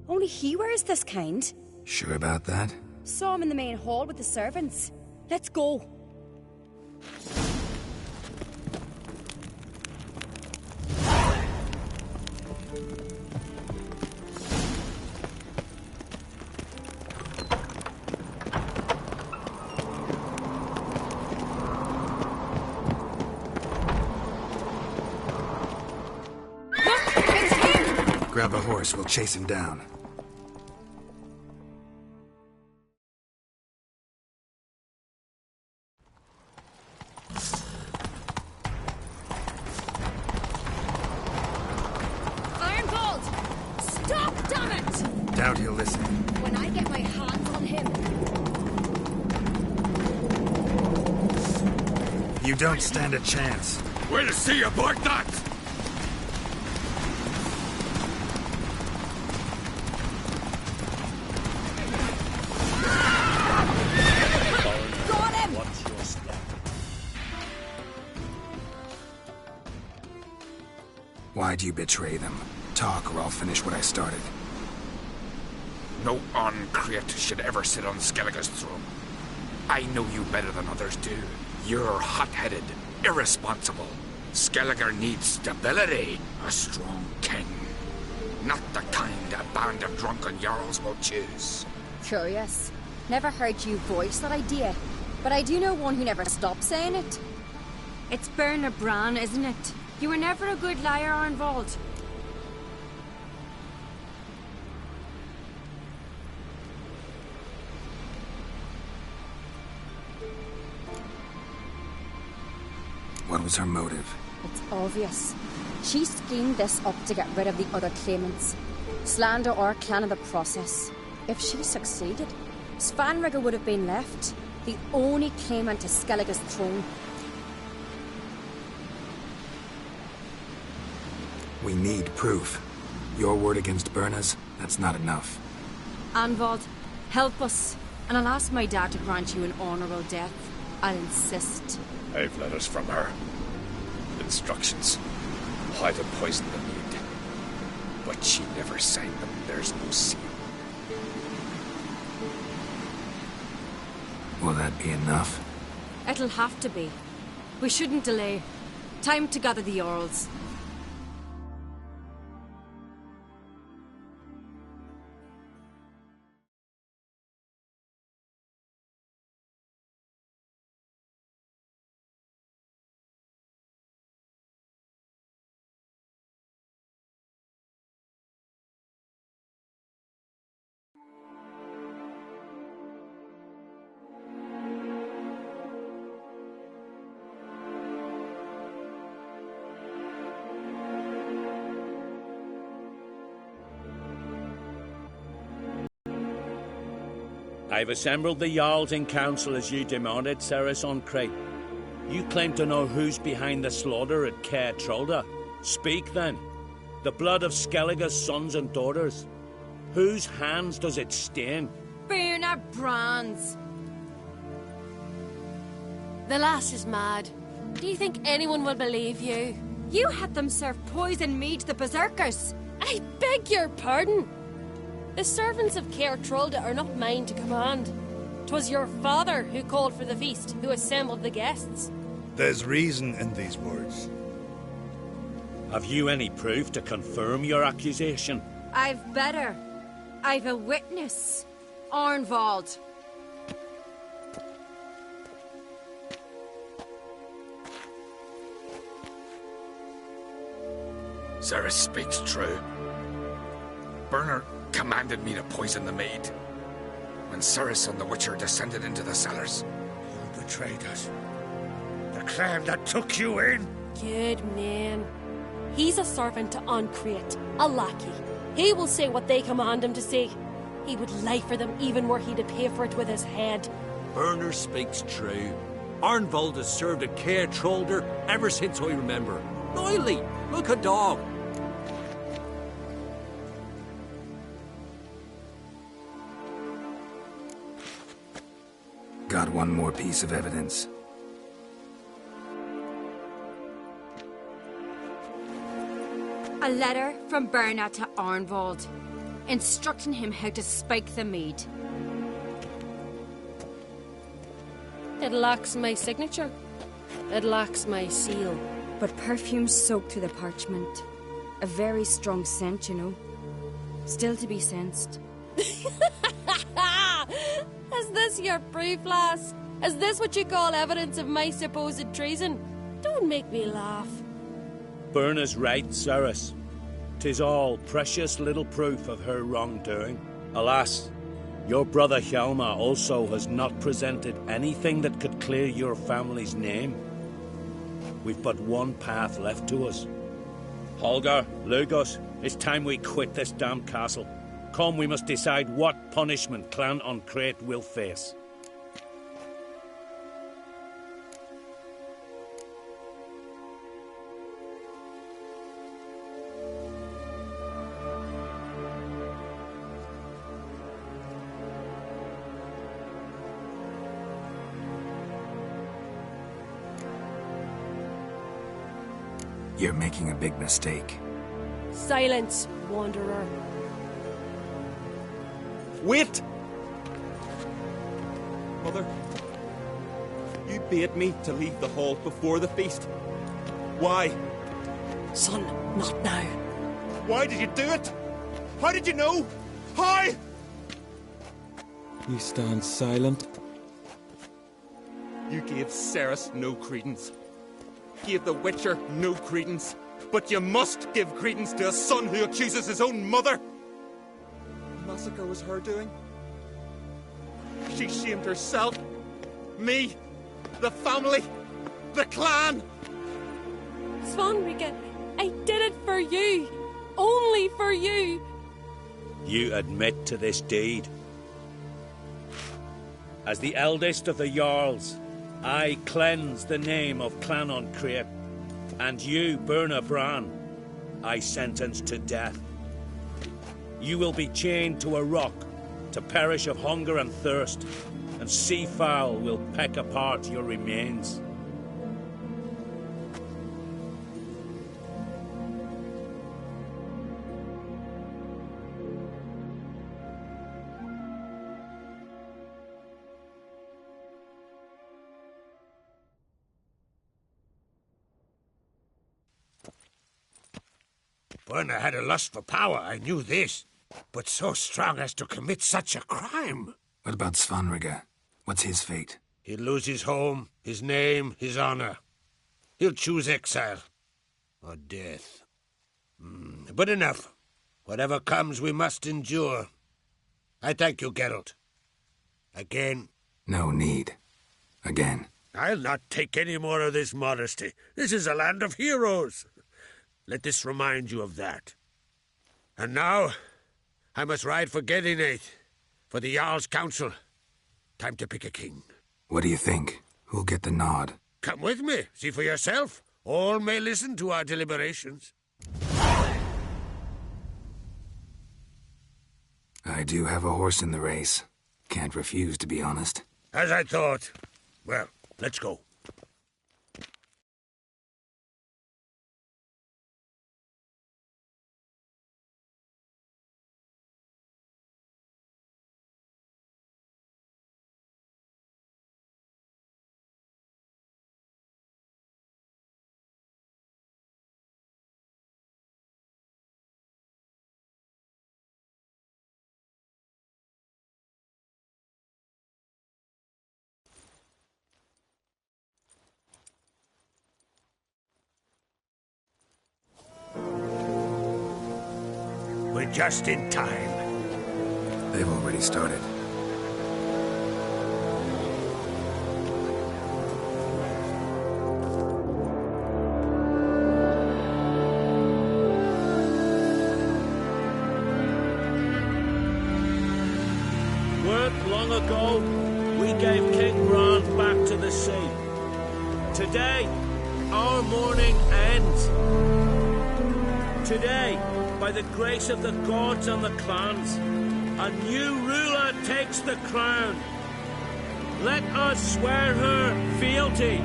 Only he wears this kind. Sure about that? Saw him in the main hall with the servants. Let's go. Grab a horse, we'll chase him down. Ironbolt! Stop, damn it! Doubt he'll listen. When I get my hands on him. You don't stand a chance. We'll see about that! Got him! Watch your step. Why'd you betray them? Talk or I'll finish what I started. No uncreate should ever sit on Skellige's throne. I know you better than others do. You're hot-headed, irresponsible. Skellige needs stability, a strong king. Not the kind a band of drunken jarls will choose. Curious. Never heard you voice that idea. But I do know one who never stops saying it. It's Bernard Bran, isn't it? You were never a good liar, Arnvald. What was her motive? It's obvious. She schemed this up to get rid of the other claimants. Slander our clan in the process. If she succeeded, Svanrigger would have been left, the only claimant to Skellige's throne. We need proof. Your word against Berna's, that's not enough. Anvald, help us, and I'll ask my dad to grant you an honourable death. I'll insist. I've letters from her. Instructions. How to poison the mead. But she never signed them. There's no seal. Will that be enough? It'll have to be. We shouldn't delay. Time to gather the Jarls. I've assembled the Jarls in council as you demanded, Ceres on Crate. You claim to know who's behind the slaughter at Caer Trolda. Speak then. The blood of Skellige's sons and daughters. Whose hands does it stain? Bernard Bran's. The lass is mad. Do you think anyone will believe you? You had them serve poison mead to the berserkers. I beg your pardon. The servants of Caer Trolda are not mine to command. 'Twas your father who called for the feast, who assembled the guests. There's reason in these words. Have you any proof to confirm your accusation? I've better. I've a witness. Arnvald. Ceres speaks true. Burner commanded me to poison the maid. When Ceres and the Witcher descended into the cellars. You betrayed us. The clan that took you in. Good man. He's a servant to Uncreate, a lackey. He will say what they command him to say. He would lie for them even were he to pay for it with his head. Burner speaks true. Arnvold has served at Care Trollder ever since I remember. Loyally, look a dog. Got one more piece of evidence. A letter from Berna to Arnvold, instructing him how to spike the mead. It lacks my signature. It lacks my seal. But perfume soaked through the parchment. A very strong scent, you know. Still to be sensed. Is this your proof, lass? Is this what you call evidence of my supposed treason? Don't make me laugh. Berna's right, Ceres. 'Tis all precious little proof of her wrongdoing. Alas, your brother Hjalmar also has not presented anything that could clear your family's name. We've but one path left to us. Holger, Lugos, it's time we quit this damn castle. Come, we must decide what punishment Clan Uncreate will face. You're making a big mistake. Silence, wanderer. Wait! Mother, you bade me to leave the hall before the feast. Why? Son, not now. Why did you do it? How did you know? How? You stand silent. You gave Ceres no credence. Gave the Witcher no credence. But you must give credence to a son who accuses his own mother. The massacre was her doing. She shamed herself, me, the family, the clan. Svanrika, I did it for you. Only for you. You admit to this deed. As the eldest of the Jarls, I cleanse the name of Clan Uncreate, and you, Berna Bran, I sentence to death. You will be chained to a rock to perish of hunger and thirst, and sea fowl will peck apart your remains. Berna had a lust for power, I knew this. But so strong as to commit such a crime. What about Svanrika? What's his fate? He'll lose his home, his name, his honor. He'll choose exile. Or death. But enough. Whatever comes, we must endure. I thank you, Geralt. Again. No need. Again. I'll not take any more of this modesty. This is a land of heroes. Let this remind you of that. And now, I must ride for Gedinate, for the Jarl's Council. Time to pick a king. What do you think? Who'll get the nod? Come with me, see for yourself. All may listen to our deliberations. I do have a horse in the race. Can't refuse, to be honest. As I thought. Well, let's go. just in time. They've already started. Long ago, we gave King Ron back to the sea. Today, our mourning ends. Today, by the grace of the gods and the clans, a new ruler takes the crown. Let us swear her fealty.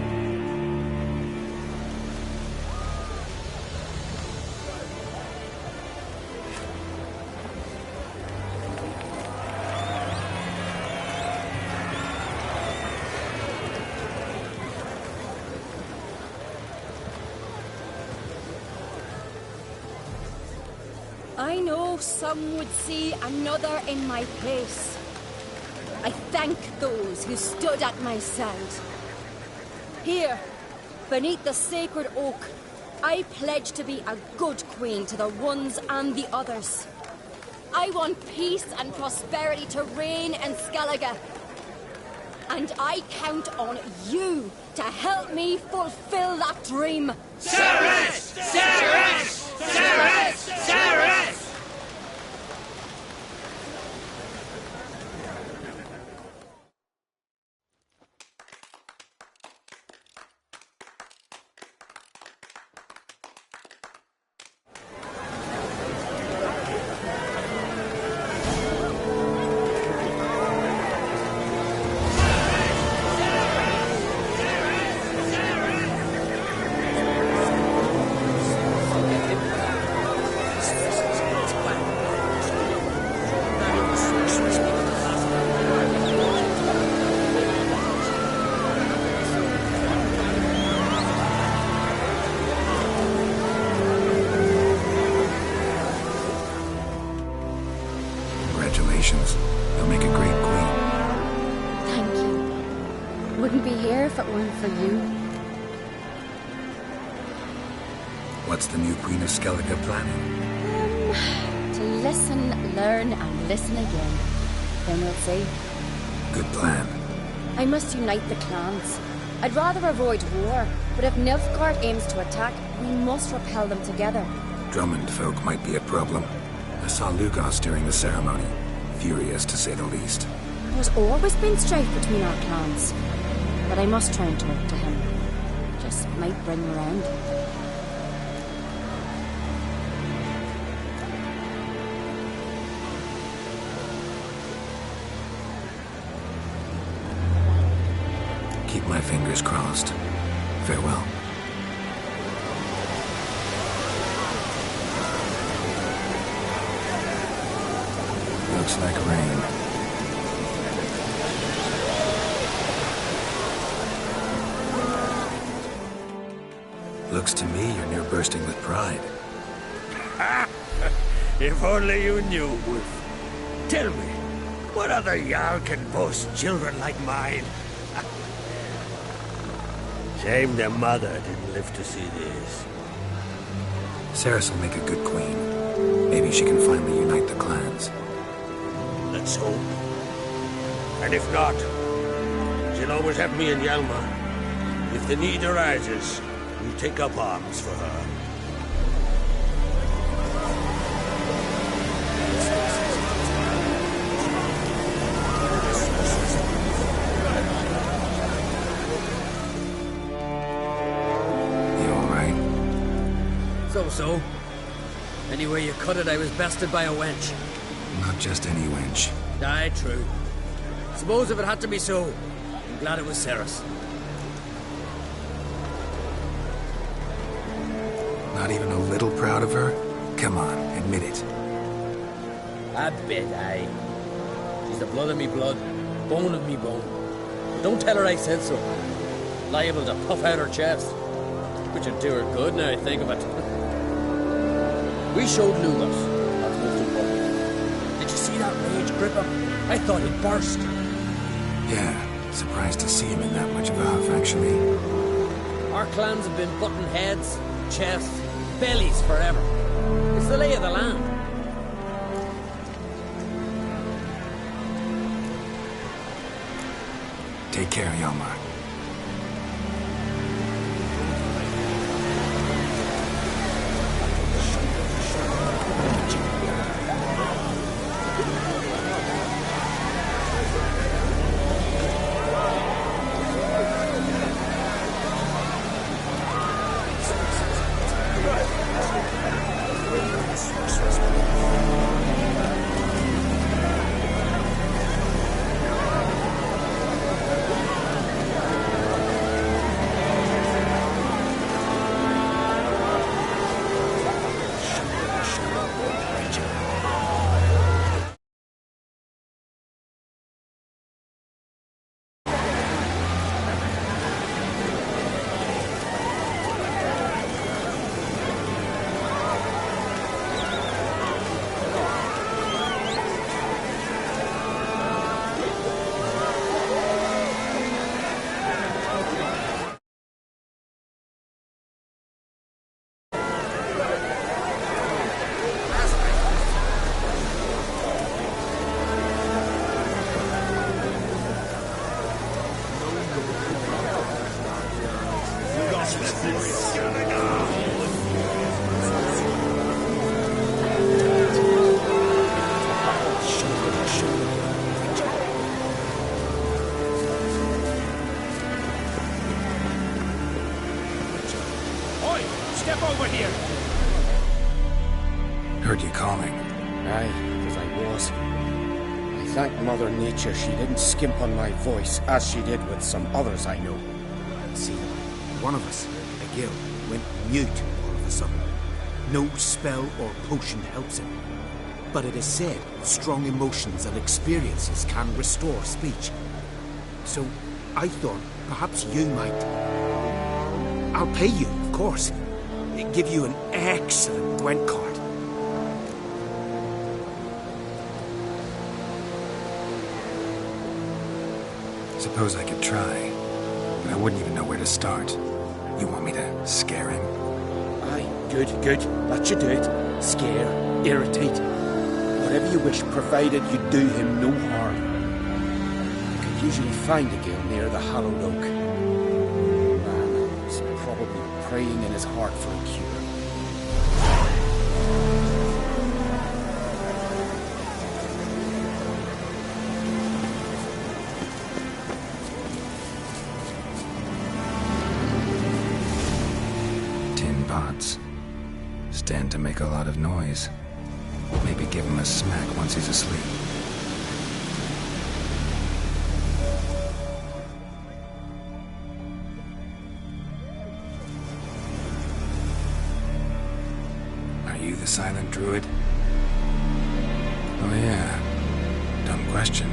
I know some would see another in my place. I thank those who stood at my side. Here, beneath the sacred oak, I pledge to be a good queen to the ones and the others. I want peace and prosperity to reign in Skellige. And I count on you to help me fulfill that dream. Ceres! Ceres! Ceres! Ceres! Congratulations. You'll make a great queen. Thank you. Wouldn't be here if it weren't for you. What's the new Queen of Skellige planning? To listen, learn, and listen again. Then we'll see. Good plan. I must unite the clans. I'd rather avoid war, but if Nilfgaard aims to attack, we must repel them together. Drummond folk might be a problem. I saw Lugos during the ceremony. Furious, to say the least. There's always been strife between our clans. But I must try and talk to him. Just might bring him around. Keep my fingers crossed. Farewell. Looks like rain. Looks to me you're near bursting with pride. If only you knew, Wolf. Tell me, what other Jarl can boast children like mine? Shame their mother didn't live to see this. Ceres will make a good queen. Maybe she can finally unite the clans. Let's hope. And if not, she'll always have me and Hjalmar. If the need arises, we'll take up arms for her. So. Any way you cut it, I was bested by a wench. Not just any wench. Aye, true. Suppose if it had to be so, I'm glad it was Ceres. Not even a little proud of her? Come on, admit it. A bit, aye. She's the blood of me blood, bone of me bone. But don't tell her I said so. Liable to puff out her chest. Which would do her good now I think of it. We showed Lugos. That's most important. Did you see that rage grip him? I thought he'd burst. Yeah, surprised to see him in that much of a huff, actually. Our clans have been butting heads, chests, bellies forever. It's the lay of the land. Take care, Hjalmar. Step over here! Heard you calling. Aye, because I was. I thank Mother Nature she didn't skimp on my voice, as she did with some others I know. See, one of us, a girl, went mute all of a sudden. No spell or potion helps him. But it is said strong emotions and experiences can restore speech. So I thought perhaps you might... I'll pay you, of course. Give you an excellent Gwent card. Suppose I could try, but I wouldn't even know where to start. You want me to scare him? Aye, good. That should do it. Scare, irritate. Whatever you wish, provided you do him no harm. You can usually find a girl near the hallowed oak. Man, he's probably praying in his heart for a cure. Tin pots. Stand to make a lot of noise. Maybe give him a smack once he's asleep. Are you the silent druid? Oh yeah. Dumb question.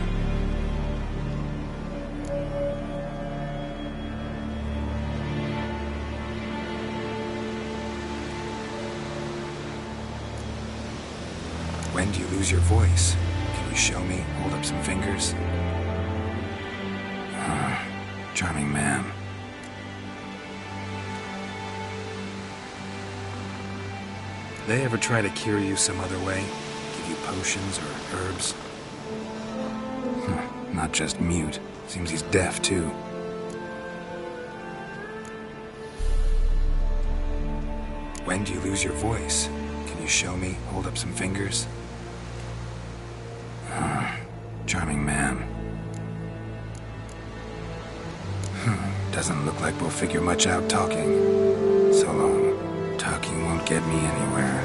When do you lose your voice? Can you show me? Hold up some fingers? Charming man. They ever try to cure you some other way? Give you potions or herbs? Not just mute. Seems he's deaf, too. When do you lose your voice? Can you show me? Hold up some fingers? Charming man. Doesn't look like we'll figure much out talking. So long. Talking won't get me anywhere.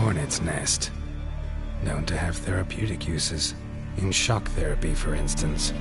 hornet's nest. Known to have therapeutic uses. In shock therapy, for instance.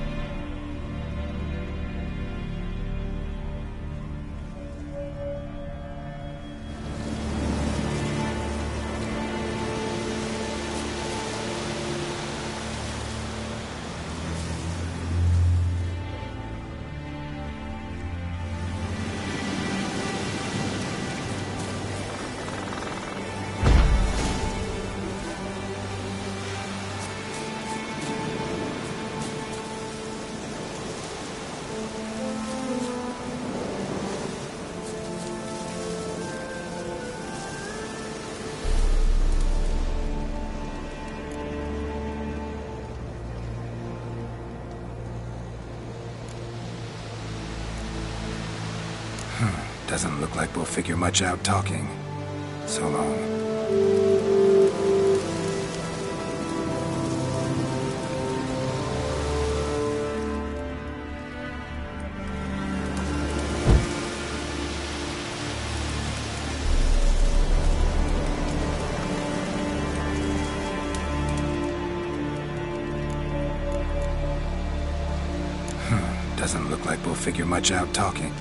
Doesn't look like we'll figure much out talking. So long. Doesn't look like we'll figure much out talking.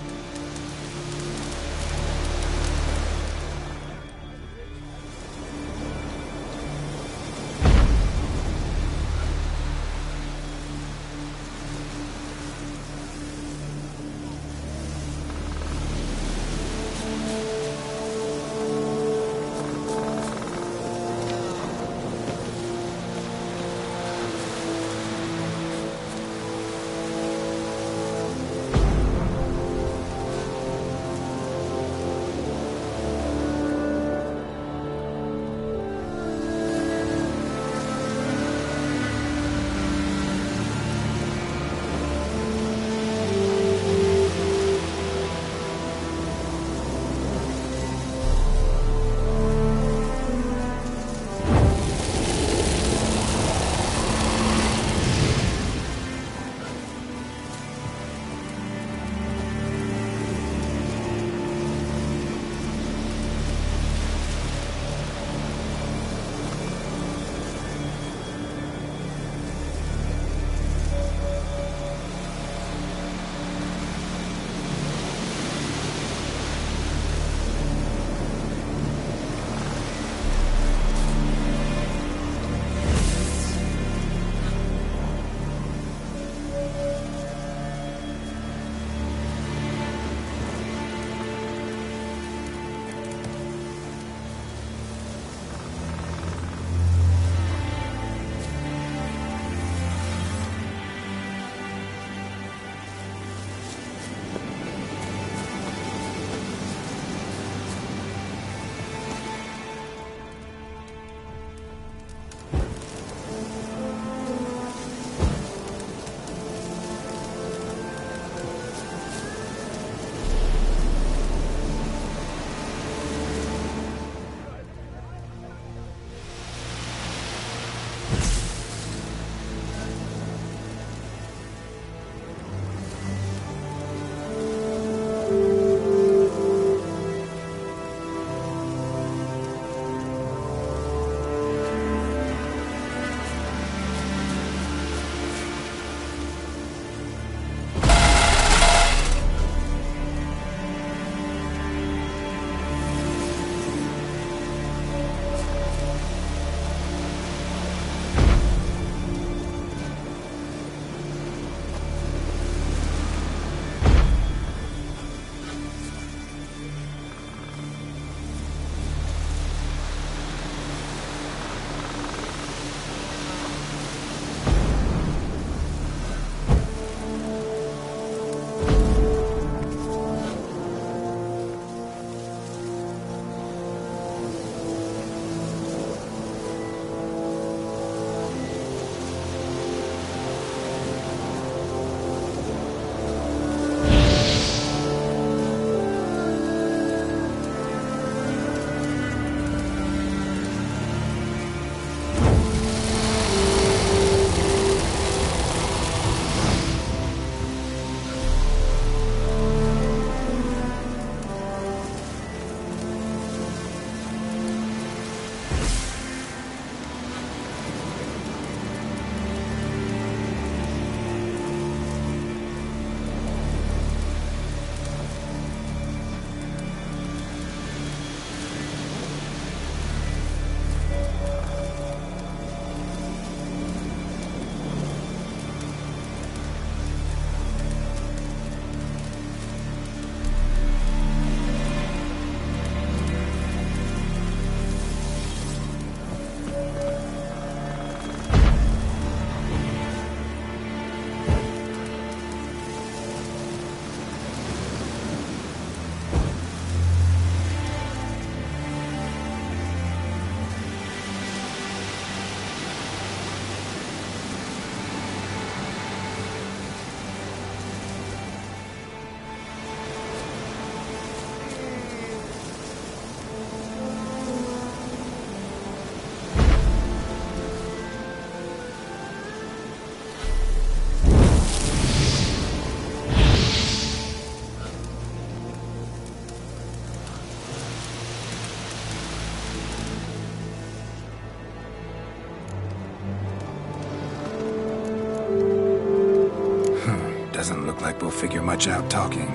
we'll figure much out talking.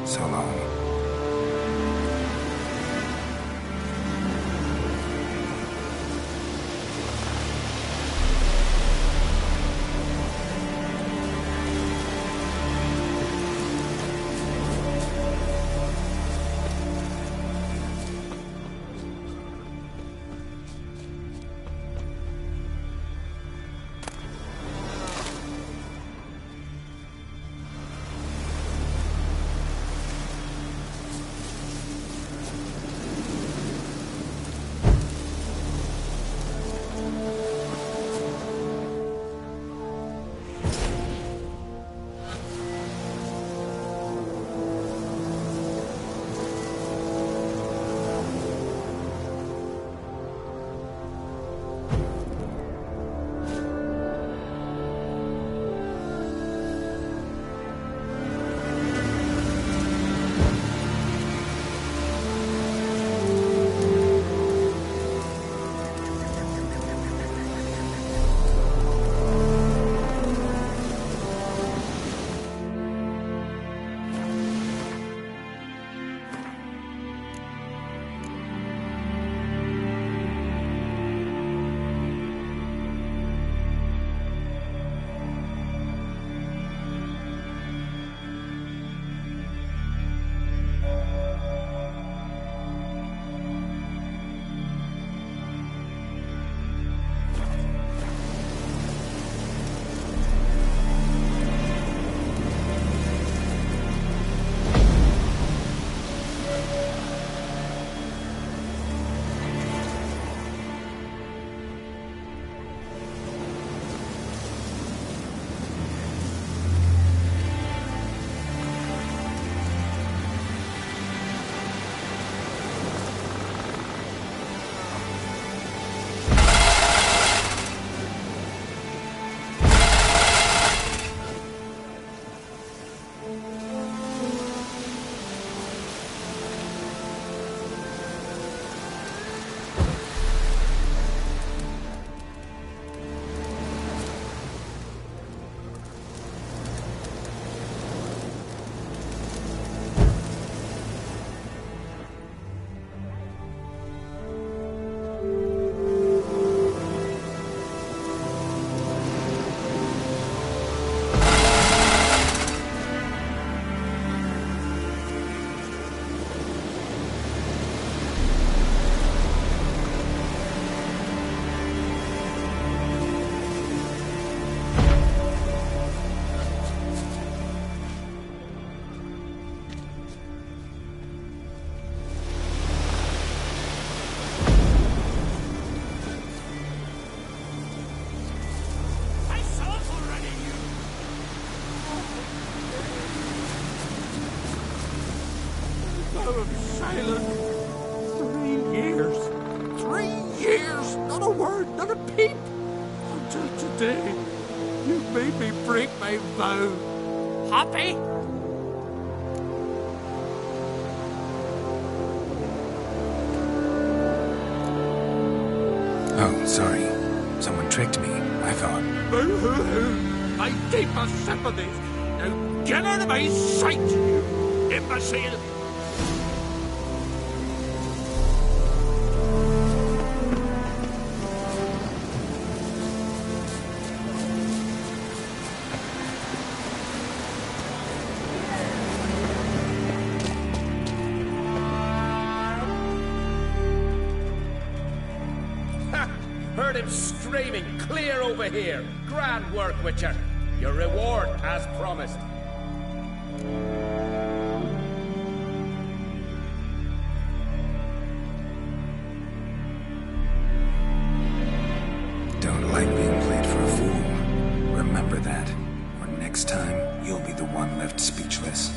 So long. silent. 3 years. 3 years! Not a word, not a peep! Until today, you made me break my vow. Happy? Oh, sorry. Someone tricked me, I thought. My deepest sympathies. Now get out of my sight, you imbecile! Heard him screaming, clear over here. Grand work, Witcher. Your reward as promised. Don't like being played for a fool. Remember that. Or next time, you'll be the one left speechless.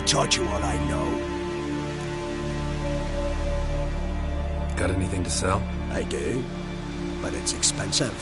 taught you all I know. Got anything to sell? I do, but it's expensive.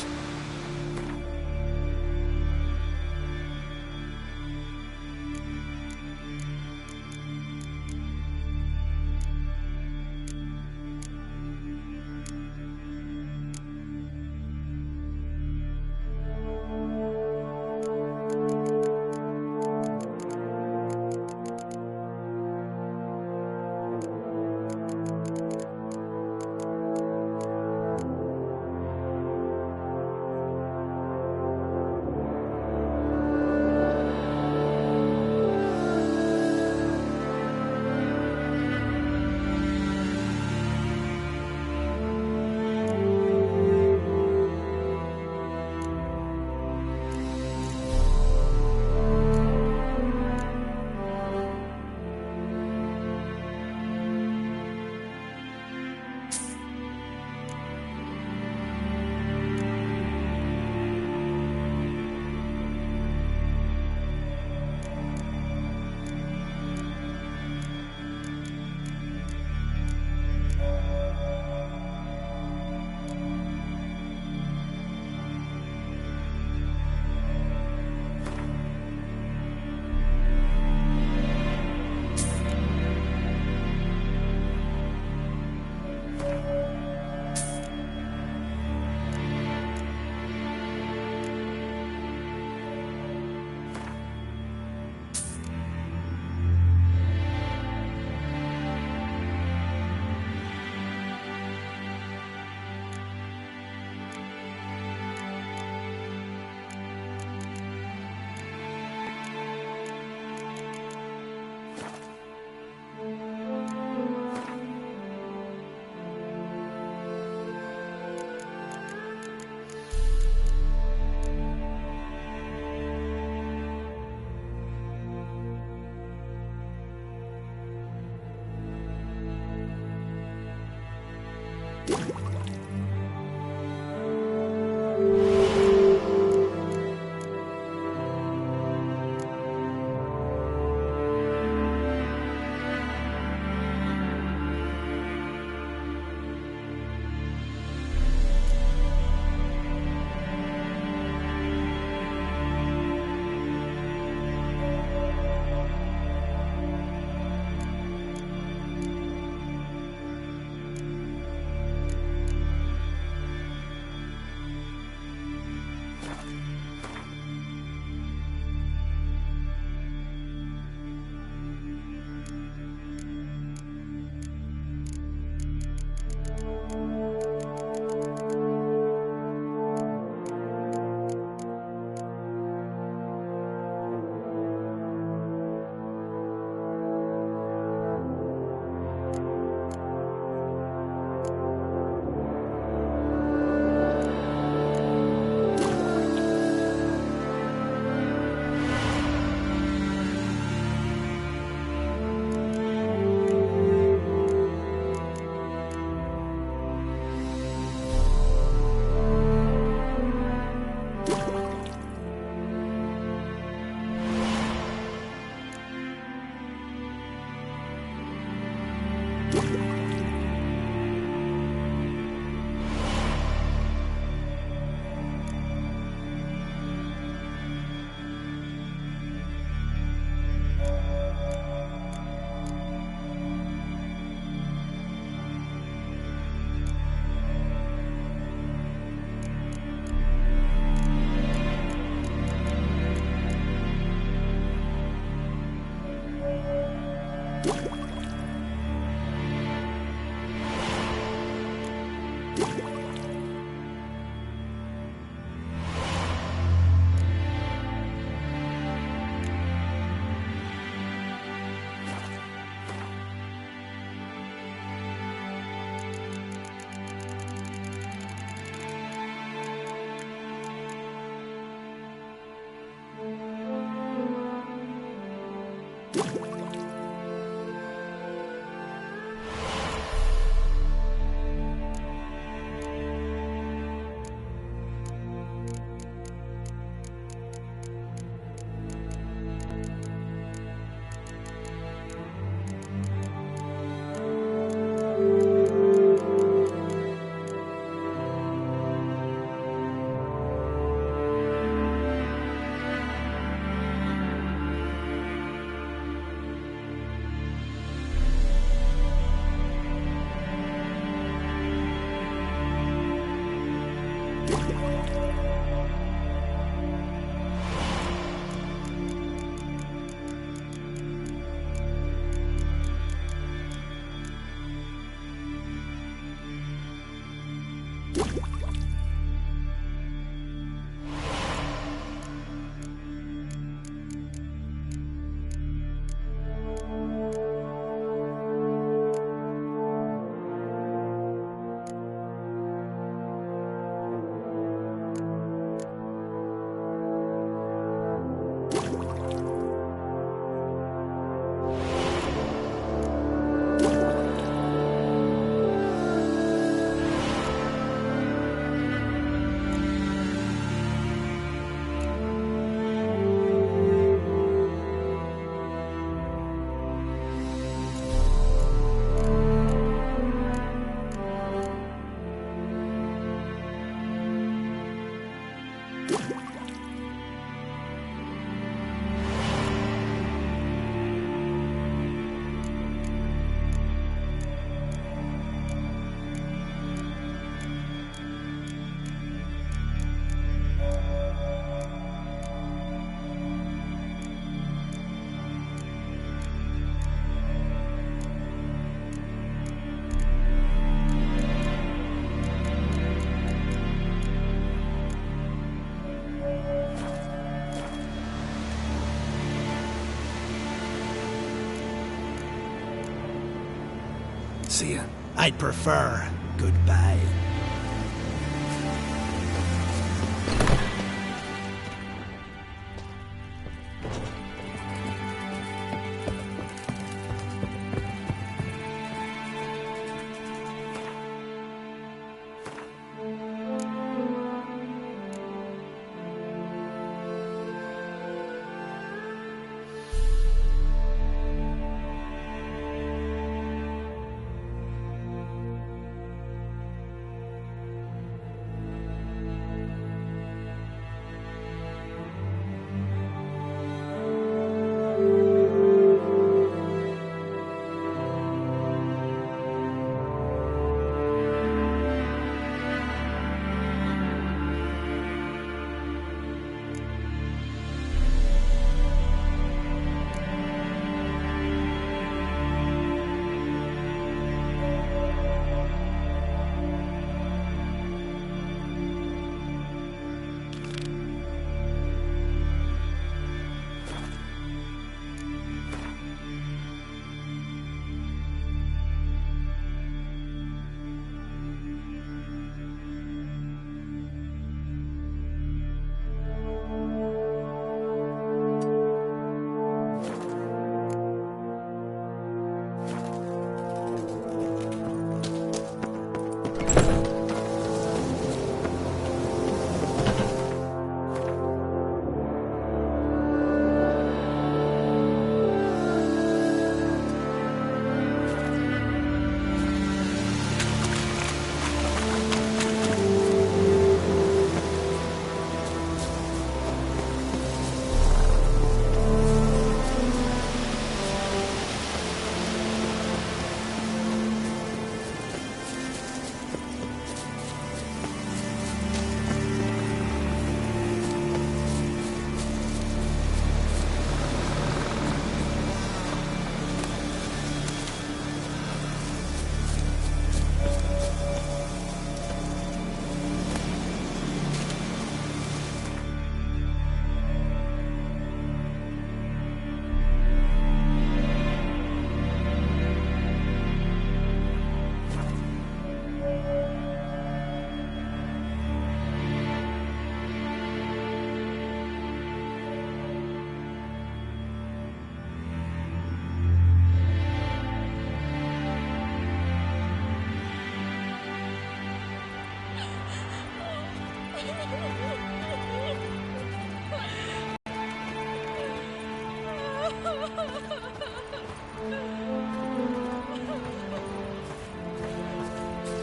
See ya. I'd prefer goodbye.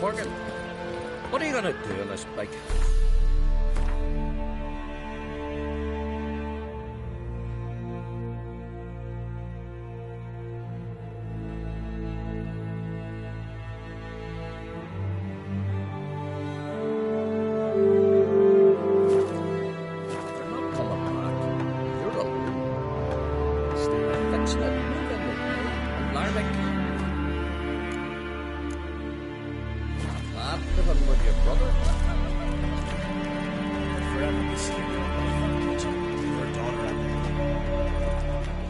Morgan, what are you gonna do on this bike? Living with your brother? Forever be seeing your wife and your daughter and